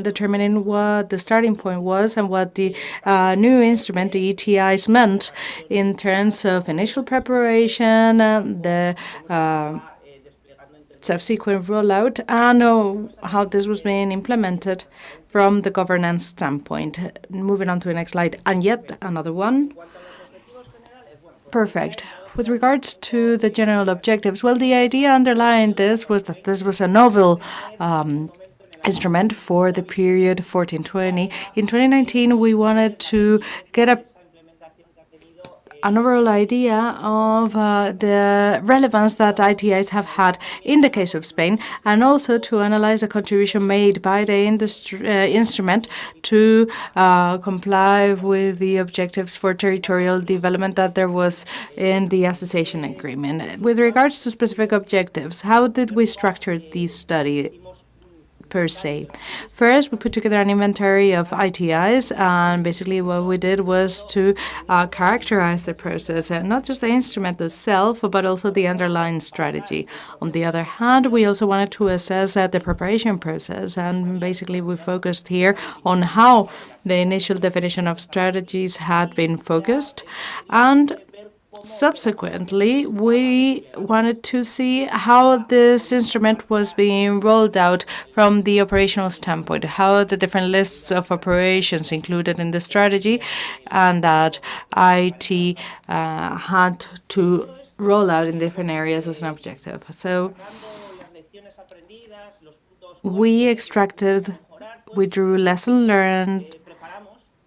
determining what the starting point was and what the new instrument, the ETIs, meant in terms of initial preparation, the subsequent rollout, and how this was being implemented from the governance standpoint. Moving on to the next slide, and yet another one. Perfect. With regards to the general objectives, well, the idea underlying this was that this was a novel instrument for the period 14-20. In 2019, we wanted to get an overall idea of the relevance that ITIs have had in the case of Spain, and also to analyze the contribution made by the instrument to comply with the objectives for territorial development that there was in the association agreement. With regards to specific objectives, how did we structure this study? Per se. First, we put together an inventory of ITIs, and basically what we did was to characterize the process, not just the instrument itself, but also the underlying strategy. On the other hand, we also wanted to assess the preparation process, and basically we focused here on how the initial definition of strategies had been focused, and subsequently, we wanted to see how this instrument was being rolled out from the operational standpoint, how the different lists of operations included in the strategy and that IT had to roll out in different areas as an objective. So we drew lesson learned,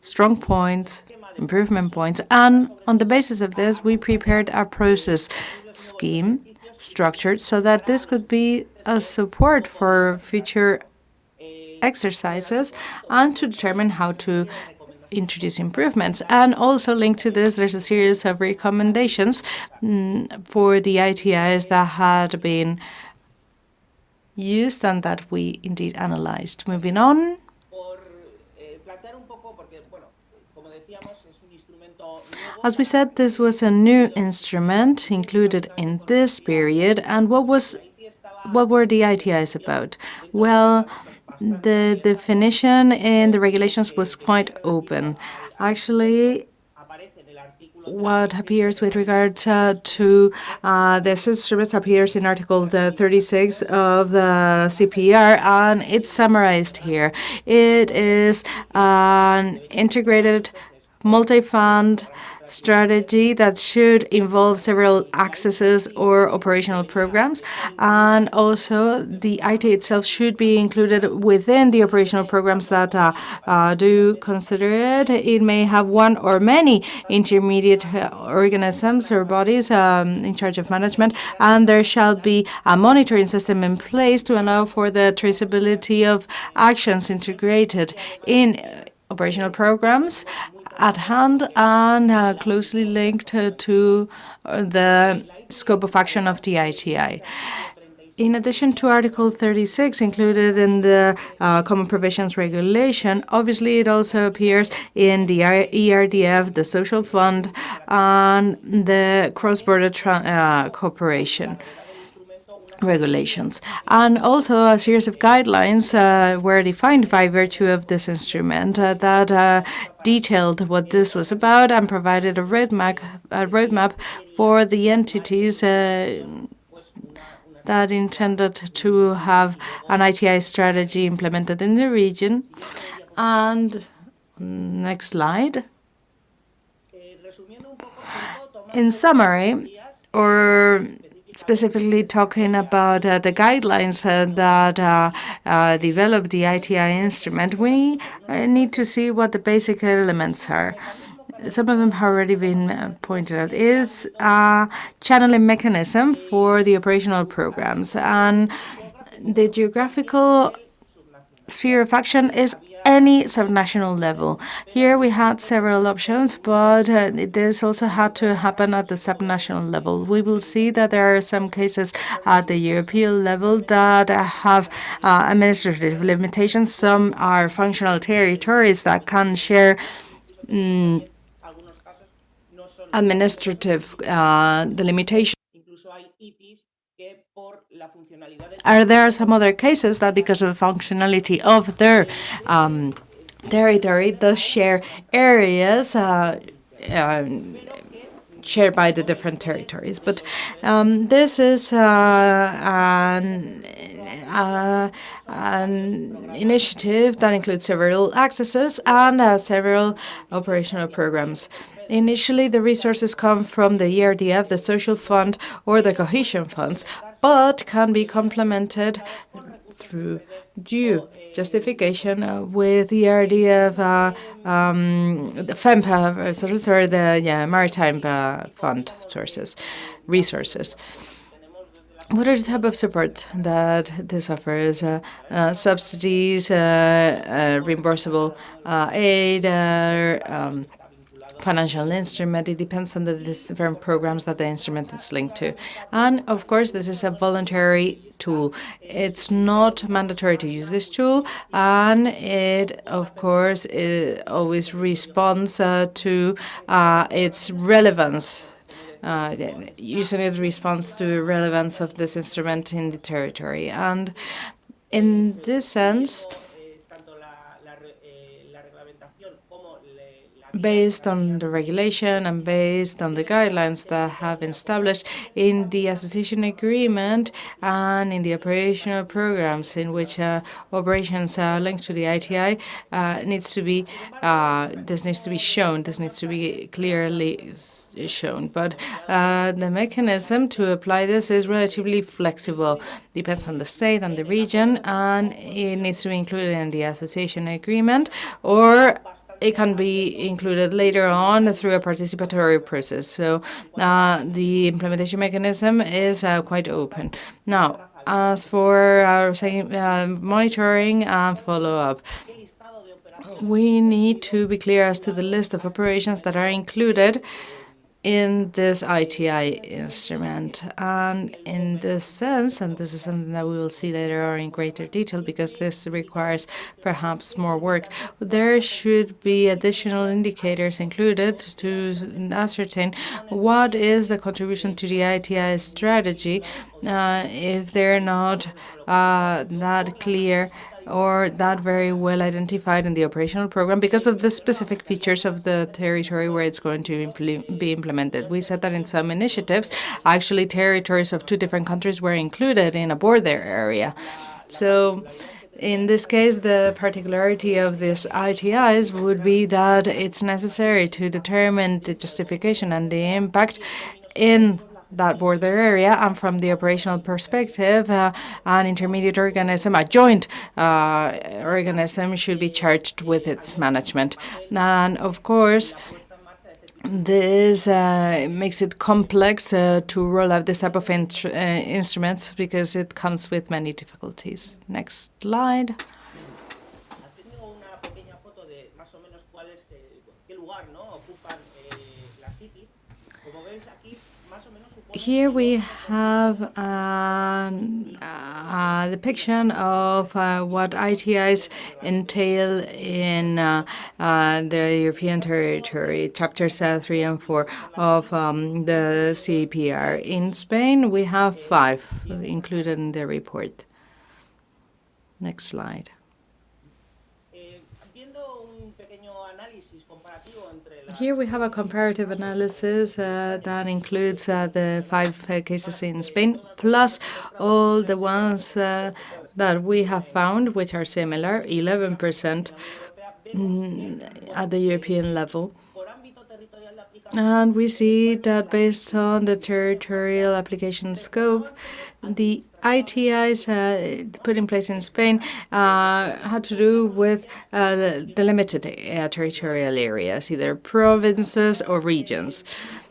strong points, improvement points, and on the basis of this, we prepared a process scheme structured so that this could be a support for future exercises and to determine how to introduce improvements. And also linked to this, there's a series of recommendations for the ITIs that had been used and that we indeed analyzed. Moving on. As we said, this was a new instrument included in this period. And what were the ITIs about? Well, the definition in the regulations was quite open. Actually, what appears with regard to this instrument appears in Article 36 of the CPR, and it's summarized here. It is an integrated multi-fund strategy that should involve several accesses or operational programs, and also the IT itself should be included within the operational programs that do consider it. It may have one or many intermediate organisms or bodies in charge of management, and there shall be a monitoring system in place to allow for the traceability of actions integrated in operational programs at hand and closely linked to the scope of action of the ITI. In addition to Article 36 included in the Common Provisions Regulation, obviously it also appears in the ERDF, the Social Fund, and the cross-border cooperation regulations. And also a series of guidelines were defined by virtue of this instrument that detailed what this was about and provided a roadmap for the entities that intended to have an ITI strategy implemented in the region. And next slide. In summary, or specifically talking about the guidelines that develop the ITI instrument, we need to see what the basic elements are. some of them have already been pointed out, is a channeling mechanism for the operational programs. And the geographical sphere of action is any subnational level. Here we had several options, but this also had to happen at the subnational level. We will see that there are some cases at the European level that have administrative limitations. Some are functional territories that can share administrative delimitation. There are some other cases that, because of the functionality of their territory, does share areas shared by the different territories. But this is an initiative that includes several accesses and several operational programs. Initially, the resources come from the ERDF, the Social Fund, or the Cohesion Funds, but can be complemented through due justification with the ERDF, the FEMPA sources, or the Maritime Fund resources. What are the type of support that this offers? Subsidies, reimbursable aid, financial instrument. It depends on the different programs that the instrument is linked to. And of course, this is a voluntary tool. It's not mandatory to use this tool, and it, of course, always responds to its relevance. Using it responds to the relevance of this instrument in the territory. And in this sense, based on the regulation and based on the guidelines that have been established in the association agreement and in the operational programs in which operations are linked to the ITI, needs to be shown. This needs to be clearly shown. But the mechanism to apply this is relatively flexible. Depends on the state and the region, and it needs to be included in the association agreement, or it can be included later on through a participatory process. So the implementation mechanism is quite open. Now, as for our monitoring and follow-up, we need to be clear as to the list of operations that are included in this ITI instrument. And in this sense, and this is something that we will see later on in greater detail because this requires perhaps more work, there should be additional indicators included to ascertain what is the contribution to the ITI strategy if they're not that clear or that very well identified in the operational program because of the specific features of the territory where it's going to be implemented. We said that in some initiatives, actually territories of two different countries were included in a border area. So in this case, the particularity of these ITIs would be that it's necessary to determine the justification and the impact in that border area, and from the operational perspective, an intermediate organism, a joint organism, should be charged with its management. And of course, this makes it complex to roll out this type of instruments because it comes with many difficulties. Next slide. Here we have a depiction of what ITIs entail in the European territory, chapters 3 and 4 of the CPR. In Spain, we have 5 included in the report. Next slide. Here we have a comparative analysis that includes the 5 cases in Spain, plus all the ones that we have found, which are similar, 11% at the European level. And we see that based on the territorial application scope, the ITIs put in place in Spain had to do with the limited territorial areas, either provinces or regions.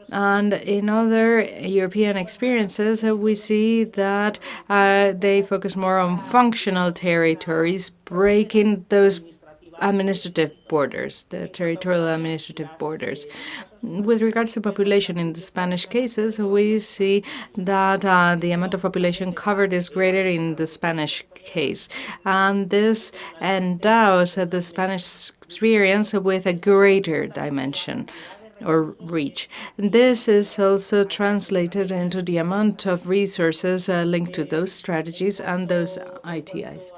And in other European experiences, we see that they focus more on functional territories, breaking those administrative borders, the territorial administrative borders. With regards to population, in the Spanish cases, we see that the amount of population covered is greater in the Spanish case. And this endows the Spanish experience with a greater dimension or reach. This is also translated into the amount of resources linked to those strategies and those ITIs.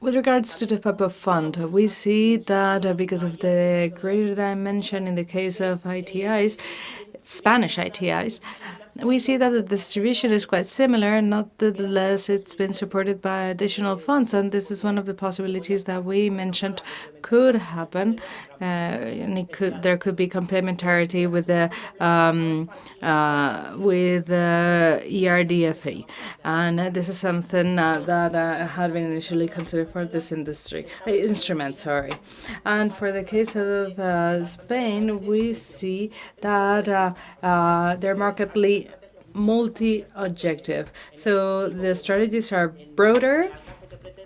With regards to the type of fund, we see that because of the greater dimension in the case of ITIs, Spanish ITIs, we see that the distribution is quite similar. Nonetheless, it's been supported by additional funds, and this is one of the possibilities that we mentioned could happen. And there could be complementarity with the ERDFA, and this is something that had been initially considered for this instrument. Sorry, and for the case of Spain, we see that they're markedly multi-objective. So the strategies are broader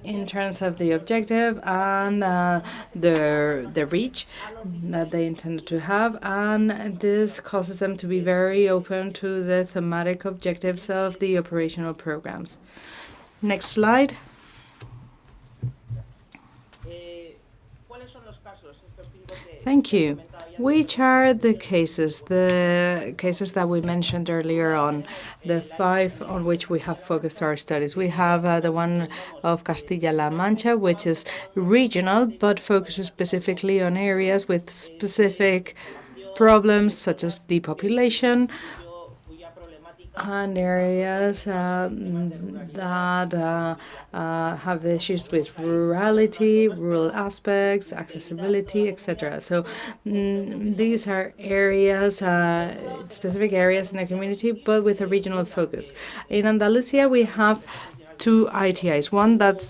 in terms of the objective and the reach that they intended to have, and this causes them to be very open to the thematic objectives of the operational programs. Next slide. Thank you. Which are the cases that we mentioned earlier on, the 5 on which we have focused our studies? We have the one of Castilla-La Mancha, which is regional, but focuses specifically on areas with specific problems, such as depopulation, and areas that have issues with rurality, rural aspects, accessibility, etc. So these are areas, specific areas in the community, but with a regional focus. In Andalusia, we have 2 ITIs. One that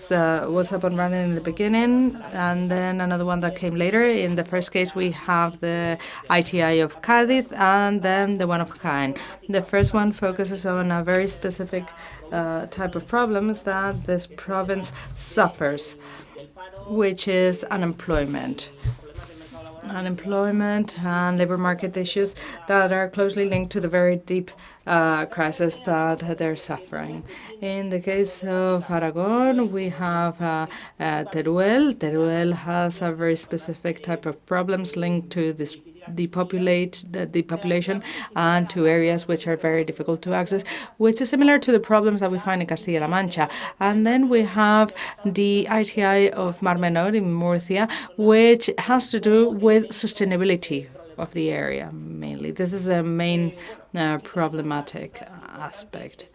was up and running in the beginning, and then another one that came later. In the first case, we have the ITI of Cádiz, and then the one of Jaén. The first one focuses on a very specific type of problems that this province suffers, which is unemployment and labor market issues that are closely linked to the very deep crisis that they're suffering. In the case of Aragon, we have Teruel. Teruel has a very specific type of problems linked to this the population and to areas which are very difficult to access, which is similar to the problems that we find in Castilla-La Mancha. And then we have the ITI of Mar Menor in Murcia, which has to do with sustainability of the area, mainly. This is a main problematic aspect.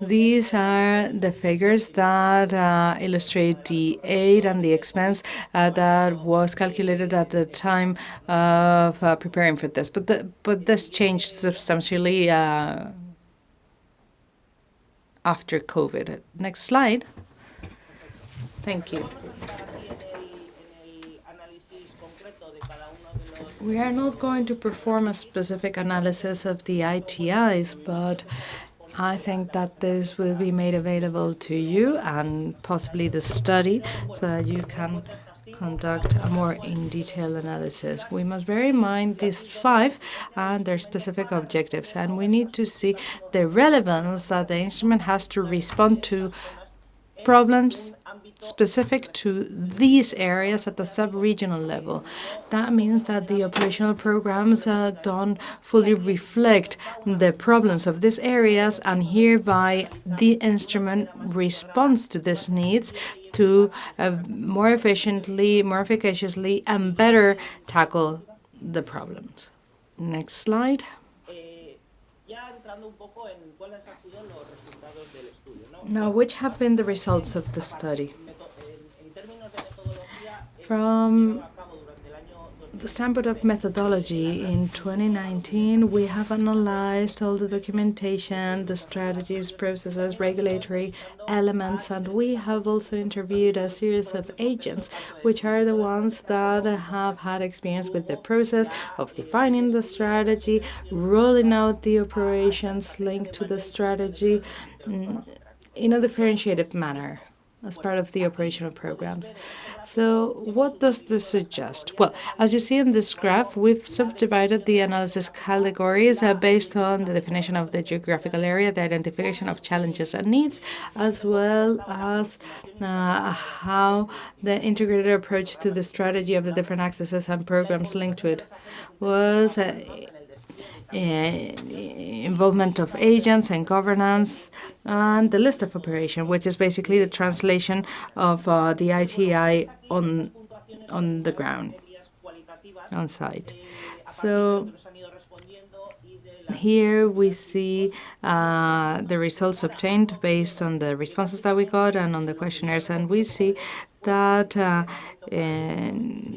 These are the figures that illustrate the aid and the expense that was calculated at the time of preparing for this. But this changed substantially after COVID. Next slide. Thank you. We are not going to perform a specific analysis of the ITIs, but I think that this will be made available to you and possibly the study so that you can conduct a more in-detail analysis. We must bear in mind these 5 and their specific objectives, and we need to see the relevance that the instrument has to respond to problems specific to these areas at the sub-regional level. That means that the operational programs don't fully reflect the problems of these areas, and hereby the instrument responds to these needs to more efficiently, more efficaciously, and better tackle the problems. Next slide. Now, which have been the results of the study? From the standpoint of methodology, in 2019, we have analyzed all the documentation, the strategies, processes, regulatory elements, and we have also interviewed a series of agents, which are the ones that have had experience with the process of defining the strategy, rolling out the operations linked to the strategy in a differentiated manner as part of the operational programs. So what does this suggest? Well, as you see in this graph, we've subdivided the analysis categories based on the definition of the geographical area, the identification of challenges and needs, as well as how the integrated approach to the strategy of the different accesses and programs linked to it was involvement of agents and governance, and the list of operation, which is basically the translation of the ITI on the ground, on site. So here we see the results obtained based on the responses that we got and on the questionnaires, and we see that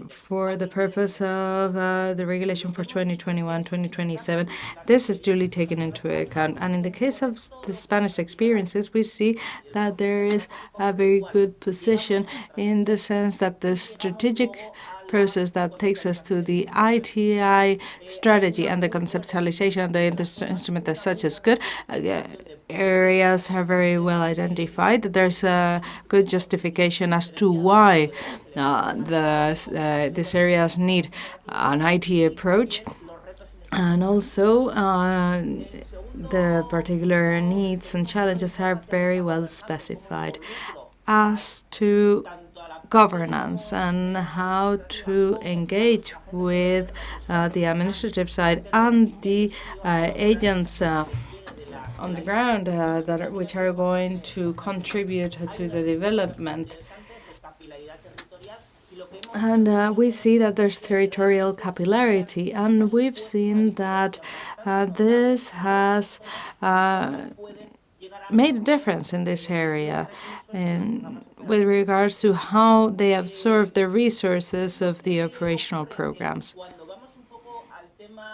for the purpose of the regulation for 2021-2027, this is duly taken into account. And in the case of the Spanish experiences, we see that there is a very good position in the sense that the strategic process that takes us to the ITI strategy and the conceptualization of the instrument as such is good. Areas are very well identified. There's a good justification as to why these areas need an IT approach, and also the particular needs and challenges are very well specified. As to governance and how to engage with the administrative side and the agents on the ground which are going to contribute to the development. And we see that there's territorial capillarity, and we've seen that this has made a difference in this area and with regards to how they absorb the resources of the operational programs.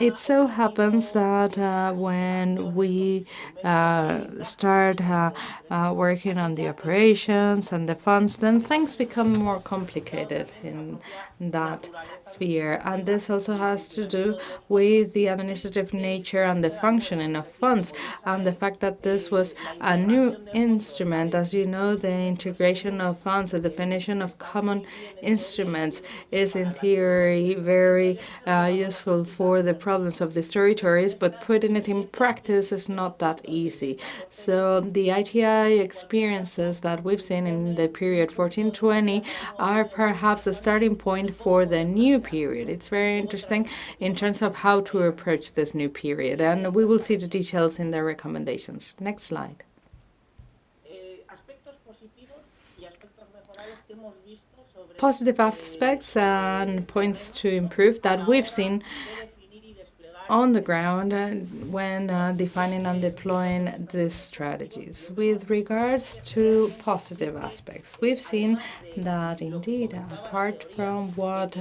It so happens that when we start working on the operations and the funds, then things become more complicated in that sphere. And this also has to do with the administrative nature and the functioning of funds, and the fact that this was a new instrument. As you know, the integration of funds, the definition of common instruments is in theory very useful for the problems of these territories, but putting it in practice is not that easy. So the ITI experiences that we've seen in the period 14-20 are perhaps a starting point for the new period. It's very interesting in terms of how to approach this new period, and we will see the details in the recommendations. Next slide. Positive aspects and points to improve that we've seen on the ground when defining and deploying these strategies. With regards to positive aspects, we've seen that indeed, apart from what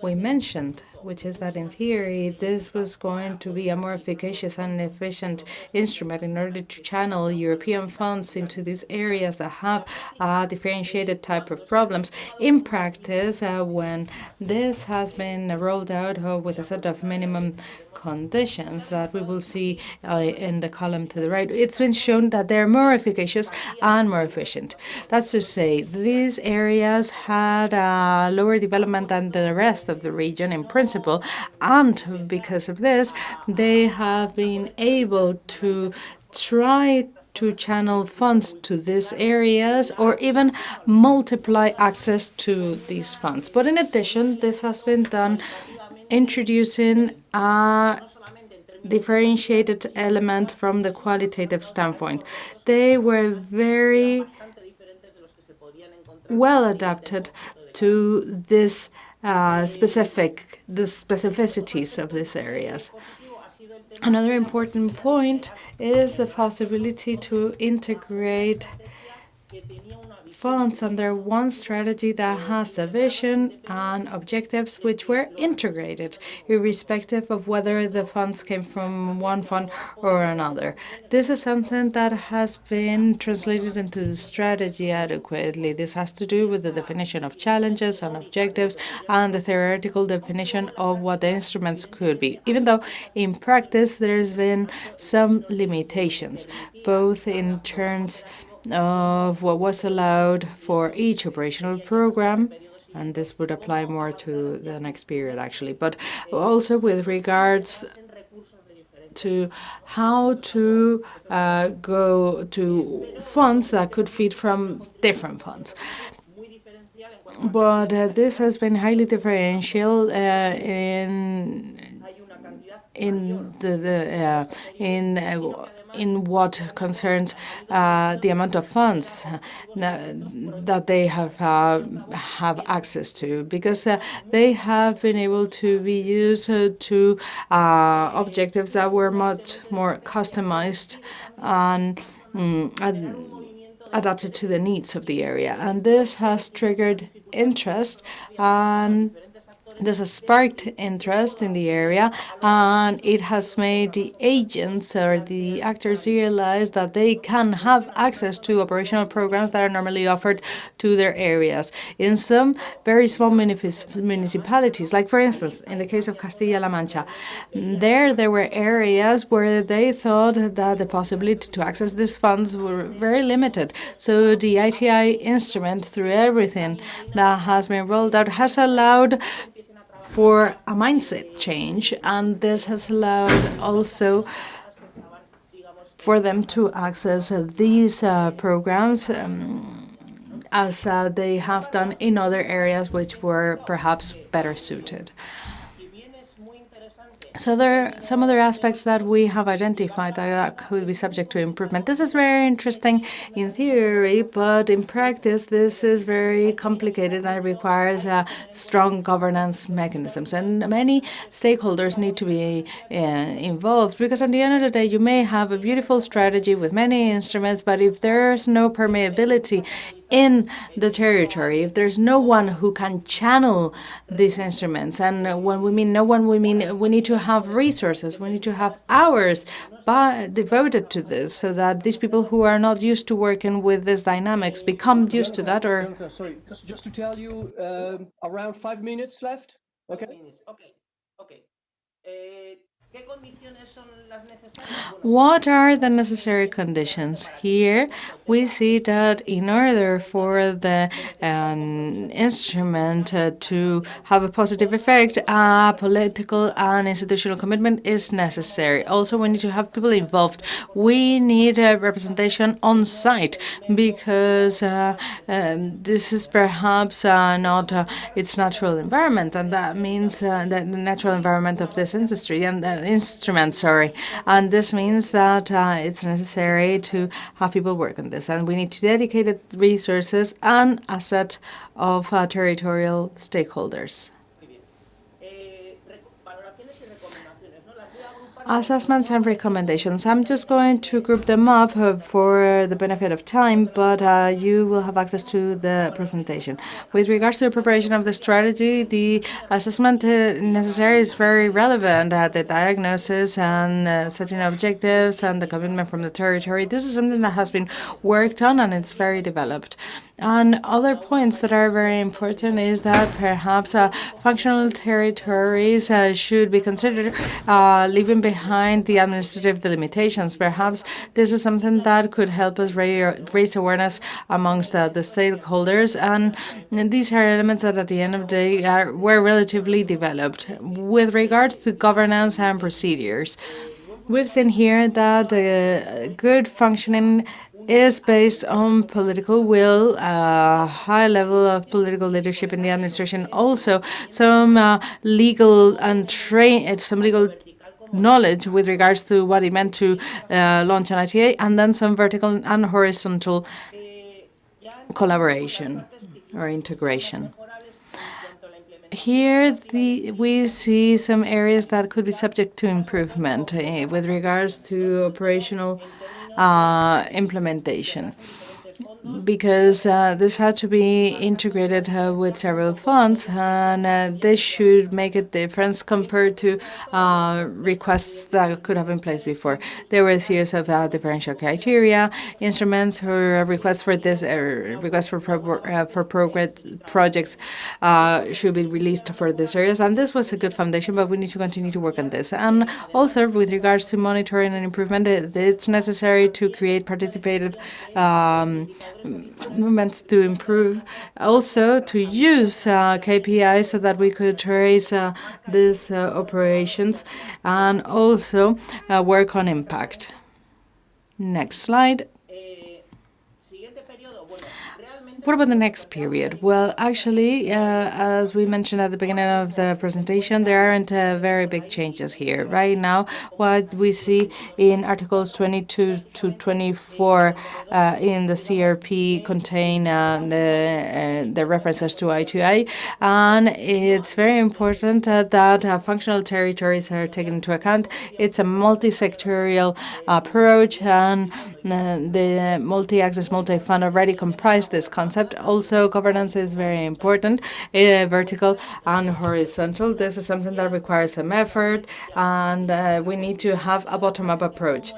we mentioned, which is that in theory this was going to be a more efficacious and efficient instrument in order to channel European funds into these areas that have a differentiated type of problems. In practice, when this has been rolled out with a set of minimum conditions that we will see in the column to the right, it's been shown that they're more efficacious and more efficient. That's to say, these areas had a lower development than the rest of the region in principle, and because of this, they have been able to try to channel funds to these areas or even multiply access to these funds. But in addition, this has been done introducing a differentiated element from the qualitative standpoint. They were very well adapted to this the specificities of these areas. Another important point is the possibility to integrate funds under one strategy that has a vision and objectives which were integrated, irrespective of whether the funds came from one fund or another. This is something that has been translated into the strategy adequately. This has to do with the definition of challenges and objectives and the theoretical definition of what the instruments could be, even though in practice there's been some limitations, both in terms of what was allowed for each operational program, and this would apply more to the next period actually, but also with regards to how to go to funds that could feed from different funds. But this has been highly differential in what concerns the amount of funds that they have access to, because they have been able to be used to objectives that were much more customized and adapted to the needs of the area. And this has triggered interest, and this has sparked interest in the area, and it has made the agents or the actors realize that they can have access to operational programs that are normally offered to their areas. In some very small municipalities, like for instance, in the case of Castilla-La Mancha, there were areas where they thought that the possibility to access these funds were very limited. So the ITI instrument, through everything that has been rolled out, has allowed for a mindset change, and this has allowed also for them to access these programs as they have done in other areas which were perhaps better suited. So there are some other aspects that we have identified that could be subject to improvement. This is very interesting in theory, but in practice, this is very complicated and requires strong governance mechanisms. And many stakeholders need to be involved, because at the end of the day, you may have a beautiful strategy with many instruments, but if there's no permeability in the territory, if there's no one who can channel these instruments, and when we mean no one, we mean we need to have resources, we need to have hours devoted to this, so that these people who are not used to working with this dynamics become used to that. Or sorry, just to tell you, around 5 minutes left. Okay. What are the necessary conditions? Here we see that in order for the instrument to have a positive effect, political and institutional commitment is necessary. Also, we need to have people involved. We need a representation on site, because this is perhaps not its natural environment, and that means the natural environment of this industry and instrument, sorry. And this means that it's necessary to have people work on this, and we need dedicated resources and a set of territorial stakeholders. Assessments and recommendations. I'm just going to group them up for the benefit of time, but you will have access to the presentation. With regards to the preparation of the strategy, the assessment necessary is very relevant. The diagnosis and setting objectives and the commitment from the territory. This is something that has been worked on, and it's very developed. And other points that are very important is that perhaps functional territories should be considered, leaving behind the administrative delimitations. Perhaps this is something that could help us raise awareness amongst the stakeholders, and these are elements that at the end of the day were relatively developed. With regards to governance and procedures, we've seen here that good functioning is based on political will, a high level of political leadership in the administration, also some legal and some legal knowledge with regards to what it meant to launch an ITA, and then some vertical and horizontal collaboration or integration. Here we see some areas that could be subject to improvement with regards to operational implementation. because this had to be integrated with several funds, and this should make a difference compared to requests that could have been placed before. There were a series of differential criteria, instruments, or requests for this requests for progress projects should be released for this areas, and this was a good foundation, but we need to continue to work on this. And also, with regards to monitoring and improvement, it's necessary to create participative movements to improve. Also, to use KPIs so that we could trace these operations, and also work on impact. Next slide. What about the next period? Well, actually, as we mentioned at the beginning of the presentation, there aren't very big changes here. Right now, what we see in Articles 22 to 24 in the CRP contain the references to I2I, and it's very important that functional territories are taken into account. It's a multi-sectorial approach, and the multi-access, multi-fund already comprise this concept. Also, governance is very important, vertical and horizontal. This is something that requires some effort, and we need to have a bottom-up approach.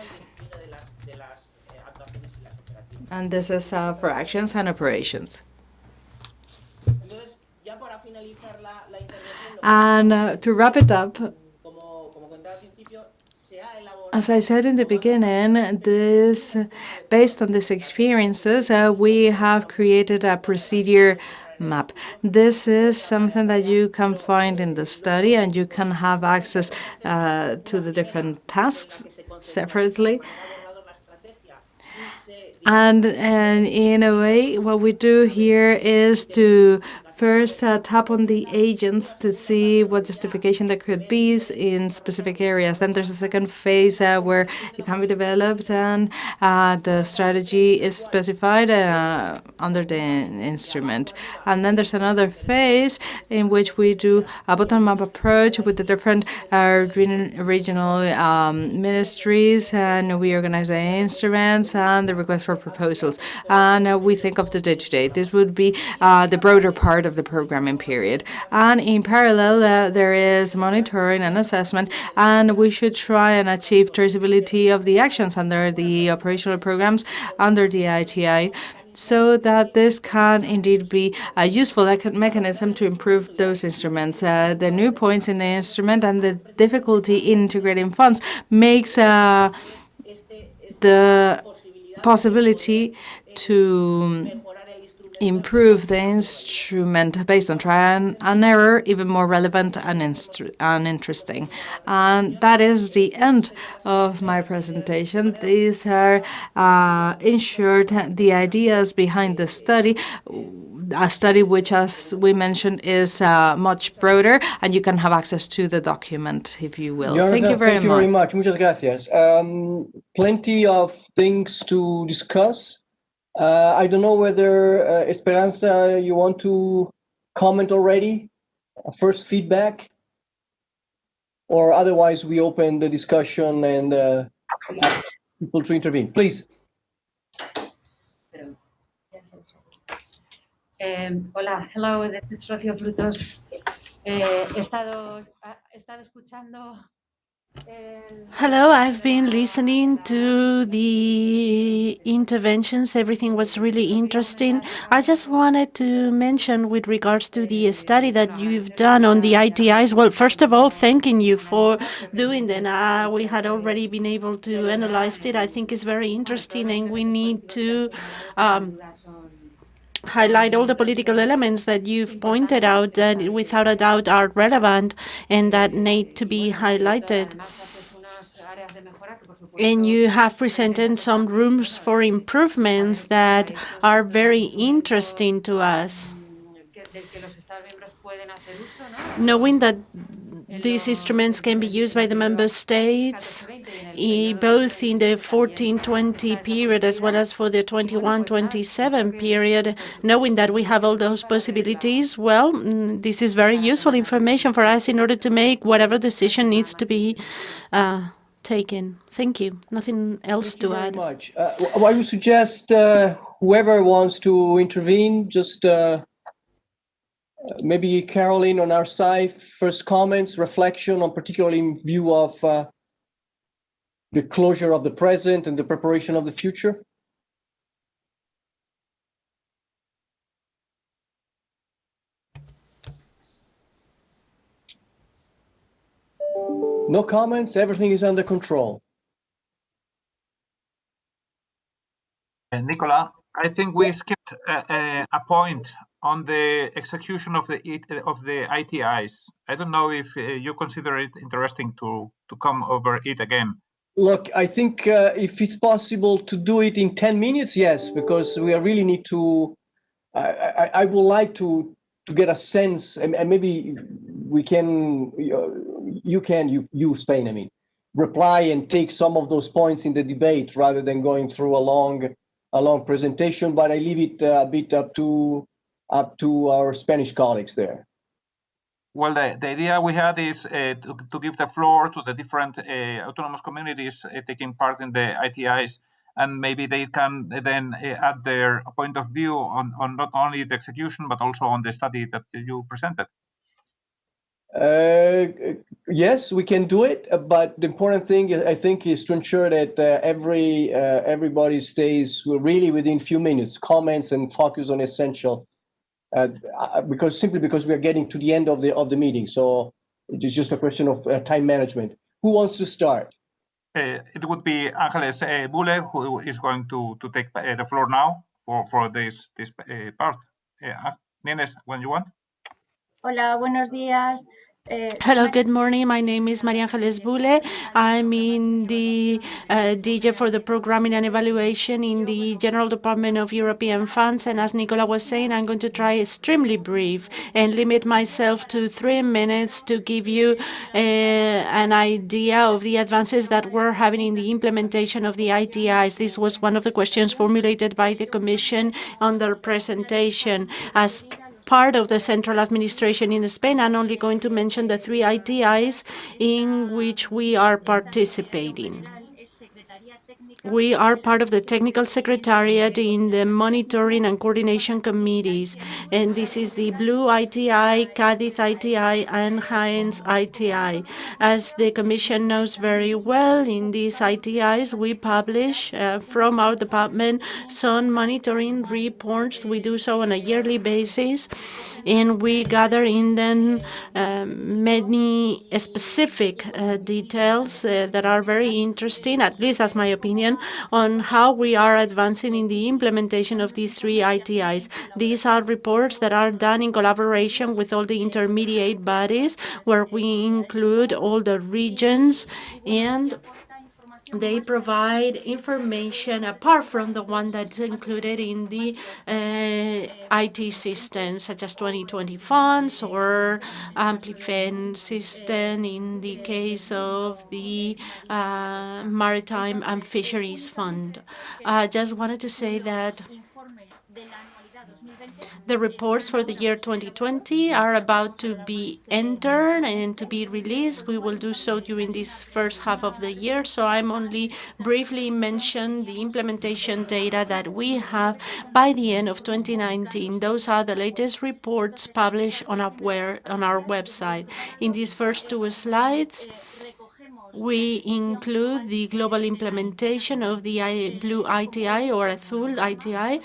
And this is for actions and operations. And to wrap it up, as I said in the beginning, based on these experiences, we have created a procedure map. This is something that you can find in the study, and you can have access to the different tasks separately. And in a way, what we do here is to first tap on the agents to see what justification there could be in specific areas. Then there's a second phase where it can be developed, and the strategy is specified under the instrument. And then there's another phase in which we do a bottom-up approach with the different regional ministries, and we organize the instruments and the request for proposals. And we think of the day-to-day. This would be the broader part of the programming period. And in parallel, there is monitoring and assessment, and we should try and achieve traceability of the actions under the operational programs under the ITI, so that this can indeed be a useful mechanism to improve those instruments. The new points in the instrument and the difficulty in integrating funds makes the possibility to improve the instrument based on trial and error even more relevant and interesting. And that is the end of my presentation. These are, in short, the ideas behind the study. A study which, as we mentioned, is much broader, and you can have access to the document, if you will. Jonathan, thank you very much. Muchas gracias. Plenty of things to discuss. I don't know whether, Esperanza, you want to comment already? First feedback? Or otherwise, we open the discussion and ask people to intervene. Please. Hola, hello, this is Rocío Frutos. He estado escuchando. Hello, I've been listening to the interventions. Everything was really interesting. I just wanted to mention with regards to the study that you've done on the ITIs. Well, first of all, thanking you for doing that. We had already been able to analyze it. I think it's very interesting, and we need to highlight all the political elements that you've pointed out that without a doubt are relevant and that need to be highlighted. And you have presented some rooms for improvements that are very interesting to us. Knowing that these instruments can be used by the member states, both in the 14-20 period as well as for the 21-27 period, knowing that we have all those possibilities, well, this is very useful information for us in order to make whatever decision needs to be taken. Thank you. Nothing else Thank you to very add. much. I would suggest whoever wants to intervene, just maybe Caroline on our side, first comments, reflection on particularly in view of the closure of the present and the preparation of the future. No comments, everything is under control. Nicola, I think we skipped a point on the execution of the ITIs. I don't know if you consider it interesting to come over it again. Look, I think if it's possible to do it in 10 minutes, yes, because we really need to, I would like to get a sense, and maybe we can, you Spain, I mean, reply and take some of those points in the debate rather than going through a long presentation, but I leave it a bit up to our Spanish colleagues there. Well, the idea we had is to give the floor to the different autonomous communities taking part in the ITIs, and maybe they can then add their point of view on not only the execution, but also on the study that you presented. Yes, we can do it, but the important thing I think is to ensure that everybody stays really within few minutes, comments and focus on essential, because we are getting to the end of the meeting, so it is just a question of time management. Who wants to start? It would be Ángeles Bule who is going to take the floor now for this part. Nines, when you want. Hola, buenos días. Hello, good morning. My name is María Ángeles Bule. I'm in the DJ for the Programming and Evaluation in the General Department of European Funds. And as Nicola was saying, I'm going to try extremely brief and limit myself to 3 minutes to give you an idea of the advances that we're having in the implementation of the ITIs. This was one of the questions formulated by the Commission on their presentation. As part of the central administration in Spain, I'm only going to mention the 3 ITIs in which we are participating. We are part of the technical secretariat in the monitoring and coordination committees, and this is the Blue ITI, Cádiz ITI, and Jaén's ITI. As the Commission knows very well, in these ITIs we publish from our department some monitoring reports. We do so on a yearly basis, and we gather in them many specific details that are very interesting, at least that's my opinion, on how we are advancing in the implementation of these 3 ITIs. These are reports that are done in collaboration with all the intermediate bodies, where we include all the regions, and they provide information apart from the one that's included in the IT systems, such as 2020 funds or Amplifen system in the case of the Maritime and Fisheries Fund. I just wanted to say that the reports for the year 2020 are about to be entered and to be released. We will do so during this first half of the year, so I'm only briefly mention the implementation data that we have by the end of 2019. Those are the latest reports published on our website. In these first 2 slides, we include the global implementation of the Blue ITI or Azul ITI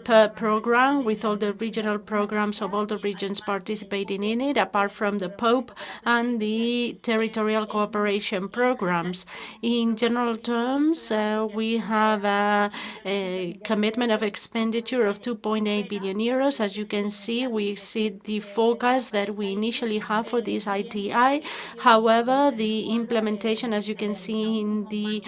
per program, with all the regional programs of all the regions participating in it, apart from the POPE and the territorial cooperation programs. In general terms, we have a commitment of expenditure of 2.8 billion euros. As you can see, we exceed the forecast that we initially have for this ITI. However, the implementation, as you can see in the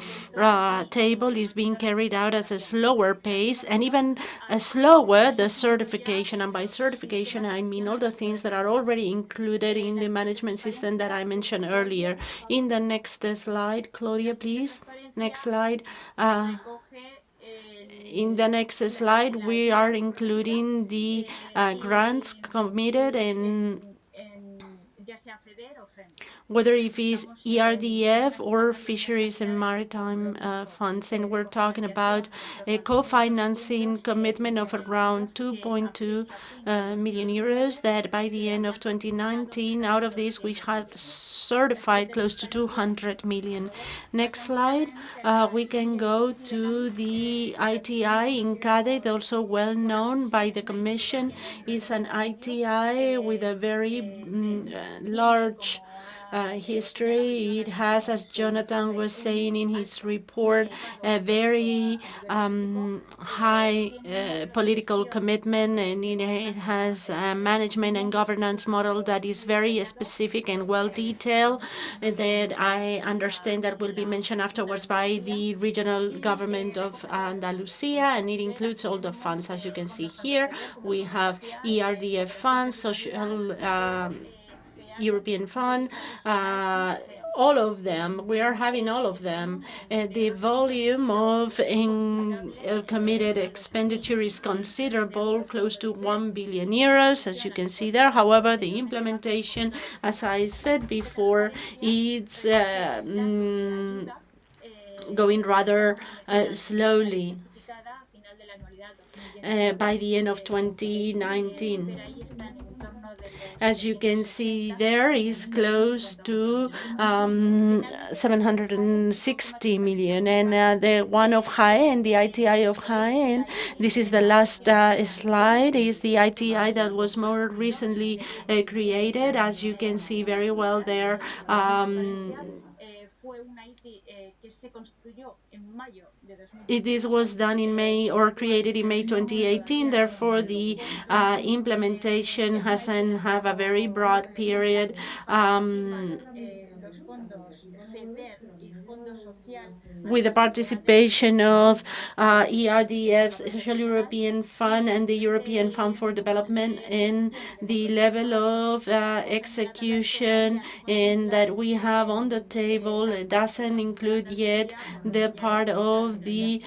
table, is being carried out at a slower pace, and even slower the certification. And by certification, I mean all the things that are already included in the management system that I mentioned earlier. In the next slide, Claudia, please. Next slide. In the next slide, we are including the grants committed and whether if it's ERDF or Fisheries and Maritime Funds. And we're talking about a co-financing commitment of around 2.2 million euros that by the end of 2019, out of this, we have certified close to 200 million. Next slide. We can go to the ITI in Cádiz, also well known by the Commission. It's an ITI with a very large history. It has, as Jonathan was saying in his report, a very high political commitment, and it has a management and governance model that is very specific and well detailed, that I understand that will be mentioned afterwards by the regional government of Andalusia, and it includes all the funds. As you can see here, we have ERDF funds, social European Fund, all of them. We are having all of them. The volume of committed expenditure is considerable, close to 1 billion euros, as you can see there. However, the implementation, as I said before, it's going rather slowly by the end of 2019. As you can see, there is close to 760 million. And the one of Jaén, the ITI of Jaén, this is the last slide, is the ITI that was more recently created. As you can see very well there, this was done in May, or created in May 2018. Therefore, the implementation hasn't have a very broad period. With the participation of ERDF's Social European Fund and the European Fund for Development, and the level of execution and that we have on the table, it doesn't include yet the part of the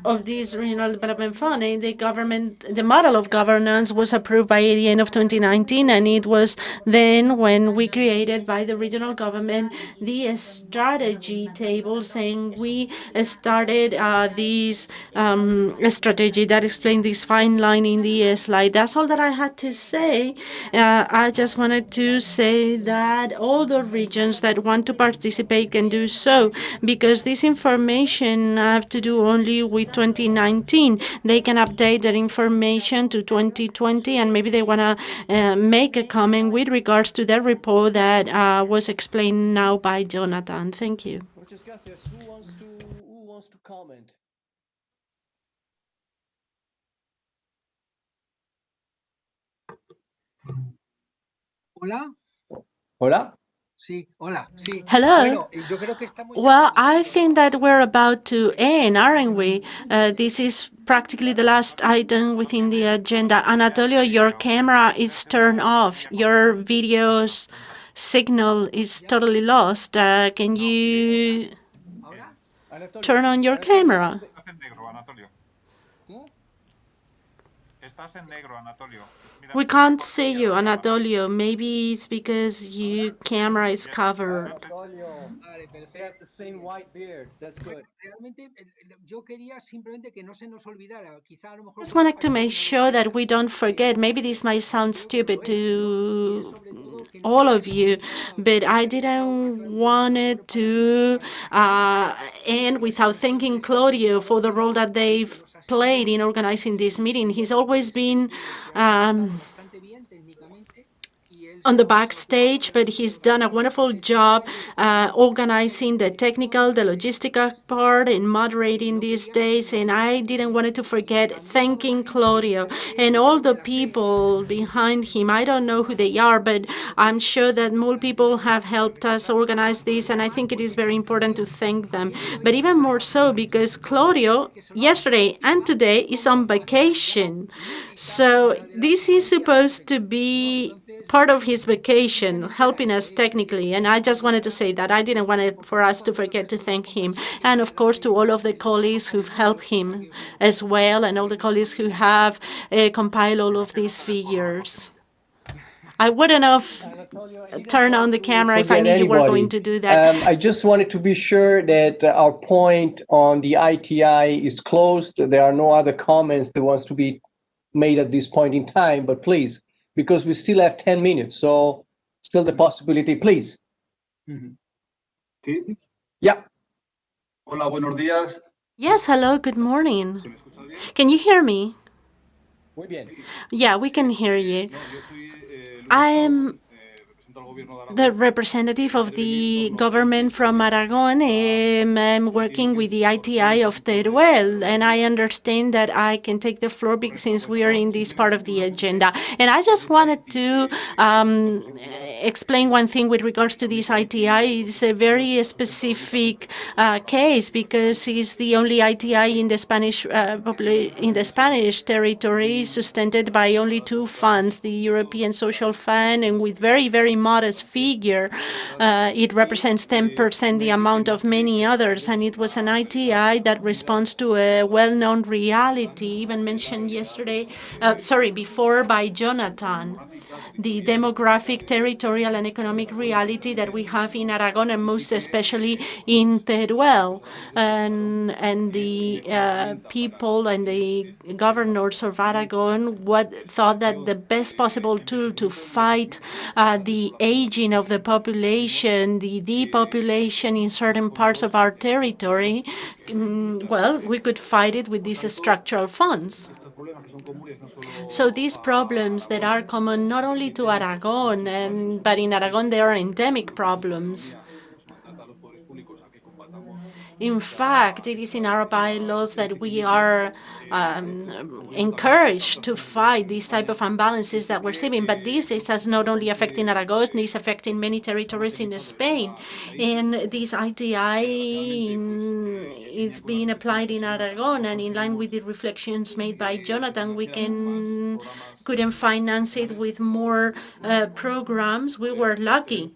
of this regional development fund. And the model of governance was approved by the end of 2019, and it was then when we created by the regional government the strategy table, saying we started this strategy that explained this fine line in the slide. That's all that I had to say. I just wanted to say that all the regions that want to participate can do so, because this information have to do only with 2019. They can update their information to 2020, and maybe they want to make a comment with regards to the report that was explained now by Jonathan. Thank you. Muchas gracias. Who wants to comment? Hola. Hola. Sí, hola, sí. Hello. Bueno, yo creo que estamos Well, I think that we're about to end, aren't we? This is practically the last item within the agenda. Anatolio, your camera is turned off. Your video's signal is totally lost. Can you turn on your camera? We can't see you, Anatolio. Maybe it's because your camera is covered. The same white beard. That's good. realmente yo quería simplemente que no se nos olvidara. Quizá a lo mejor Just wanted to make sure that we don't forget. Maybe this might sound stupid to all of you, but I didn't want it to end without thanking Claudio for the role that they've played in organizing this meeting. He's always been on the backstage, but he's done a wonderful job organizing the technical, the logistical part, and moderating these days. And I didn't want to forget thanking Claudio and all the people behind him. I don't know who they are, but I'm sure that more people have helped us organize this, and I think it is very important to thank them. But even more so because Claudio, yesterday and today, is on vacation. So this is supposed to be part of his vacation, helping us technically. And I just wanted to say that I didn't want it for us to forget to thank him. And of course, to all of the colleagues who've helped him as well, and all the colleagues who have compiled all of these figures. I wouldn't have turned on the camera if I knew you were going to do that. I just wanted to be sure that our point on the ITI is closed. There are no other comments that wants to be made at this point in time, but please, because we still have 10 minutes, so still the possibility, please. Yeah. Hola, buenos días. Yes, hello, good morning. Can you hear me? Yeah, we can hear you. I am the representative of the government from Aragon. I'm working with the ITI of Teruel, and I understand that I can take the floor since we are in this part of the agenda. And I just wanted to explain one thing with regards to this ITI. It's a very specific case because it's the only ITI in the Spanish territory sustained by only two funds, the European Social Fund, and with very, very modest figure. It represents 10% the amount of many others, and it was an ITI that responds to a well-known reality, even mentioned before by Jonathan, the demographic, territorial, and economic reality that we have in Aragon, and most especially in Teruel. And the people and the governors of Aragon thought that the best possible tool to fight the aging of the population, the depopulation in certain parts of our territory, well, we could fight it with these structural funds. So these problems that are common not only to Aragon, but in Aragon they are endemic problems. In fact, it is in our bylaws that we are encouraged to fight these type of imbalances that we're seeing. But this is not only affecting Aragon, it's affecting many territories in Spain. And this ITI is being applied in Aragon, and in line with the reflections made by Jonathan, we couldn't finance it with more programs. We were lucky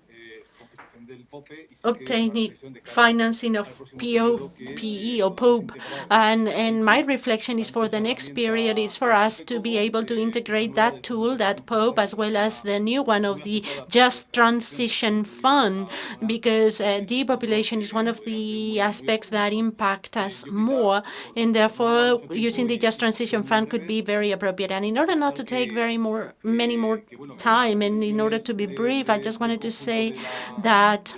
obtaining financing of POPE or POPE. And my reflection is for the next period is for us to be able to integrate that tool, that POPE, as well as the new one of the Just Transition Fund, because depopulation is one of the aspects that impact us more, and therefore using the Just Transition Fund could be very appropriate. And in order not to take many more time, and in order to be brief, I just wanted to say that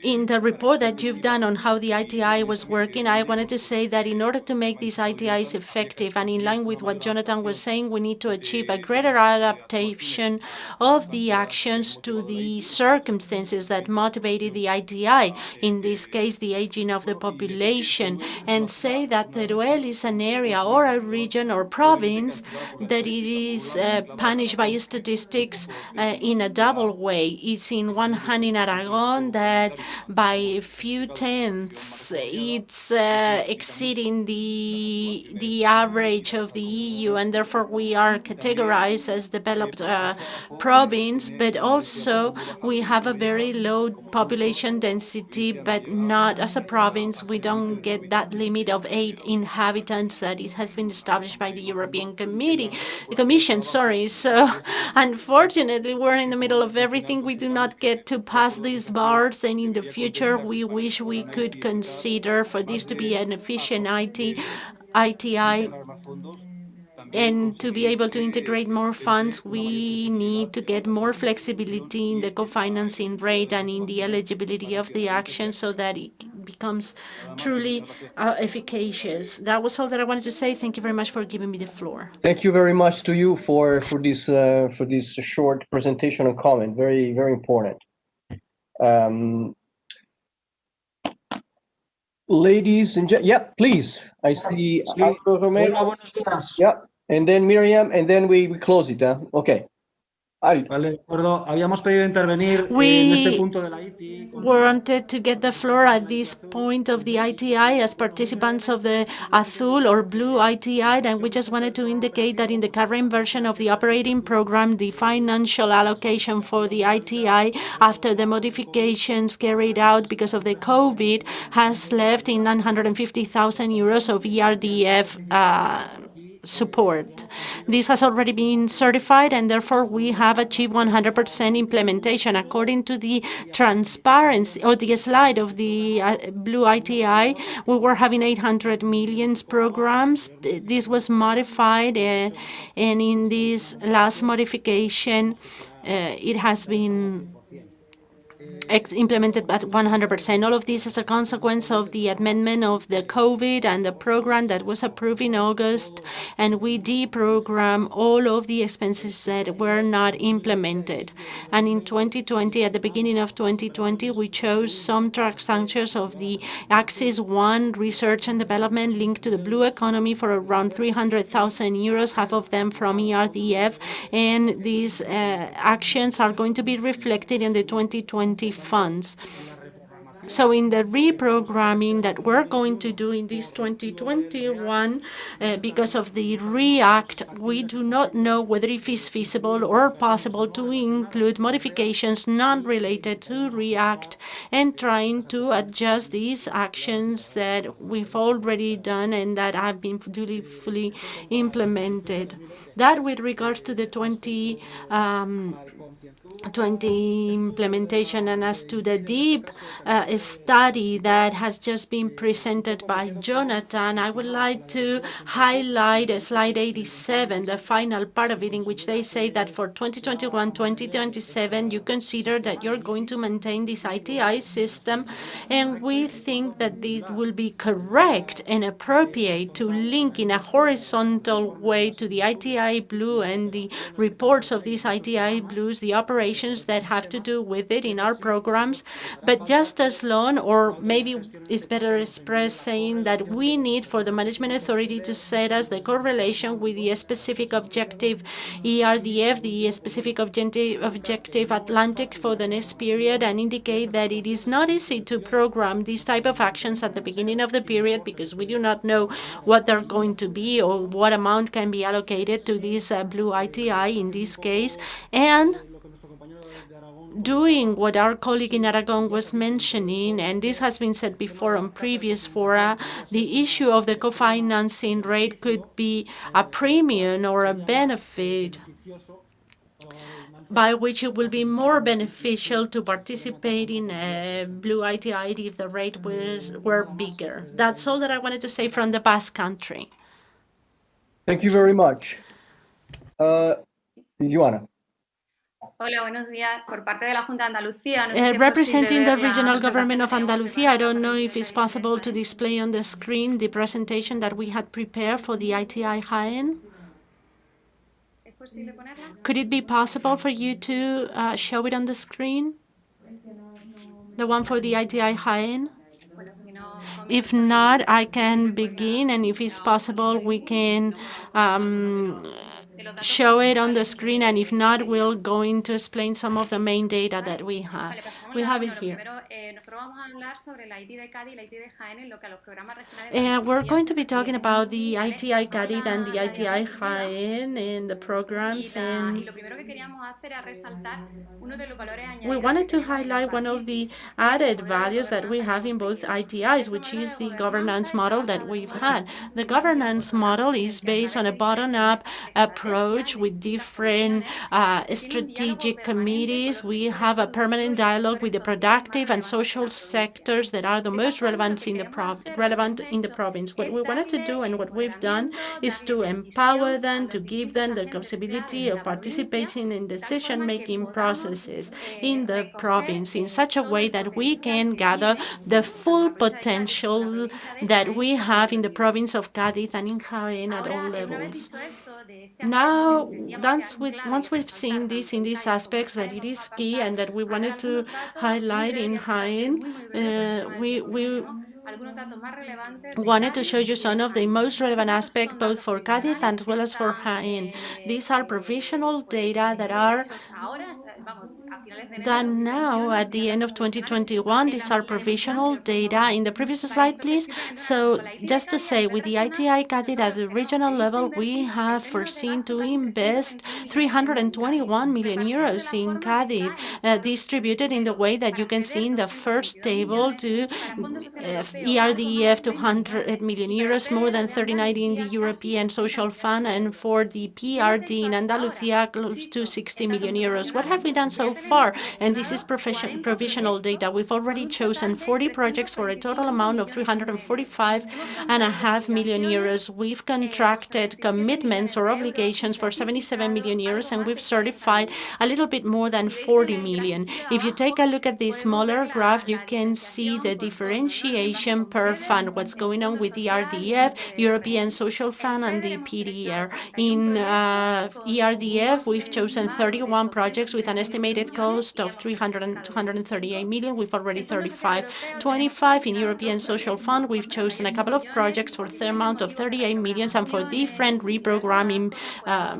in the report that you've done on how the ITI was working, I wanted to say that in order to make these ITIs effective and in line with what Jonathan was saying, we need to achieve a greater adaptation of the actions to the circumstances that motivated the ITI, in this case, the aging of the population, and say that Teruel is an area or a region or province that it is punished by statistics in a double way. It's in one hand in Aragon that by a few tenths, it's exceeding the average of the EU, and therefore we are categorized as developed province, but also we have a very low population density, but not as a province. We don't get that limit of 8 inhabitants that it has been established by the European Commission. So unfortunately, we're in the middle of everything. We do not get to pass these bars, and in the future, we wish we could consider for this to be an efficient ITI. And to be able to integrate more funds, we need to get more flexibility in the co-financing rate and in the eligibility of the action so that it becomes truly efficacious. That was all that I wanted to say. Thank you very much for giving me the floor. Thank you very much to you for this short presentation and comment. Very, very important. Ladies and gentlemen, yeah, please. I see Alvaro Romero. Yeah, and then Miriam, and then we close it. Okay. Vale, de acuerdo. Habíamos pedido intervenir en este We punto de la ITI. wanted to get the floor at this point of the ITI as participants of the Azul or Blue ITI, and we just wanted to indicate that in the current version of the operating program, the financial allocation for the ITI after the modifications carried out because of the COVID has left in 950,000 euros of ERDF support. This has already been certified, and therefore we have achieved 100% implementation. According to the transparency or the slide of the Blue ITI, we were having 800 million programs. This was modified, and in this last modification, it has been implemented at 100%. All of this is a consequence of the amendment of the COVID and the program that was approved in August, and we deprogram all of the expenses that were not implemented. And in 2020, at the beginning of 2020, we chose some transactions of the Axis 1 research and development linked to the blue economy for around 300,000 euros, half of them from ERDF, and these actions are going to be reflected in the 2020 funds. So in the reprogramming that we're going to do in this 2021, because of the REACT, we do not know whether it is feasible or possible to include modifications non-related to REACT and trying to adjust these actions that we've already done and that have been duly fully implemented. That with regards to the 2020 implementation. And as to the deep study that has just been presented by Jonathan, I would like to highlight slide 87, the final part of it, in which they say that for 2021-2027, you consider that you're going to maintain this ITI system, and we think that it will be correct and appropriate to link in a horizontal way to the ITI Blue and the reports of these ITI Blues, the operations that have to do with it in our programs, but just as long, or maybe it's better expressed saying that we need for the management authority to set us the correlation with the specific objective ERDF, the specific objective Atlantic for the next period, and indicate that it is not easy to program these type of actions at the beginning of the period because we do not know what they're going to be or what amount can be allocated to this Blue ITI in this case. And doing what our colleague in Aragon was mentioning, and this has been said before on previous fora, the issue of the co-financing rate could be a premium or a benefit by which it will be more beneficial to participate in a Blue ITI if the rate were bigger. That's all that I wanted to say from the Basque Country. Thank you very much. Joana. Hola, buenos días. Por parte de la Junta de Andalucía, no sé si es representing the posible ver regional la government of presentación que Andalucía, I don't know if it's possible to display on the screen the presentation that we had prepared for the ITI Jaén. Could it be possible for you to show it on the screen? The one for the ITI Jaén? If not, I can begin, and if it's possible, we can show it on the screen, and if not, we'll go into explain some of the main data that we have. We have it here. We're going to be talking about the ITI Cádiz and the ITI Jaén and the programs, and we wanted to highlight one of the added values that we have in both ITIs, which is the governance model that we've had. The governance model is based on a bottom-up approach with different strategic committees. We have a permanent dialogue with the productive and social sectors that are the most relevant in the province. What we wanted to do and what we've done is to empower them, to give them the possibility of participating in decision-making processes in the province in such a way that we can gather the full potential that we have in the province of Cádiz and in Jaén at all levels. Now, once we've seen this in these aspects, that it is key and that we wanted to highlight in Jaén, wanted to show you some of the most relevant aspects, both for Cádiz and as well as for Jaén. These are provisional data that are done now at the end of 2021. These are provisional data. In the previous slide, please. So just to say, with the ITI Cádiz at the regional level, we have foreseen to invest 321 million euros in Cádiz, distributed in the way that you can see in the first table to ERDF 200 million euros, more than 39 in the European Social Fund, and for the PRD in Andalusia, close to 60 million euros. What have we done so far? And this is provisional data. We've already chosen 40 projects for a total amount of 345.5 million euros. We've contracted commitments or obligations for 77 million euros, and we've certified a little bit more than 40 million. If you take a look at this smaller graph, you can see the differentiation per fund, what's going on with the ERDF, European Social Fund, and the PDR. In ERDF, we've chosen 31 projects with an estimated cost of 238 million. We've already 25. In European Social Fund, we've chosen a couple of projects for the amount of 38 million, and for different reprogramming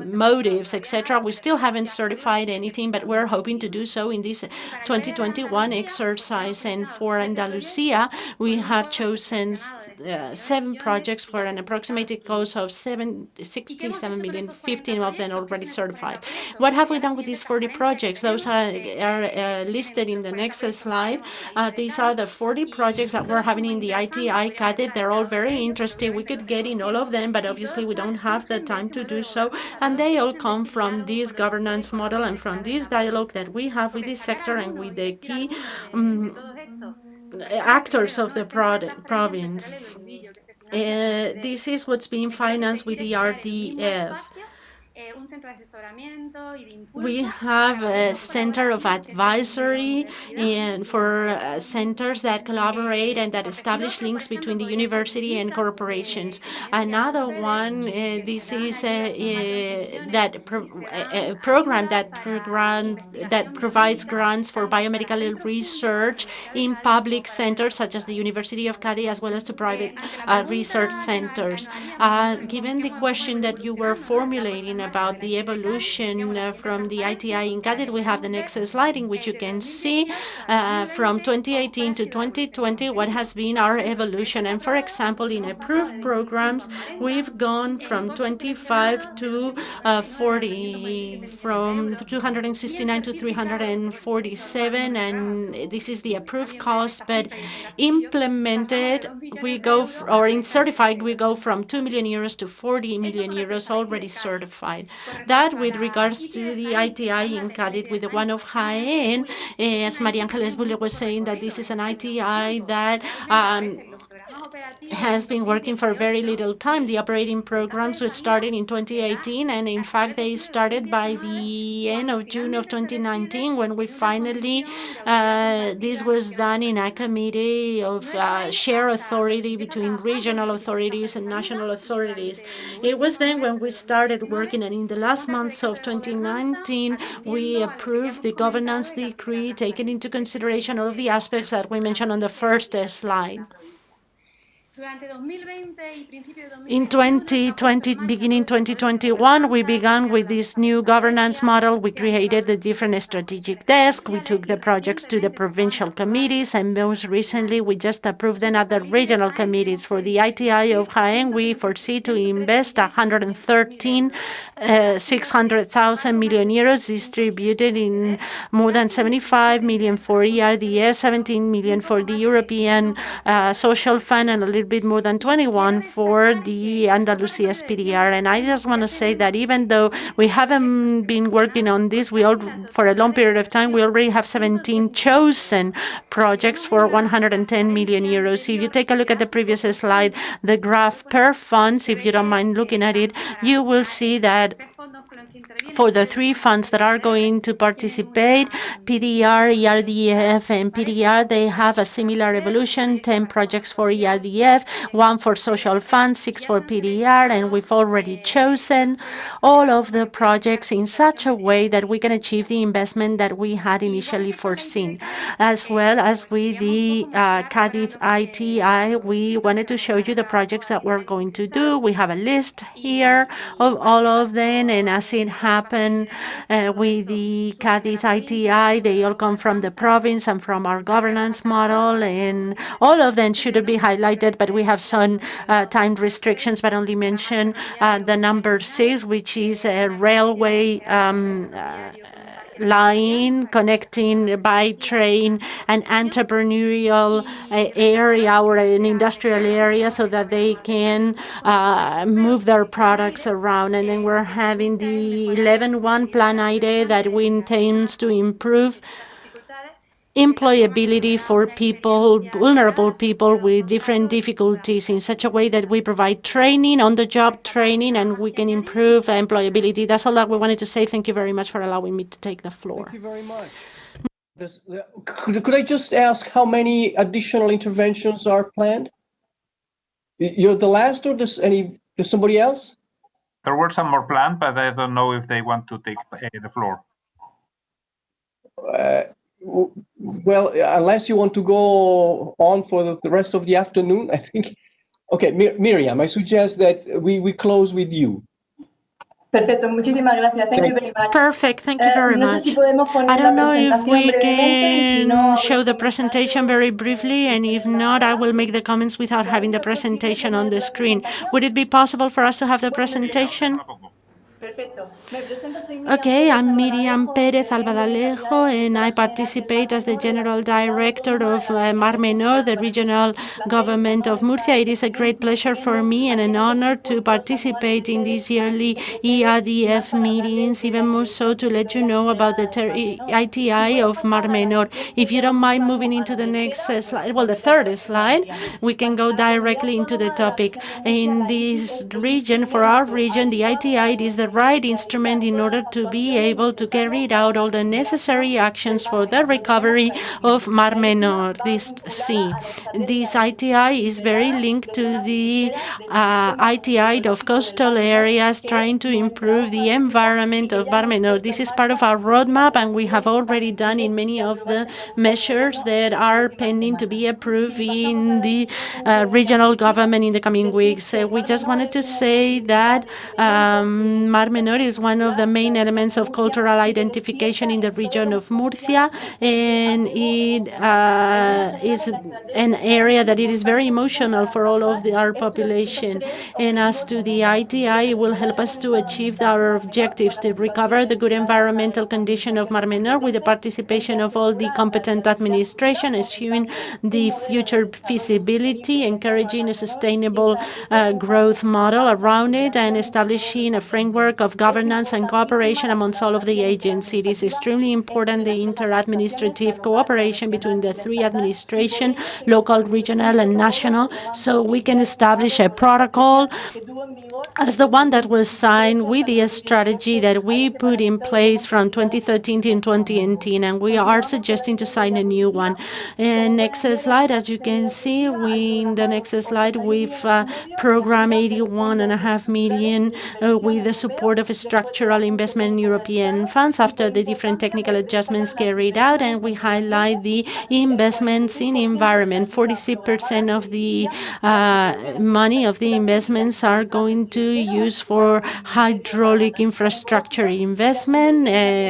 motives, etc. We still haven't certified anything, but we're hoping to do so in this 2021 exercise. And for Andalusia, we have chosen 7 projects for an approximated cost of 67 million, 15 of them already certified. What have we done with these 40 projects? Those are listed in the next slide. These are the 40 projects that we're having in the ITI Cádiz. They're all very interesting. We could get in all of them, but obviously we don't have the time to do so. And they all come from this governance model and from this dialogue that we have with this sector and with the key actors of the province. This is what's being financed with the RDF. We have a center of advisory and for centers that collaborate and that establish links between the university and corporations. Another one, this is a program that provides grants for biomedical research in public centers such as the University of Cádiz, as well as to private research centers. Given the question that you were formulating about the evolution from the ITI in Cádiz, we have the next slide in which you can see from 2018 to 2020 what has been our evolution. And for example, in approved programs, we've gone from 25 to 40, from 269 to 347, and this is the approved cost, but implemented, we go, or in certified, we go from 2 million euros to 40 million euros already certified. That with regards to the ITI in Cádiz. With the one of Jaén, as María Ángeles Bulle was saying, that this is an ITI that has been working for very little time. The operating programs were started in 2018, and in fact they started by the end of June of 2019, when we finally, this was done in a committee of shared authority between regional authorities and national authorities. It was then when we started working, and in the last months of 2019, we approved the governance decree, taking into consideration all of the aspects that we mentioned on the first slide. In 2020, beginning 2021, we began with this new governance model. We created the different strategic desks. We took the projects to the provincial committees, and most recently, we just approved them at the regional committees. For the ITI of Jaén, we foresee to invest 600,000 million euros, distributed in more than 75 million for ERDF, 17 million for the European Social Fund, and a little bit more than 21 for the Andalusia SPDR. And I just want to say that even though we haven't been working on this for a long period of time, we already have 17 chosen projects for 110 million euros. If you take a look at the previous slide, the graph per funds, if you don't mind looking at it, you will see that for the three funds that are going to participate, PDR, ERDF, and PDR, they have a similar evolution, 10 projects for ERDF, 1 for social funds, 6 for PDR, and we've already chosen all of the projects in such a way that we can achieve the investment that we had initially foreseen. As well as with the Cadiz ITI, we wanted to show you the projects that we're going to do. We have a list here of all of them, and as it happened with the Cadiz ITI, they all come from the province and from our governance model, and all of them should be highlighted, but we have some time restrictions, but only mention the number 6, which is a railway line connecting by train an entrepreneurial area or an industrial area so that they can move their products around. And then we're having the 11.1 Plan Aire that we intend to improve employability for people, vulnerable people with different difficulties, in such a way that we provide training, on-the-job training, and we can improve employability. That's all that we wanted to say. Thank you very much for allowing me to take the floor. Thank you very much. Could I just ask how many additional interventions are planned? You're the last, or does somebody else? There were some more planned, but I don't know if they want to take the floor. Well, unless you want to go on for the rest of the afternoon, I think. Okay, Miriam, I suggest that we close with you. Perfecto, muchísimas gracias. Thank you very much. Perfect, thank you very much. I don't know if we can show the presentation very briefly, and if not, I will make the comments without having the presentation on the screen. Would it be possible for us to have the presentation? Okay, I'm Miriam Pérez Albadalejo, and I participate as the General Director of Mar Menor, the regional government of Murcia. It is a great pleasure for me and an honor to participate in these yearly ERDF meetings, even more so to let you know about the ITI of Mar Menor. If you don't mind moving into the next slide, well, the third slide, we can go directly into the topic. In this region, for our region, the ITI is the right instrument in order to be able to carry out all the necessary actions for the recovery of Mar Menor, this sea. This ITI is very linked to the ITI of coastal areas, trying to improve the environment of Mar Menor. This is part of our roadmap, and we have already done in many of the measures that are pending to be approved in the regional government in the coming weeks. We just wanted to say that Mar Menor is one of the main elements of cultural identification in the region of Murcia, and it is an area that it is very emotional for all of our population. And as to the ITI, it will help us to achieve our objectives to recover the good environmental condition of Mar Menor with the participation of all the competent administration, assuring the future feasibility, encouraging a sustainable growth model around it, and establishing a framework of governance and cooperation amongst all of the agencies. It is extremely important, the inter-administrative cooperation between the three administrations, local, regional, and national, so we can establish a protocol as the one that was signed with the strategy that we put in place from 2013 to 2018, and we are suggesting to sign a new one. And next slide, as you can see, in the next slide, we've programmed 81.5 million with the support of structural investment in European funds after the different technical adjustments carried out, and we highlight the investments in environment. 46% of the money of the investments are going to use for hydraulic infrastructure investment,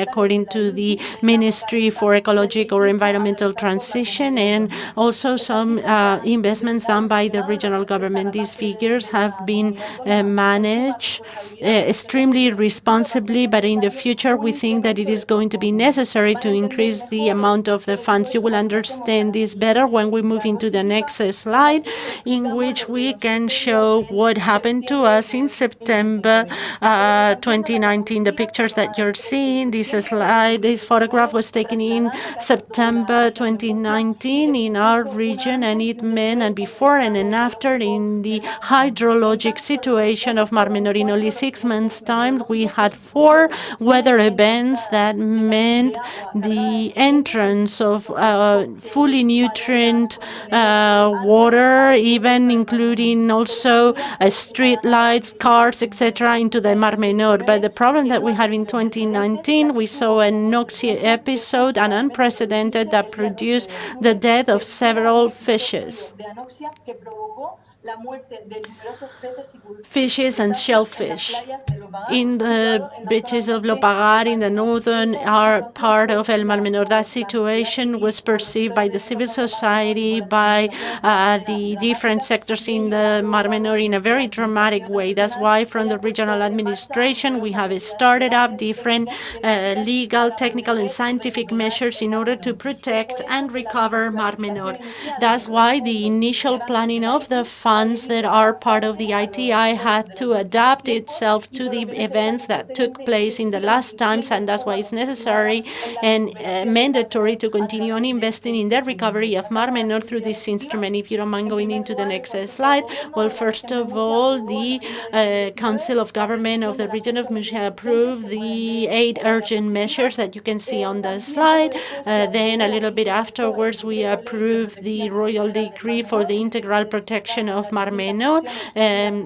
according to the Ministry for Ecological or Environmental Transition, and also some investments done by the regional government. These figures have been managed extremely responsibly, but in the future we think that it is going to be necessary to increase the amount of the funds. You will understand this better when we move into the next slide, in which we can show what happened to us in September 2019. The pictures that you're seeing, this slide, this photograph was taken in September 2019 in our region, and it meant a before and an after in the hydrologic situation of Mar Menor. In only 6 months' time, we had 4 weather events that meant the entrance of fully nutrient water, even including also street lights, cars, etc., into the Mar Menor. But the problem that we had in 2019, we saw a noxia episode, an unprecedented, that produced the death of several fishes and shellfish. In the beaches of Lopagar, in the northern part of El Mar Menor, that situation was perceived by the civil society, by the different sectors in the Mar Menor in a very dramatic way. That's why from the regional administration, we have started up different legal, technical, and scientific measures in order to protect and recover Mar Menor. That's why the initial planning of the funds that are part of the ITI had to adapt itself to the events that took place in the last times, and that's why it's necessary and mandatory to continue on investing in the recovery of Mar Menor through this instrument. If you don't mind going into the next slide. Well, first of all, the Council of Government of the region of Murcia approved the 8 urgent measures that you can see on the slide. Then a little bit afterwards, we approved the royal decree for the integral protection of Mar Menor,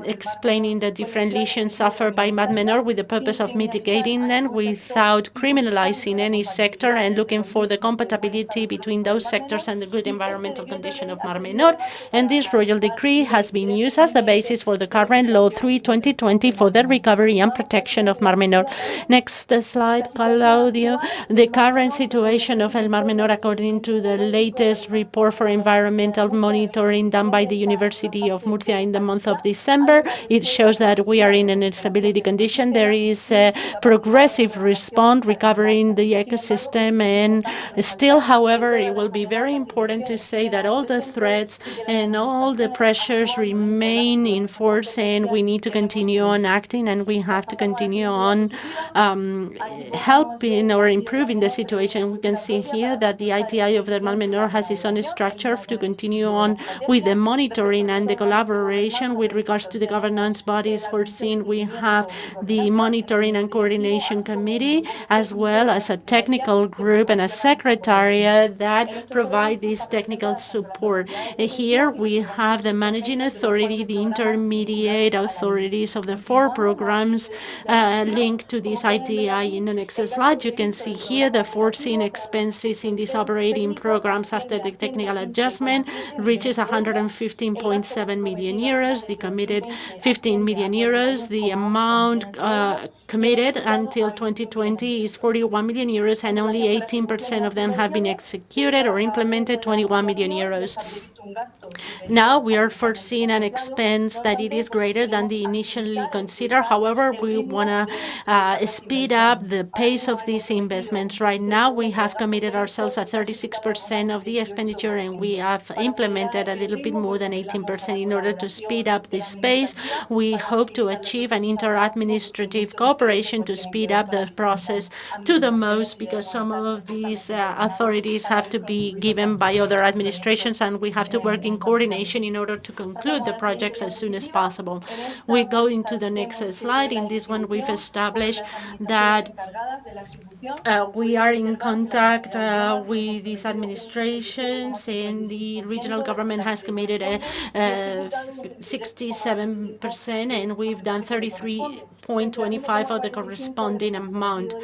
explaining the different lesions suffered by Mar Menor with the purpose of mitigating them without criminalizing any sector and looking for the compatibility between those sectors and the good environmental condition of Mar Menor. And this royal decree has been used as the basis for the current Law 3/2020 for the recovery and protection of Mar Menor. Next slide, Claudio. The current situation of El Mar Menor, according to the latest report for environmental monitoring done by the University of Murcia in the month of December, it shows that we are in an instability condition. There is a progressive response, recovering the ecosystem, and still, however, it will be very important to say that all the threats and all the pressures remain in force, and we need to continue on acting, and we have to continue on helping or improving the situation. We can see here that the ITI of the Mar Menor has its own structure to continue on with the monitoring and the collaboration with regards to the governance bodies foreseen. We have the Monitoring and Coordination Committee, as well as a technical group and a secretariat that provide this technical support. Here we have the managing authority, the intermediate authorities of the 4 programs linked to this ITI. In the next slide, you can see here the foreseen expenses in these operating programs after the technical adjustment reaches 115.7 million euros, the committed 15 million euros. The amount committed until 2020 is 41 million euros, and only 18% of them have been executed or implemented, 21 million euros. Now we are foreseeing an expense that it is greater than the initially considered. However, we want to speed up the pace of these investments. Right now, we have committed ourselves at 36% of the expenditure, and we have implemented a little bit more than 18%. In order to speed up this pace, we hope to achieve an inter-administrative cooperation to speed up the process to the most, because some of these authorities have to be given by other administrations, and we have to work in coordination in order to conclude the projects as soon as possible. We go into the next slide. In this one, we've established that we are in contact with these administrations, and the regional government has committed 67%, and we've done 33.25 of the corresponding amount.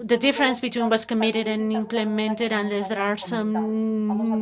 The difference between what's committed and implemented, unless there are some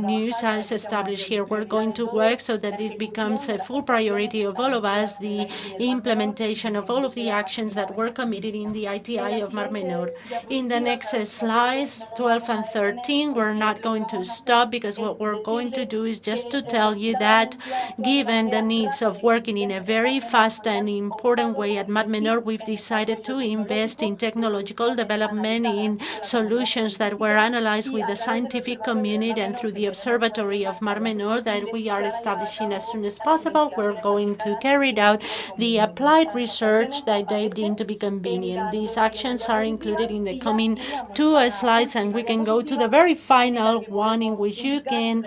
news, as established here. We're going to work so that this becomes a full priority of all of us, the implementation of all of the actions that were committed in the ITI of Mar Menor. In the next slides, 12 and 13, we're not going to stop, because what we're going to do is just to tell you that, given the needs of working in a very fast and important way at Mar Menor, we've decided to invest in technological development development in solutions that were analyzed with the scientific community and through the observatory of Mar Menor that we are establishing as soon as possible. We're going to carry out the applied research that they deem to be convenient. These actions are included in the coming 2 slides, and we can go to the very final one in which you can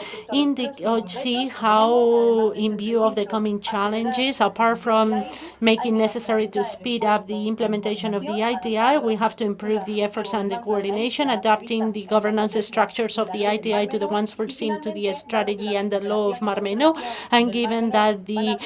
see how, in view of the coming challenges, apart from making necessary to speed up the implementation of the ITI, we have to improve the efforts and the coordination, adapting the governance structures of the ITI to the ones foreseen to the strategy and the law of Mar Menor. And given that the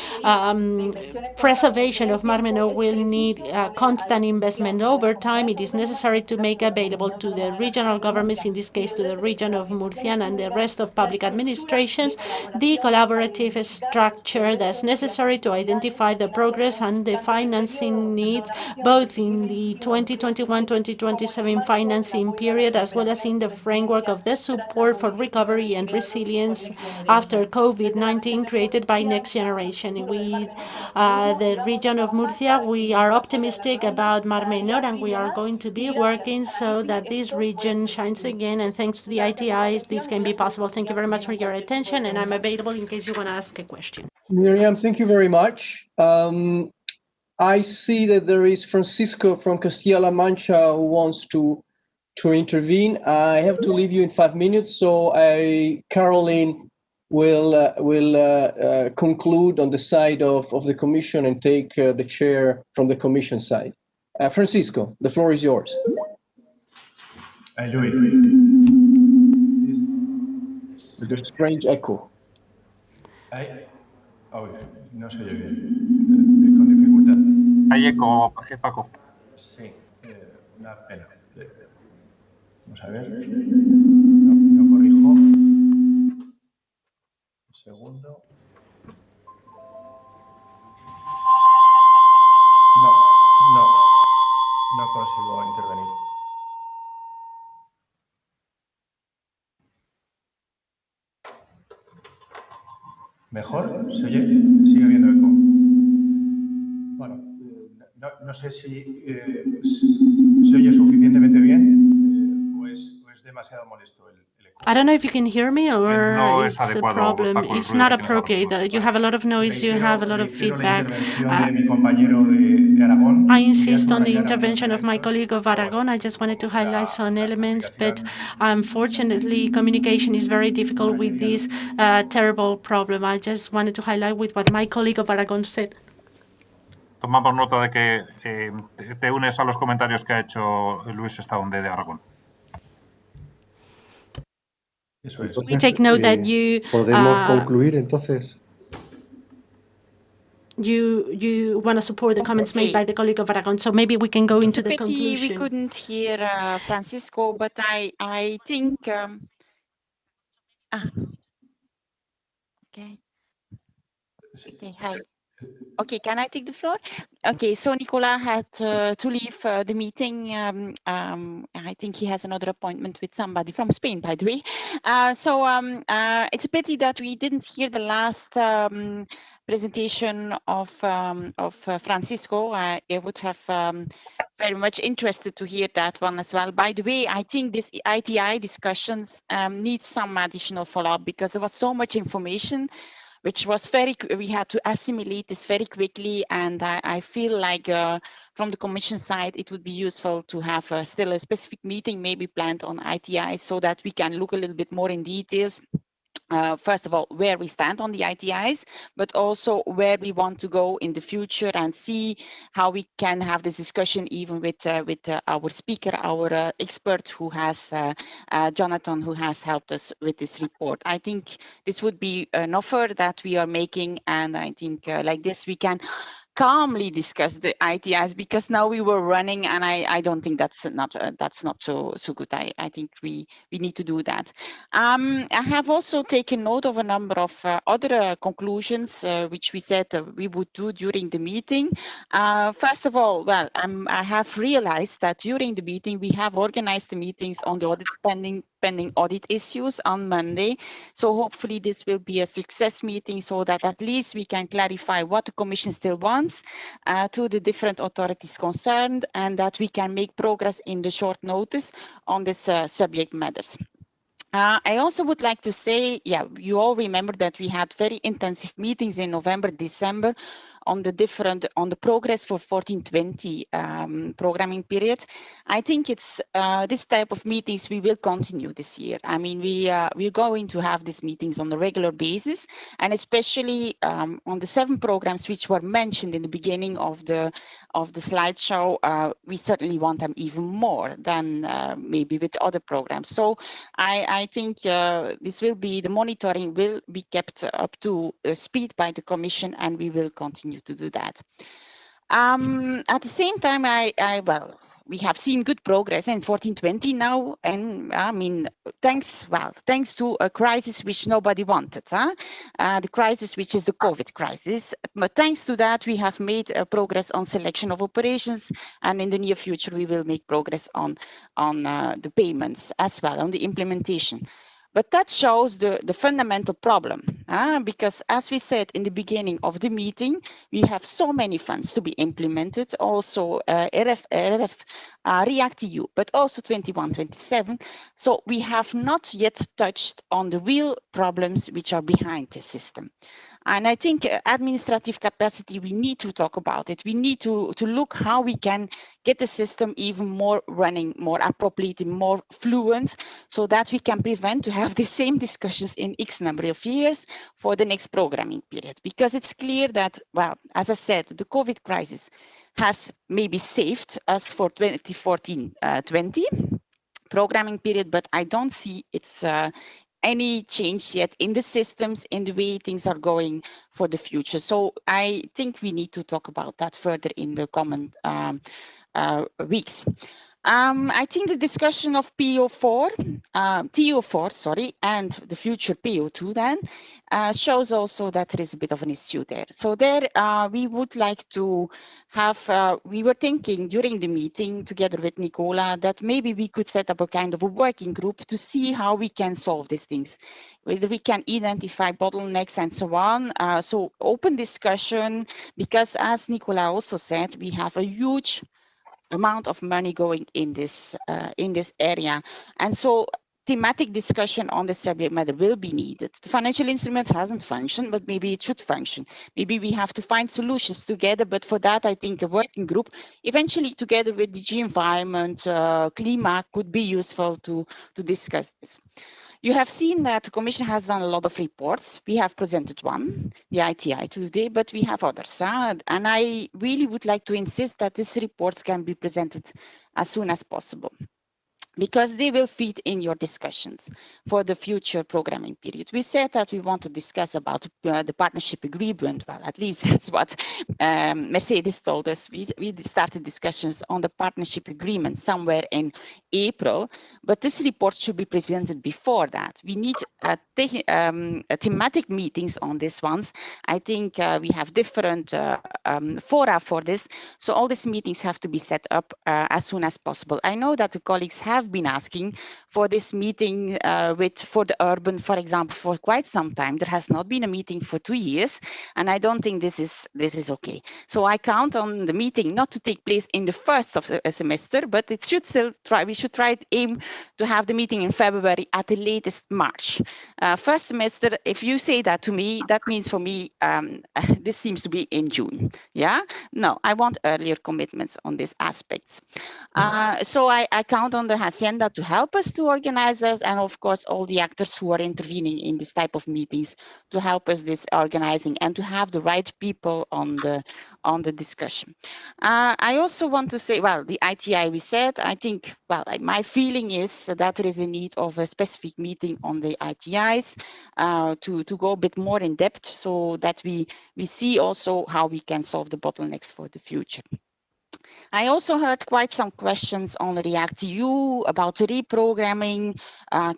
preservation of Mar Menor will need constant investment over time, it is necessary to make available to the regional governments, in this case to the region of Murcia and the rest of public administrations, the collaborative structure that's necessary to identify the progress and the financing needs, both in the 2021-2027 financing period, as well as in the framework of the support for recovery and resilience after COVID-19 created by Next Generation. With the region of Murcia, we are optimistic about Mar Menor, and we are going to be working so that this region shines again. And thanks to the ITIs, this can be possible. Thank you very much for your attention, and I'm available in case you want to ask a question. Miriam, thank you very much. I see that there is Francisco from Castilla-La Mancha who wants to intervene. I have to leave you in 5 minutes, so Caroline will conclude on the side of the Commission and take the chair from the Commission side. Francisco, the floor is yours. Louis. With a strange echo. No se oye bien, con dificultad. Hay eco, Paco. Sí, una pena. Vamos a ver. No corrijo. Un segundo. No consigo intervenir. ¿Mejor? ¿Se oye? Sigue habiendo eco. Bueno, no sé si se oye suficientemente bien o es demasiado molesto el eco. I don't know if you can hear me or No it's a problem. Paco, it's not appropriate. You have a lot of noise, you have a lot of feedback. I insist on the intervention of my colleague of Aragon. I just wanted to highlight some elements, but unfortunately, communication is very difficult with this terrible problem. I just wanted to highlight with what my colleague of Aragon said. Tomamos nota de que te unes a los comentarios que ha hecho Luis Estaonde de Aragón. We take note that you podemos concluir entonces. You want to support the comments made by the colleague of Aragon, so maybe we can go into the conclusion. We couldn't hear Francisco, but I think okay. Hi. Okay, can I take the floor? Okay, so Nicolas had to leave the meeting. I think he has another appointment with somebody from Spain, by the way. So it's a pity that we didn't hear the last presentation of Francisco. I would have very much interested to hear that one as well. By the way, I think this ITI discussions need some additional follow-up because there was so much information which was we had to assimilate this very quickly. And I feel like from the Commission side, it would be useful to have still a specific meeting maybe planned on ITI so that we can look a little bit more in details. First of all, where we stand on the ITIs, but also where we want to go in the future and see how we can have this discussion even with our speaker, our expert who has, Jonathan, who has helped us with this report. I think this would be an offer that we are making, and I think like this we can calmly discuss the ITIs because now we were running, and I don't think that's not so good. I think we need to do that. I have also taken note of a number of other conclusions which we said we would do during the meeting. First of all, well, I have realized that during the meeting we have organized the meetings on the audit pending audit issues on Monday. So hopefully this will be a success meeting so that at least we can clarify what the Commission still wants response to the different authorities concerned, and that we can make progress in the short notice on this subject matters. I also would like to say, yeah, you all remember that we had very intensive meetings in November, December on the progress for 1420 programming period. I think it's this type of meetings we will continue this year. I mean, we're going to have these meetings on a regular basis, and especially on the 7 programs which were mentioned in the beginning of the slideshow. We certainly want them even more than maybe with other programs. So I think this will be, the monitoring will be kept up to speed by the Commission, and we will continue to do that. At the same time, well, we have seen good progress in 1420 now, and I mean, thanks to a crisis which nobody wanted, the crisis which is the COVID crisis. But thanks to that, we have made progress on selection of operations, and in the near future, we will make progress on the payments as well, on the implementation. But that shows the fundamental problem, because as we said in the beginning of the meeting, we have so many funds to be implemented, also RF React-EU, but also 21-27. So we have not yet touched on the real problems which are behind the system. And I think administrative capacity, we need to talk about it. We need to look how we can get the system even more running, more appropriate, more fluent, so that we can prevent to have the same discussions in X number of years for the next programming period. Because it's clear that, well, as I said, the COVID crisis has maybe saved us for 2014-20 programming period, but I don't see it's any change yet in the systems, in the way things are going for the future. So I think we need to talk about that further in the coming weeks. I think the discussion of TO4, sorry, and the future PO2 then shows also that there is a bit of an issue there. So there we would like to have, we were thinking during the meeting together with Nicola that maybe we could set up a kind of a working group to see how we can solve these things, whether we can identify bottlenecks and so on. So open discussion, because as Nicola also said, we have a huge amount of money going in this area, and so thematic discussion on the subject matter will be needed. The financial instrument hasn't functioned, but maybe it should function. Maybe we have to find solutions together, but for that I think a working group eventually together with DG Environment, Klima, could be useful to discuss this. You have seen that the Commission has done a lot of reports. We have presented one, the ITI today, but we have others. And I really would like to insist that these reports can be presented as soon as possible, because they will feed in your discussions for the future programming period. We said that we want to discuss about the partnership agreement. Well, at least that's what Mercedes told us. We started discussions on the partnership agreement somewhere in April, but this report should be presented before that. We need thematic meetings on these ones. I think we have different fora for this. So all these meetings have to be set up as soon as possible. I know that the colleagues have been asking for this meeting for the urban, for example, for quite some time. There has not been a meeting for 2 years, and I don't think this is okay. So I count on the meeting not to take place in the first of a semester, but it should still try. We should try to aim to have the meeting in February, at the latest March. First semester, if you say that to me, that means for me this seems to be in June. Yeah, no, I want earlier commitments on these aspects. So I count on the Hacienda to help us to organize that, and of course all the actors who are intervening in this type of meetings to help us this organizing and to have the right people on the discussion. I also want to say, well, the ITI we said, I think, well, my feeling is that there is a need of a specific meeting on the ITIs to go a bit more in depth, so that we see also how we can solve the bottlenecks for the future. I also heard quite some questions on React-EU about reprogramming.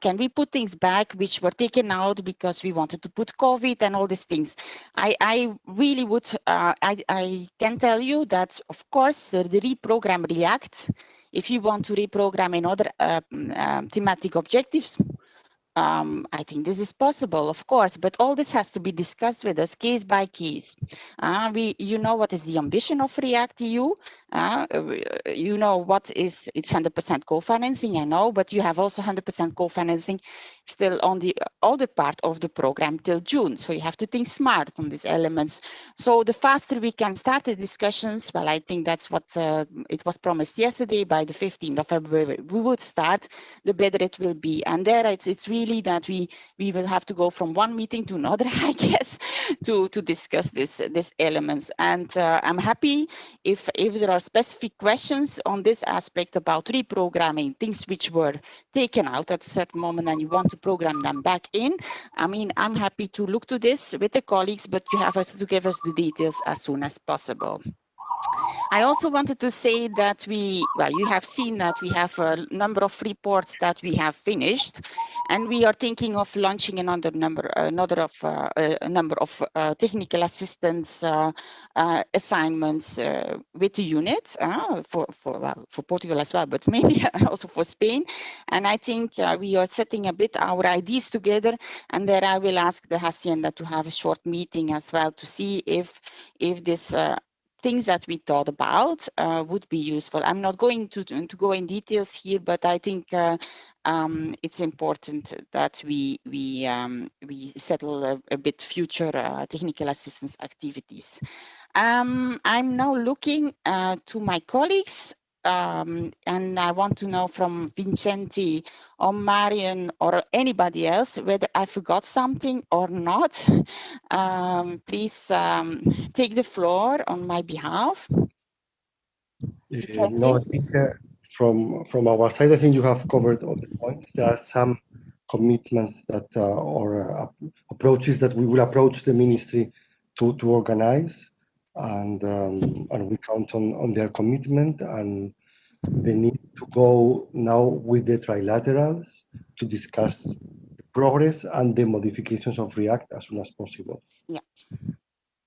Can we put things back which were taken out because we wanted to put COVID and all these things? I really would, I can tell you that, of course, the reprogram React, if you want to reprogram in other thematic objectives, I think this is possible, of course, but all this has to be discussed with us case by case. You know what is the ambition of React EU. You know what is, it's 100% co-financing, I know, but you have also 100% co-financing still on the other part of the program till June. So you have to think smart on these elements. So the faster we can start the discussions, well, I think that's what it was promised yesterday, by the 15th of February, we would start, the better it will be. And there it's really that we will have to go from one meeting to another, I guess, to discuss these elements. And I'm happy if there are specific questions on this aspect about reprogramming, things which were taken out at a certain moment and you want to program them back in. I mean, I'm happy to look to this with the colleagues, but you have to give us the details as soon as possible. I also wanted to say that you have seen that we have a number of reports that we have finished, and we are thinking of launching another number of technical assistance assignments with the unit for Portugal as well, but maybe also for Spain. And I think we are setting a bit our ideas together, and there I will ask the Hacienda to have a short meeting as well to see if this things that we thought about would be useful. I'm not going to go in details here, but I think it's important that we settle a bit future technical assistance activities. I'm now looking to my colleagues, and I want to know from Vincenti or Marian or anybody else whether I forgot something or not. Please take the floor on my behalf. No, I think from our side, I think you have covered all the points. There are some commitments that or approaches that we will approach the ministry to organize, and we count on their commitment and the need to go now with the trilaterals to discuss the progress and the modifications of React as soon as possible. Yeah.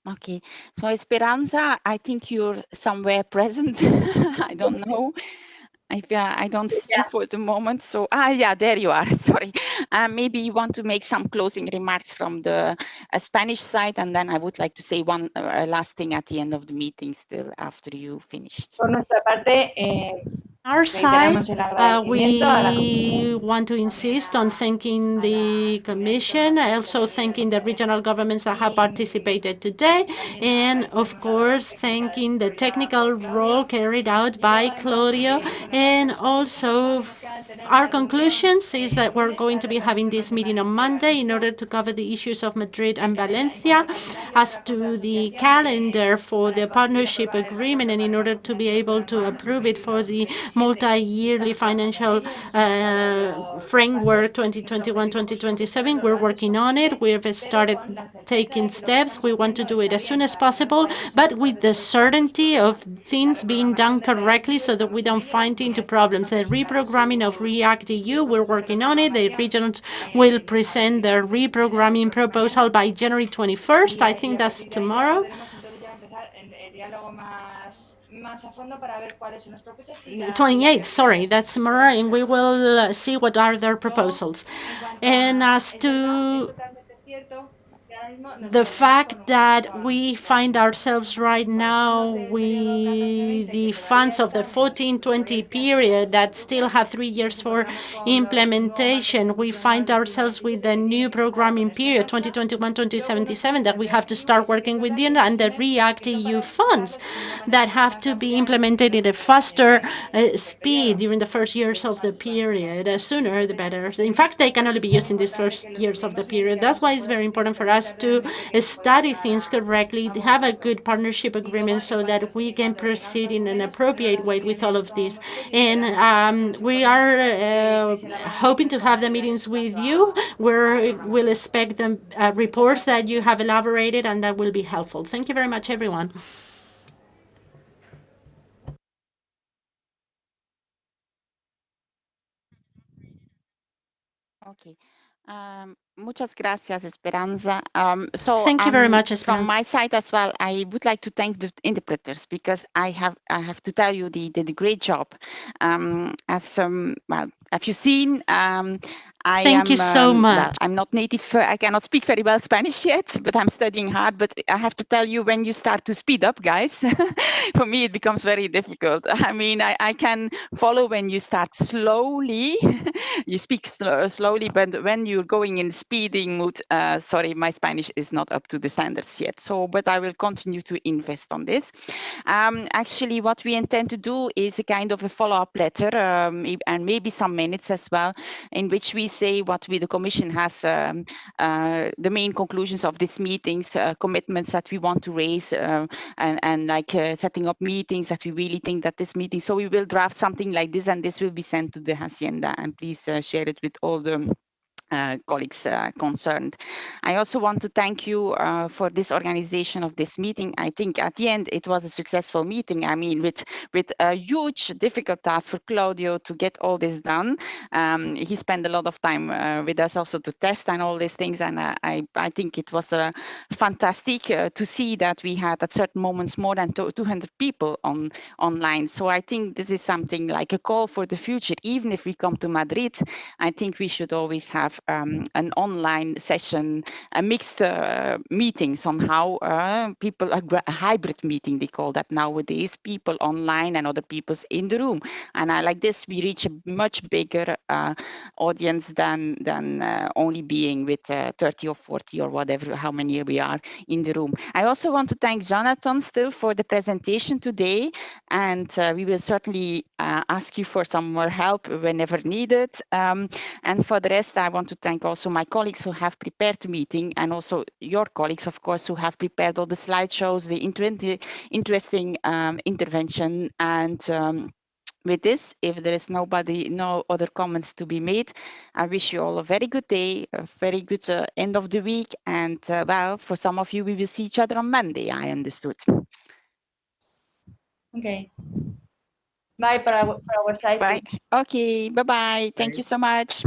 Okay. So Esperanza, I think you're somewhere present. I don't know. I don't see you for the moment. So, yeah, there you are. Sorry. Maybe you want to make some closing remarks from the Spanish side, and then I would like to say one last thing at the end of the meeting still after you finished. Por nuestra parte, Our side, we want to insist on thanking the Commission, also thanking the regional governments that have participated today, and of course thanking the technical role carried out by Claudio. And also our conclusions is that we're going to be having this meeting on Monday in order to cover the issues of Madrid and Valencia. As to the calendar for the partnership agreement, and in order to be able to approve it for the multi-yearly financial framework 2021-2027. We're working on it. We've started taking steps. We want to do it as soon as possible, but with the certainty of things being done correctly so that we don't find into problems. The reprogramming of React EU, we're working on it. The regions will present their reprogramming proposal by January 21st. I think that's tomorrow. 28th, sorry, that's tomorrow, and we will see what are their proposals. And as to the fact that we find ourselves right now with the funds of the 14-20 period that still have 3 years for implementation, we find ourselves with the new programming period 2021-2077 that we have to start working with, and the React EU funds that have to be implemented at a faster speed during the first years of the period. Sooner the better. In fact, they can only be used in these first years of the period. That's why it's very important for us to study things correctly, have a good partnership agreement so that we can proceed in an appropriate way with all of this. And we are hoping to have the meetings with you where we'll expect the reports that you have elaborated, and that will be helpful. Thank you very much, everyone. Okay. Muchas gracias, Esperanza. So thank you very much, Esperanza. From my side as well, I would like to thank the interpreters because I have to tell you they did a great job. Well, have you seen? Thank you so much. Well, I'm not native. I cannot speak very well Spanish yet, but I'm studying hard. But I have to tell you, when you start to speed up, guys, for me it becomes very difficult. I mean, I can follow when you start slowly. You speak slowly, but when you're going in speeding mood, sorry, my Spanish is not up to the standards yet. So, but I will continue to invest on this. Actually, what we intend to do is a kind of a follow-up letter, and maybe some minutes as well, in which we say what the Commission has, the main conclusions of these meetings, commitments that we want to raise, and like setting up meetings that we really think that this meeting. So we will draft something like this, and this will be sent to the Hacienda, and please share it with all the colleagues concerned. I also want to thank you for this organization of this meeting. I think at the end it was a successful meeting. I mean, with a huge difficult task for Claudio to get all this done. He spent a lot of time with us also to test and all these things, and I think it was fantastic to see that we had at certain moments more than 200 people online. So I think this is something like a call for the future. Even if we come to Madrid, I think we should always have an online session, a mixed meeting somehow. People, a hybrid meeting, they call that nowadays. People online and other people's in the room. And I like this, we reach a much bigger audience than only being with 30 or 40 or whatever, how many we are in the room. I also want to thank Jonathan still for the presentation today. And we will certainly ask you for some more help whenever needed. And for the rest, I want to thank also my colleagues who have prepared the meeting, and also your colleagues, of course, who have prepared all the slideshows, the interesting intervention. And with this, if there is no other comments to be made, I wish you all a very good day, a very good end of the week. And well, for some of you, we will see each other on Monday, I understood. Okay. Bye for our side. Bye. Okay, bye-bye. Thank you so much.